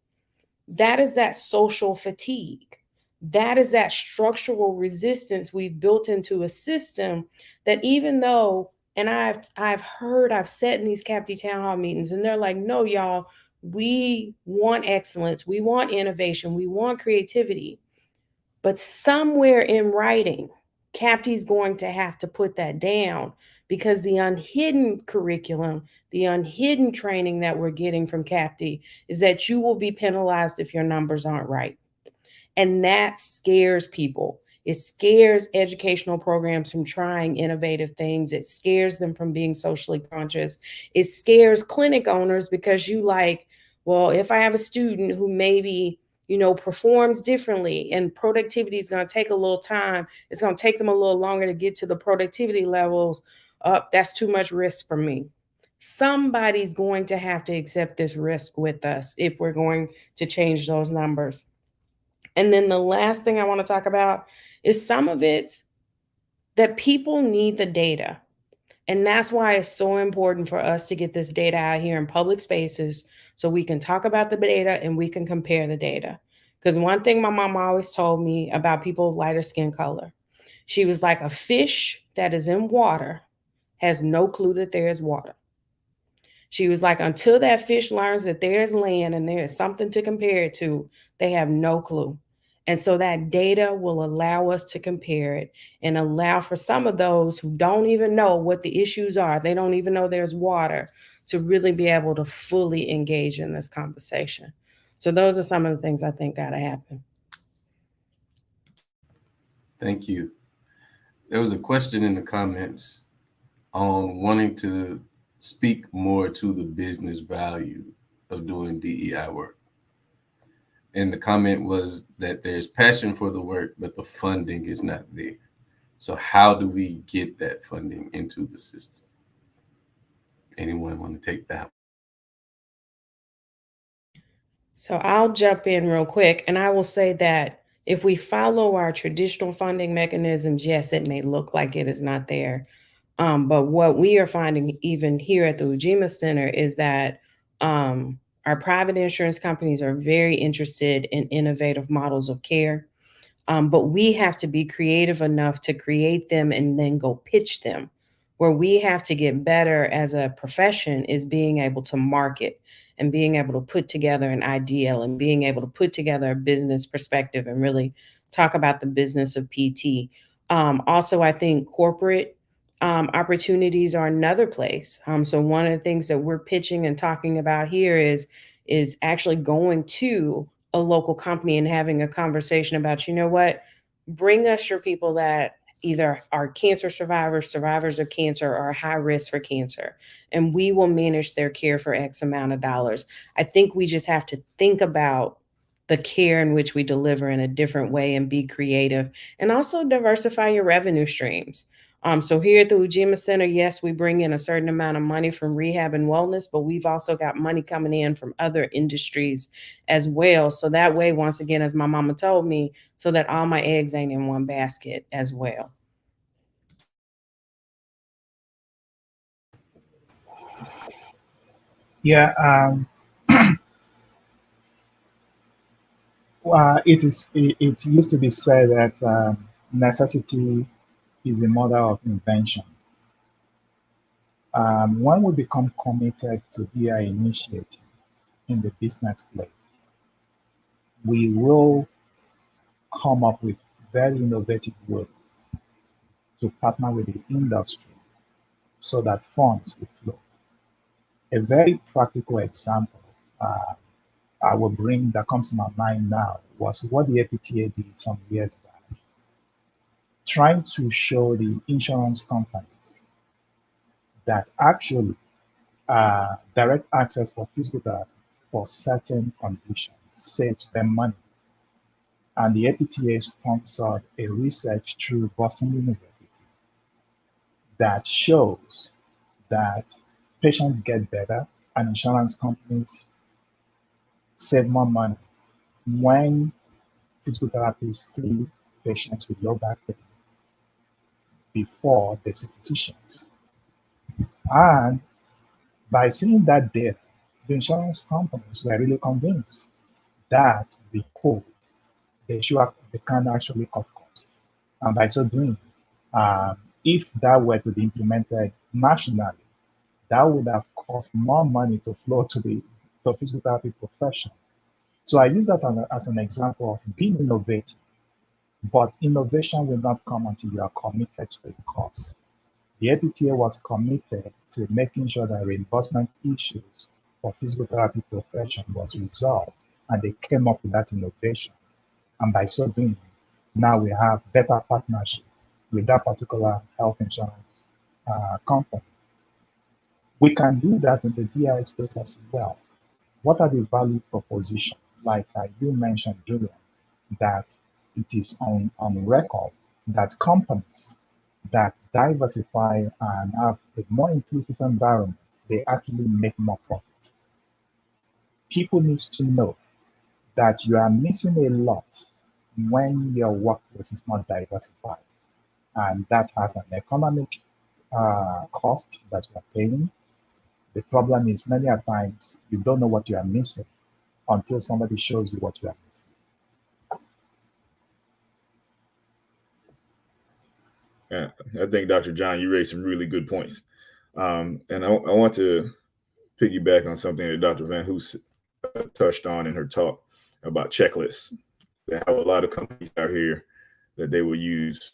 That is that social fatigue. That is that structural resistance we've built into a system that, even though, and I've sat in these CAPTI town hall meetings and they're like, no, y'all, we want excellence, we want innovation, we want creativity. But somewhere in writing, CAPTI is going to have to put that down, because the unhidden curriculum, the unhidden training that we're getting from CAPTI is that you will be penalized if your numbers aren't right. And that scares people. It scares educational programs from trying innovative things. It scares them from being socially conscious. It scares clinic owners, because you like, well, if I have a student who maybe, performs differently and productivity is going to take a little time, it's going to take them a little longer to get to the productivity levels up, that's too much risk for me. Somebody's going to have to accept this risk with us if we're going to change those numbers. And then the last thing I want to talk about is some of it that people need the data. And that's why it's so important for us to get this data out here in public spaces so we can talk about the data and we can compare the data. Because one thing my mom always told me about people of lighter skin color, she was like, a fish that is in water has no clue that there is water. She was like, until that fish learns that there's land and there is something to compare it to, they have no clue. And so that data will allow us to compare it and allow for some of those who don't even know what the issues are, they don't even know there's water, to really be able to fully engage in this conversation. So those are some of the things I think gotta happen. Thank you. There was a question in the comments on wanting to speak more to the business value of doing DEI work. And the comment was that there's passion for the work, but the funding is not there. So how do we get that funding into the system? Anyone want to take that? So I'll jump in real quick, and I will say that if we follow our traditional funding mechanisms, yes, it may look like it is not there. But what we are finding even here at the Ujima Center is that our private insurance companies are very interested in innovative models of care. But we have to be creative enough to create them and then go pitch them. Where we have to get better as a profession is being able to market and being able to put together an ideal and being able to put together a business perspective and really talk about the business of PT. Also, I think corporate opportunities are another place. So one of the things that we're pitching and talking about here is actually going to a local company and having a conversation about, you know what, bring us your people that either are cancer survivors, survivors of cancer, or high risk for cancer, and we will manage their care for X amount of dollars. I think we just have to think about the care in which we deliver in a different way and be creative, and also diversify your revenue streams. So here at the Ujima Center, yes, we bring in a certain amount of money from rehab and wellness, but we've also got money coming in from other industries as well. So that way, once again, as my mama told me, so that all my eggs ain't in one basket as well. Yeah, it used to be said that necessity is the mother of invention. When we become committed to DI initiatives in the business place, we will come up with very innovative ways to partner with the industry so that funds will flow. A very practical example I will bring that comes to my mind now was what the APTA did some years back, trying to show the insurance companies that actually direct access for physical therapy for certain conditions saves them money. And the APTA sponsored a research through Boston University that shows that patients get better and insurance companies save more money when physical therapists see patients with low back pain before they see physicians. And by seeing that data, the insurance companies were really convinced that they can actually cut costs. And by so doing, if that were to be implemented nationally, that would have cost more money to flow to the physical therapy profession. So I use that as an example of being innovative, but innovation will not come until you are committed to the cause. The APTA was committed to making sure that reimbursement issues for physical therapy profession was resolved, and they came up with that innovation. And by so doing, now we have better partnership with that particular health insurance company. We can do that in the DI space as well. What are the value propositions? Like you mentioned, Julian, that it is on record that companies that diversify and have a more inclusive environment, they actually make more profit. People need to know that you are missing a lot when your workplace is not diversified. And that has an economic cost that you are paying. The problem is many a times you don't know what you are missing until somebody shows you what you are missing. Yeah, I think Dr. John, you raised some really good points. And I want to piggyback on something that Dr. VanHoose touched on in her talk about checklists. They have a lot of companies out here that they will use,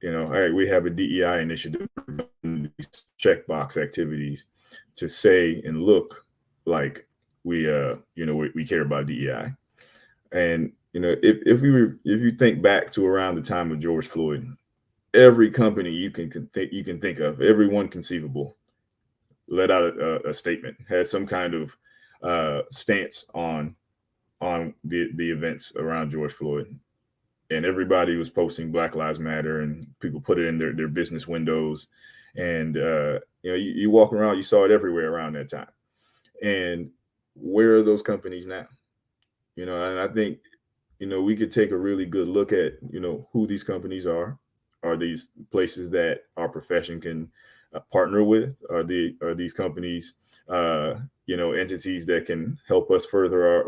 all right, we have a DEI initiative, checkbox activities to say and look like we care about DEI. And, if you think back to around the time of George Floyd, every company you can think of, everyone conceivable, let out a statement, had some kind of stance on the events around George Floyd, and everybody was posting Black Lives Matter, and people put it in their business windows, and you walk around, you saw it everywhere around that time. And where are those companies now? And I think we could take a really good look at who these companies are. Are these places that our profession can partner with? Are these companies entities that can help us further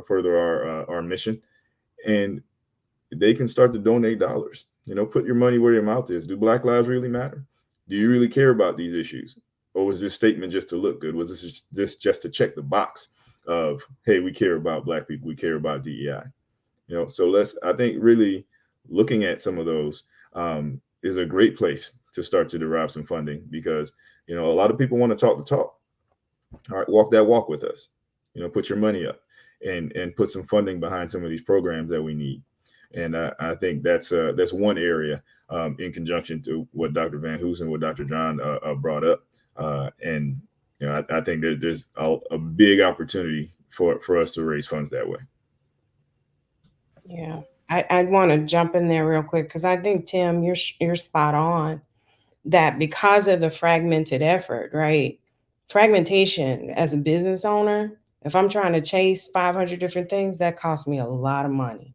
our mission? And they can start to donate dollars. Put your money where your mouth is. Do Black lives really matter? Do you really care about these issues? Or was this statement just to look good? Was this just to check the box of, hey, we care about Black people, we care about DEI? So I think really looking at some of those is a great place to start to derive some funding, because a lot of people want to talk the talk. All right, walk that walk with us. Put your money up and put some funding behind some of these programs that we need. And I think that's one area in conjunction to what Dr. VanHoose and what Dr. John brought up. And I think there's a big opportunity for us to raise funds that way. Yeah, I want to jump in there real quick, because I think, Tim, you're spot on that because of the fragmented effort, right? Fragmentation as a business owner, if I'm trying to chase 500 different things, that costs me a lot of money.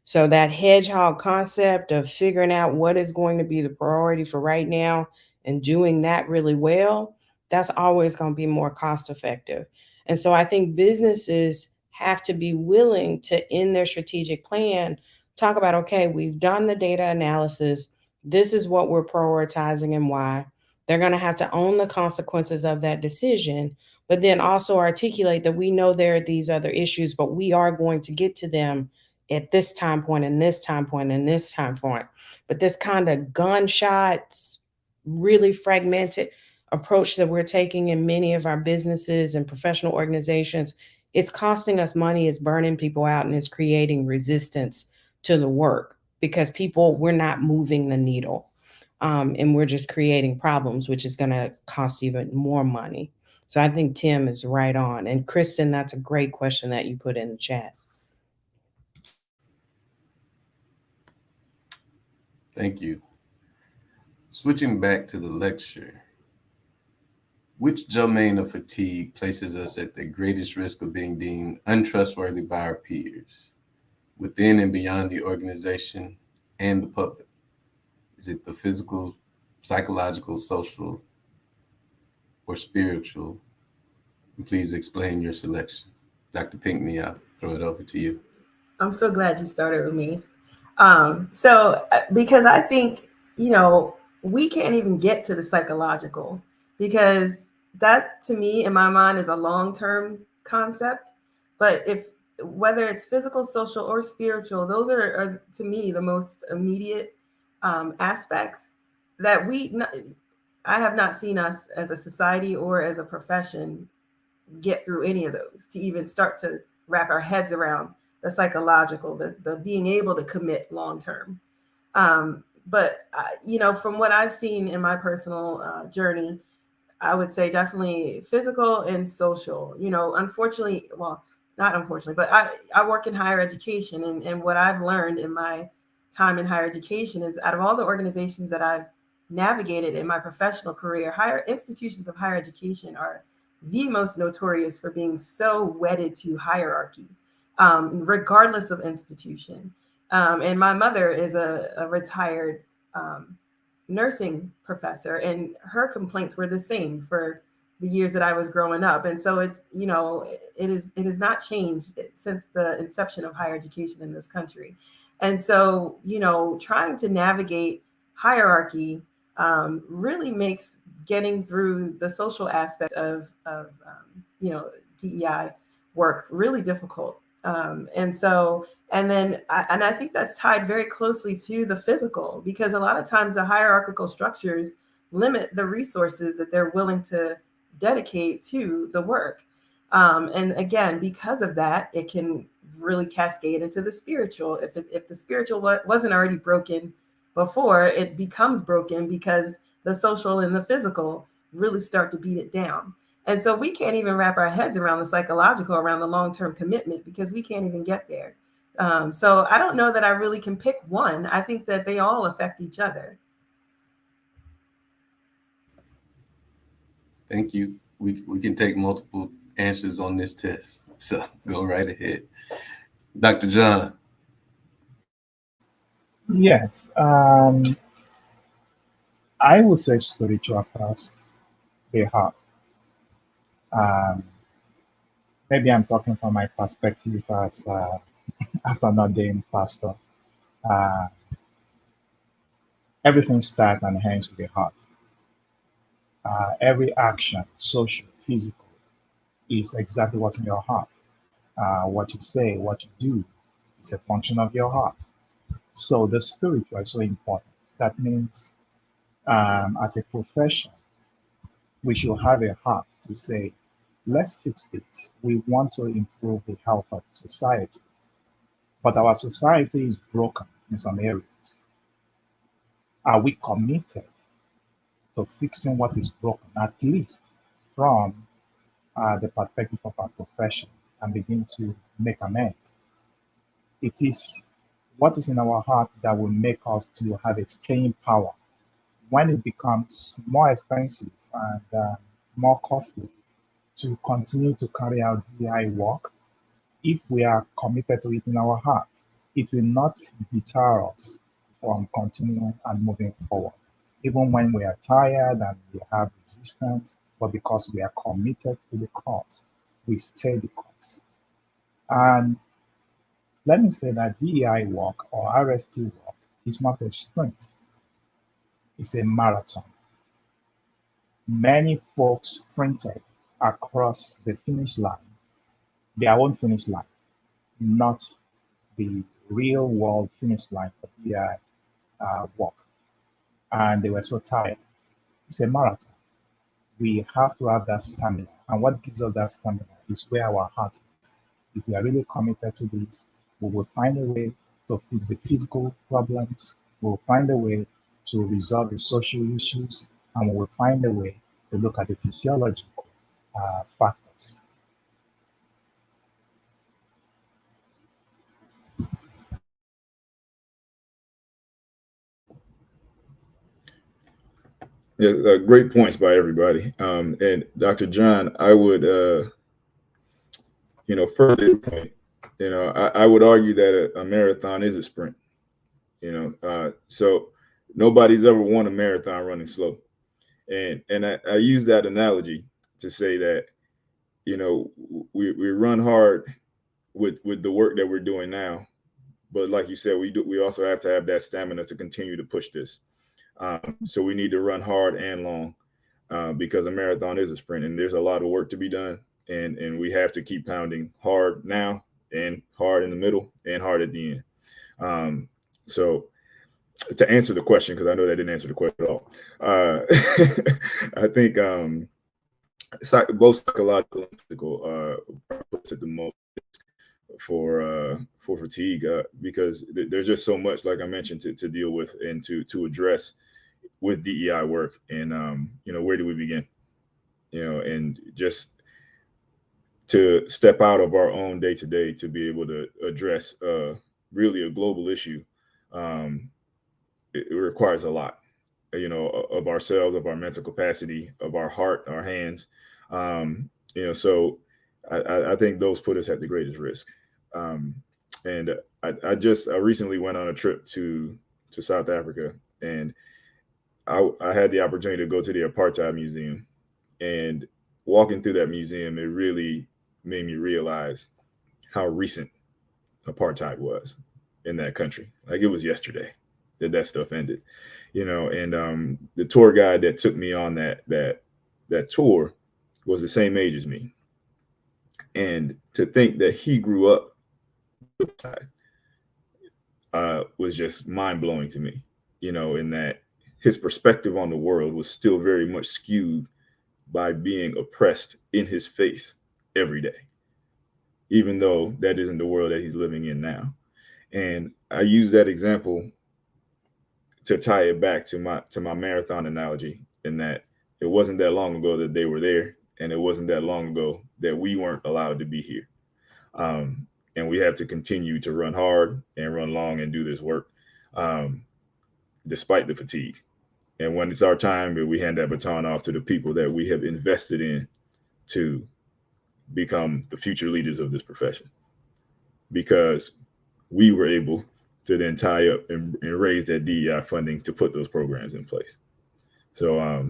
So that hedgehog concept of figuring out what is going to be the priority for right now and doing that really well, that's always going to be more cost effective. And so I think businesses have to be willing to, in their strategic plan, talk about, okay, we've done the data analysis. This is what we're prioritizing and why. They're going to have to own the consequences of that decision, but then also articulate that we know there are these other issues, but we are going to get to them at this time point and this time point and this time point. But this kind of gunshots, really fragmented approach that we're taking in many of our businesses and professional organizations, it's costing us money, it's burning people out, and it's creating resistance to the work, because we're not moving the needle. And we're just creating problems, which is going to cost even more money. So I think Tim is right on. And Kristen, that's a great question that you put in the chat. Thank you. Switching back to the lecture, which domain of fatigue places us at the greatest risk of being deemed untrustworthy by our peers, within and beyond the organization and the public? Is it the physical, psychological, social, or spiritual? And please explain your selection. Dr. Pinckney, I'll throw it over to you. I'm so glad you started with me. Because I think, we can't even get to the psychological, because that, to me, in my mind, is a long-term concept. But whether it's physical, social, or spiritual, those are to me the most immediate aspects that I have not seen us as a society or as a profession get through any of those to even start to wrap our heads around the psychological, the being able to commit long-term. But from what I've seen in my personal journey, I would say definitely physical and social. Unfortunately, well, not unfortunately, but I work in higher education, and what I've learned in my time in higher education is, out of all the organizations that I've navigated in my professional career, higher institutions of higher education are the most notorious for being so wedded to hierarchy, regardless of institution. And my mother is a retired nursing professor, and her complaints were the same for the years that I was growing up. And so it's, it has not changed since the inception of higher education in this country. And so, trying to navigate hierarchy really makes getting through the social aspect of DEI work really difficult. And I think that's tied very closely to the physical, because a lot of times the hierarchical structures limit the resources that they're willing to dedicate to the work. And again, because of that, it can really cascade into the spiritual. If the spiritual wasn't already broken before, it becomes broken because the social and the physical really start to beat it down. And so we can't even wrap our heads around the psychological, around the long-term commitment, because we can't even get there. So I don't know that I really can pick one. I think that they all affect each other. Thank you. We can take multiple answers on this test. So go right ahead. Dr. John. Yes. I would say spiritual first, the heart. Maybe I'm talking from my perspective as an ordained pastor. Everything starts and ends with the heart. Every action, social, physical, is exactly what's in your heart. What you say, what you do, is a function of your heart. So the spiritual is so important. That means as a profession, we should have a heart to say, let's fix this. We want to improve the health of society, but our society is broken in some areas. Are we committed to fixing what is broken, at least from the perspective of our profession, and begin to make amends? It is what is in our heart that will make us to have a staying power when it becomes more expensive and more costly to continue to carry out DI work. If we are committed to it in our heart, it will not deter us from continuing and moving forward. Even when we are tired and we have resistance, but because we are committed to the cause, we stay the course. And let me say that DEI work or RST work is not a sprint, it's a marathon. Many folks sprinted across the finish line, their own finish line, not the real world finish line for DEI work. And they were so tired. It's a marathon. We have to have that stamina. And what gives us that stamina is where our heart is. If we are really committed to this, we will find a way to fix the physical problems. We will find a way to resolve the social issues. And we will find a way to look at the physiological factors. Yeah, great points by everybody. And Dr. John, I would, further point, I would argue that a marathon is a sprint. So nobody's ever won a marathon running slow. And I use that analogy to say that, we run hard with the work that we're doing now, but like you said, we also have to have that stamina to continue to push this. So we need to run hard and long because a marathon is a sprint, and there's a lot of work to be done, and we have to keep pounding hard now and hard in the middle and hard at the end. So to answer the question, because I know that didn't answer the question at all, I think both psychological and physical puts at the most for fatigue because there's just so much, like I mentioned, to deal with and to address with DEI work. And where do we begin? And just to step out of our own day to day to be able to address really a global issue. It requires a lot, of ourselves, of our mental capacity, of our heart, our hands. So I think those put us at the greatest risk. And I recently went on a trip to South Africa, and I had the opportunity to go to the Apartheid Museum, and walking through that museum, it really made me realize how recent apartheid was in that country. Like it was yesterday that stuff ended, and the tour guide that took me on that tour was the same age as me. And to think that he grew up was just mind blowing to me, in that his perspective on the world was still very much skewed by being oppressed in his face every day, even though that isn't the world that he's living in now. And I use that example to tie it back to my marathon analogy, in that it wasn't that long ago that they were there, and it wasn't that long ago that we weren't allowed to be here. And we have to continue to run hard and run long and do this work, despite the fatigue. And when it's our time, we hand that baton off to the people that we have invested in to become the future leaders of this profession, because we were able to then tie up and raise that DEI funding to put those programs in place. So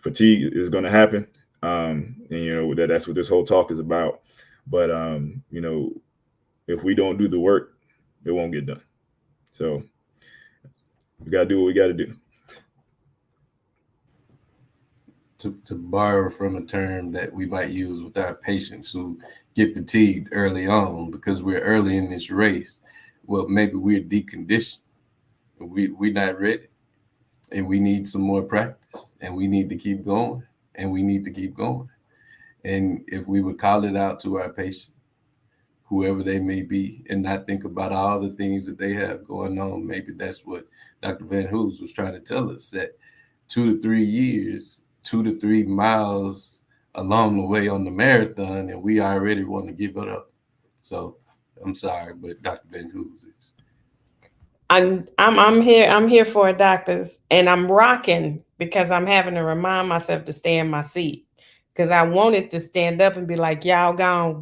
fatigue is going to happen. And that's what this whole talk is about. But if we don't do the work, it won't get done. So we got to do what we got to do. To borrow from a term that we might use with our patients who get fatigued early on because we're early in this race. Well, maybe we're deconditioned. We're not ready, and we need some more practice, and we need to keep going, and we need to keep going. And if we would call it out to our patient, whoever they may be, and not think about all the things that they have going on, maybe that's what Dr. VanHoose was trying to tell us, that 2 to 3 years, 2 to 3 miles along the way on the marathon, and we already want to give it up. So I'm sorry, but Dr. VanHoose is. I'm here for it, doctors, and I'm rocking because I'm having to remind myself to stay in my seat, because I wanted to stand up and be like, y'all gone.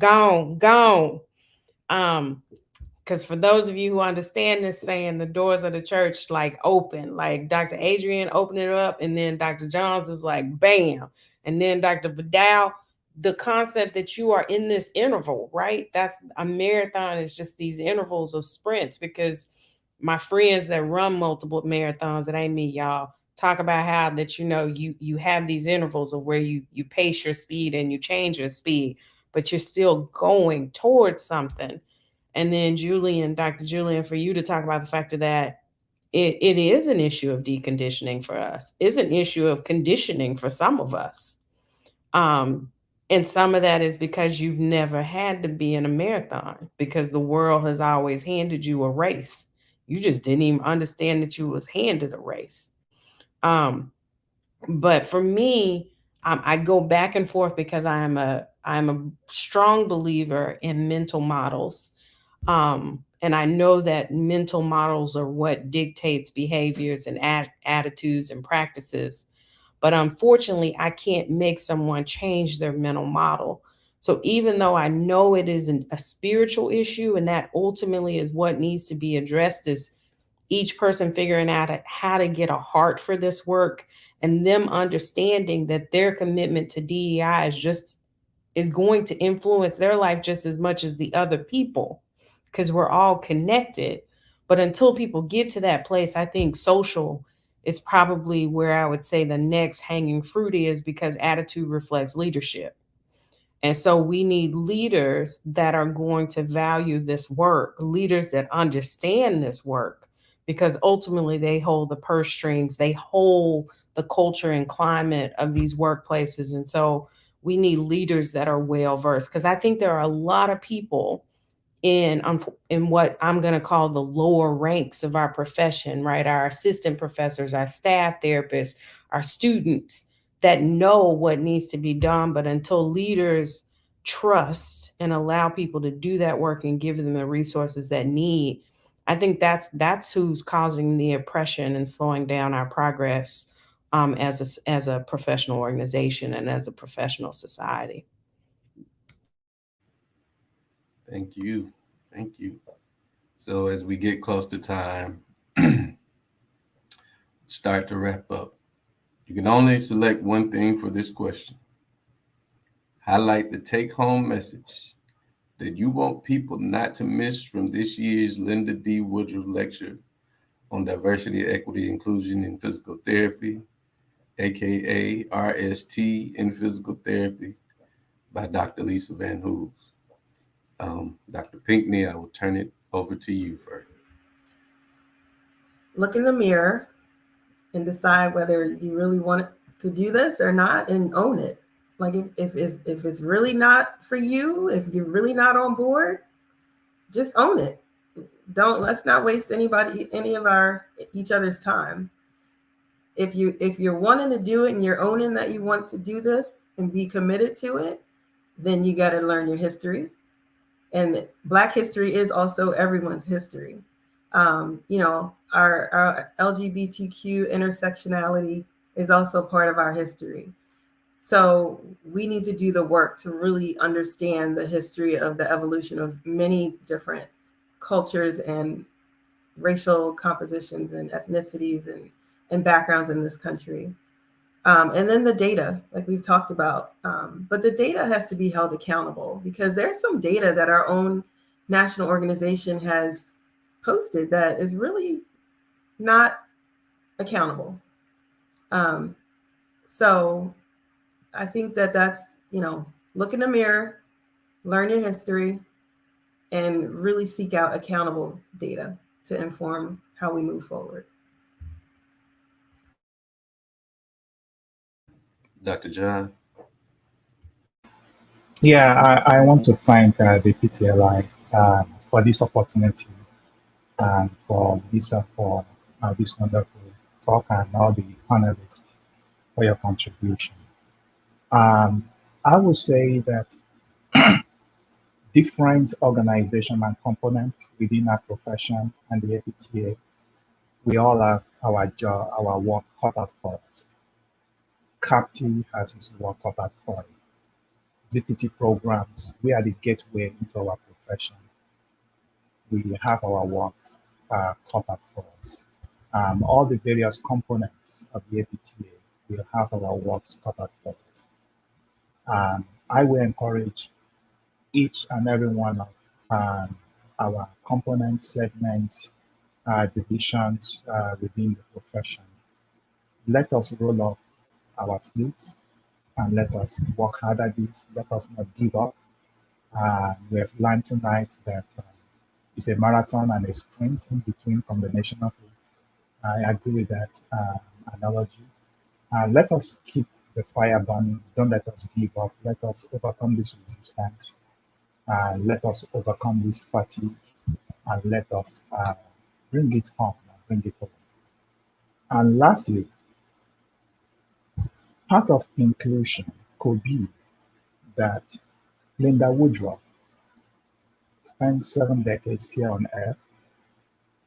Because for those of you who understand this saying, the doors of the church like open, like Dr. Adrian opened it up, and then Dr. Johns was like, bam. And then Dr. Vidal, the concept that you are in this interval, right? That's a marathon, is just these intervals of sprints, because my friends that run multiple marathons, it ain't me, y'all, talk about how that, you have these intervals of where you pace your speed and you change your speed, but you're still going towards something. And then Dr. Julian, for you to talk about the fact that it is an issue of deconditioning for us. It's an issue of conditioning for some of us. And some of that is because you've never had to be in a marathon, because the world has always handed you a race. You just didn't even understand that you was handed a race. But for me, I go back and forth because I'm a strong believer in mental models. And I know that mental models are what dictates behaviors and attitudes and practices. But unfortunately, I can't make someone change their mental model. So even though I know it is a spiritual issue, and that ultimately is what needs to be addressed, is each person figuring out how to get a heart for this work, and them understanding that their commitment to DEI is going to influence their life just as much as the other people, because we're all connected. But until people get to that place, I think social is probably where I would say the next hanging fruit is, because attitude reflects leadership. And so we need leaders that are going to value this work, leaders that understand this work, because ultimately they hold the purse strings, they hold the culture and climate of these workplaces. And so we need leaders that are well versed, because I think there are a lot of people in what I'm going to call the lower ranks of our profession, right? Our assistant professors, our staff therapists, our students, that know what needs to be done. But until leaders trust and allow people to do that work and give them the resources that need, I think that's who's causing the oppression and slowing down our progress as a professional organization and as a professional society. Thank you. start to wrap up. You can only select one thing for this question. Highlight the take-home message that you want people not to miss from this year's Lynda D. Woodruff lecture on diversity, equity, inclusion in physical therapy, aka RST in physical therapy, by Dr. Lisa VanHoose. Dr. Pinckney, I will turn it over to you first. Look in the mirror and decide whether you really want to do this or not, and own it. Like if it's really not for you, if you're really not on board, just own it. Let's not waste any of each other's time. If you're wanting to do it and you're owning that you want to do this and be committed to it, then you got to learn your history. And Black history is also everyone's history. Our LGBTQ intersectionality is also part of our history. So we need to do the work to really understand the history of the evolution of many different cultures and racial compositions and ethnicities and backgrounds in this country. And then the data, like we've talked about, but the data has to be held accountable, because there's some data that our own national organization has posted that is really not accountable. So I think that's, look in the mirror, learn your history, and really seek out accountable data to inform how we move forward. Dr. John? Yeah, I want to thank the PTLI for this opportunity and for Lisa for this wonderful talk, and all the panelists for your contribution. I would say that different organization and components within our profession and the APTA, we all have our job, our work cut out for us. CAPTI has its work cut out for it. DPT programs, we are the gateway into our profession. We have our works cut out for us. All the various components of the APTA will have our works cut out for us. I will encourage each and every one of our component segments, divisions within the profession. Let us roll up our sleeves and let us work hard at this. Let us not give up. We have learned tonight that it's a marathon and a sprint in between combination of it. I agree with that analogy. Let us keep the fire burning. Don't let us give up. Let us overcome this resistance. Let us overcome this fatigue, and let us bring it home and bring it home. And lastly, part of inclusion could be that Lynda Woodruff spent 7 decades here on Earth,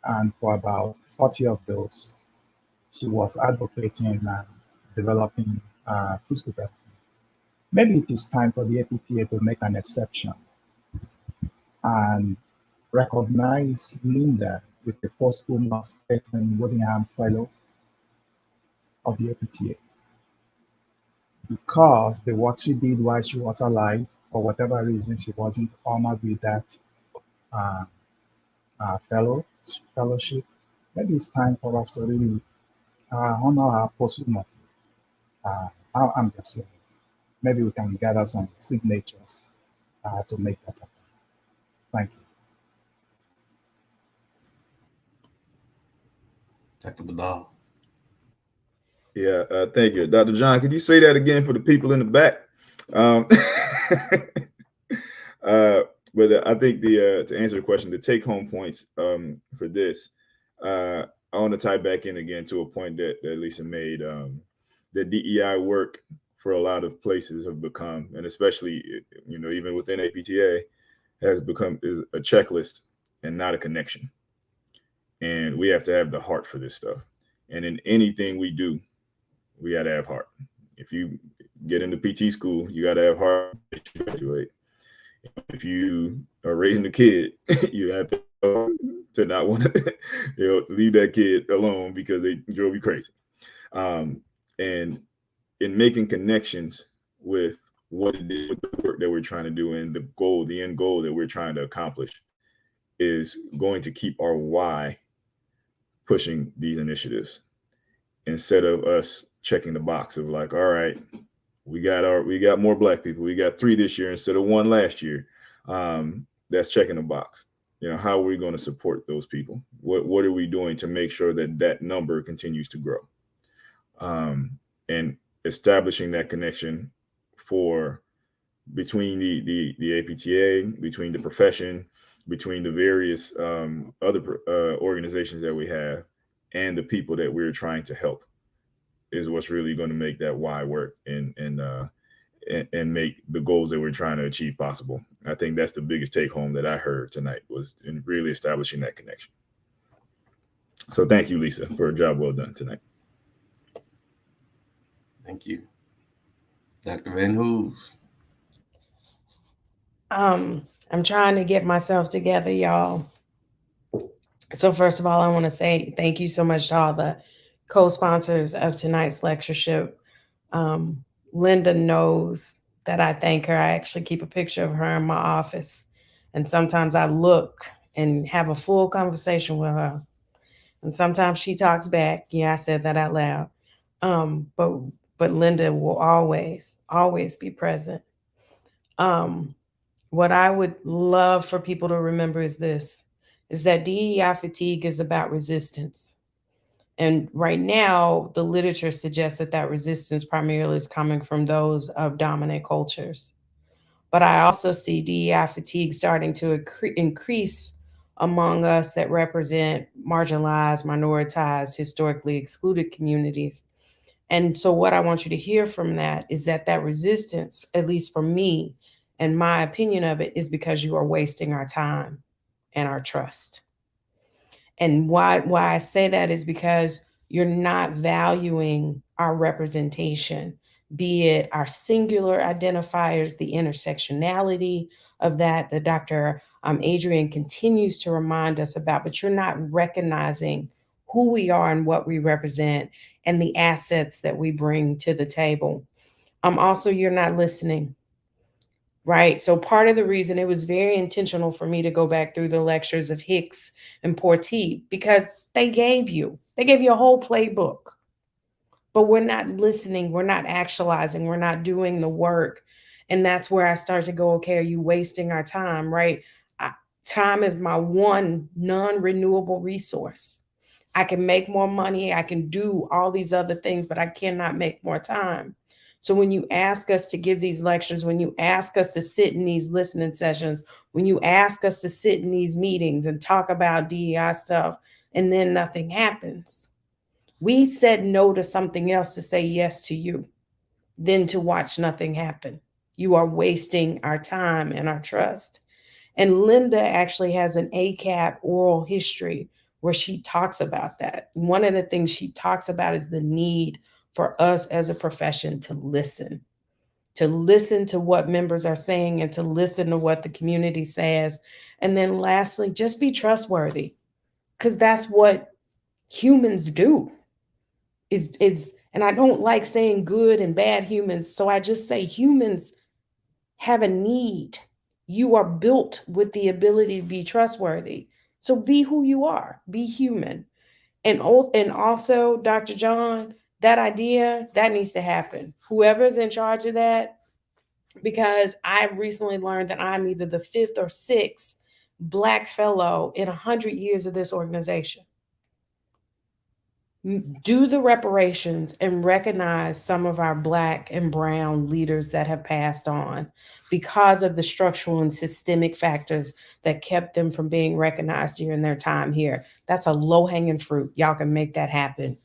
and for about 40 of those, she was advocating and developing physical therapy. Maybe it is time for the APTA to make an exception and recognize Lynda with the posthumous Worthingham Fellow of the APTA, because the work she did while she was alive, for whatever reason, she wasn't honored with that fellowship. Maybe it's time for us to really honor her posthumously. I'm just saying, maybe we can gather some signatures to make that happen. Thank you. Dr. Badal? Yeah, thank you. Dr. John, could you say that again for the people in the back? But I think to answer the question, the take-home points for this, I want to tie back in again to a point that Lisa made. The DEI work for a lot of places have become, and especially even within APTA, has become is a checklist and not a connection. And we have to have the heart for this stuff. And in anything we do, we got to have heart. If you get into PT school, you got to have heart to graduate. If you are raising a kid, you have to not want to leave that kid alone because they drove you crazy. And in making connections with what it is, with the work that we're trying to do, and the end goal that we're trying to accomplish, is going to keep our why pushing these initiatives, instead of us checking the box of like, all right, we got more Black people, we got 3 this year instead of 1 last year. That's checking the box. How are we going to support those people? What are we doing to make sure that number continues to grow? And establishing that connection between the APTA, between the profession, between the various other organizations that we have, and the people that we're trying to help, is what's really going to make that why work and make the goals that we're trying to achieve possible. I think that's the biggest take home that I heard tonight, was in really establishing that connection. So thank you, Lisa, for a job well done tonight. Thank you. Dr. VanHoose. I'm trying to get myself together, y'all. So first of all, I want to say thank you so much to all the co-sponsors of tonight's lectureship. Lynda knows that I thank her. I actually keep a picture of her in my office. And sometimes I look and have a full conversation with her. And sometimes she talks back. Yeah, I said that out loud. But Lynda will always be present. What I would love for people to remember is that DEI fatigue is about resistance. And right now, the literature suggests that resistance primarily is coming from those of dominant cultures. But I also see DEI fatigue starting to increase among us that represent marginalized, minoritized, historically excluded communities. And so what I want you to hear from that is that resistance, at least for me, and my opinion of it, is because you are wasting our time and our trust. And why I say that is because you're not valuing our representation, be it our singular identifiers, the intersectionality of that Dr. Adrian continues to remind us about, but you're not recognizing who we are and what we represent and the assets that we bring to the table. Also, you're not listening. Right. So part of the reason it was very intentional for me to go back through the lectures of Hicks and Porteed, because they gave you a whole playbook, but we're not listening. We're not actualizing. We're not doing the work. And that's where I start to go, okay, are you wasting our time? Right. Time is my one non-renewable resource. I can make more money. I can do all these other things, but I cannot make more time. So when you ask us to give these lectures, when you ask us to sit in these listening sessions, when you ask us to sit in these meetings and talk about DEI stuff, and then nothing happens, we said no to something else to say yes to you, then to watch nothing happen. You are wasting our time and our trust. And Lynda actually has an ACAP oral history where she talks about that. One of the things she talks about is the need for us as a profession to listen to what members are saying and to listen to what the community says. And then lastly, just be trustworthy, because that's what humans do. And I don't like saying good and bad humans, so I just say humans have a need. You are built with the ability to be trustworthy. So be who you are, be human. And also, Dr. John, that idea, that needs to happen. Whoever's in charge of that, because I recently learned that I'm either the 5th or 6th Black fellow in 100 years of this organization. Do the reparations and recognize some of our Black and brown leaders that have passed on because of the structural and systemic factors that kept them from being recognized during their time here. That's a low-hanging fruit. Y'all can make that happen.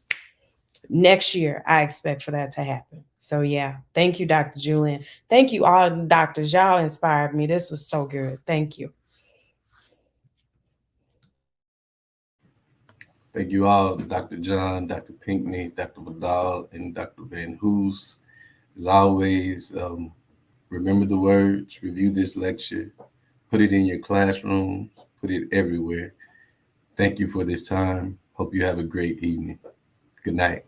Next year, I expect for that to happen. So yeah, thank you, Dr. Julian. Thank you all the doctors. Y'all inspired me. This was so good. Thank you. Thank you all, Dr. John, Dr. Pinkney, Dr. Vidal, and Dr. VanHoose. As always, remember the words, review this lecture, put it in your classrooms, put it everywhere. Thank you for this time. Hope you have a great evening. Good night.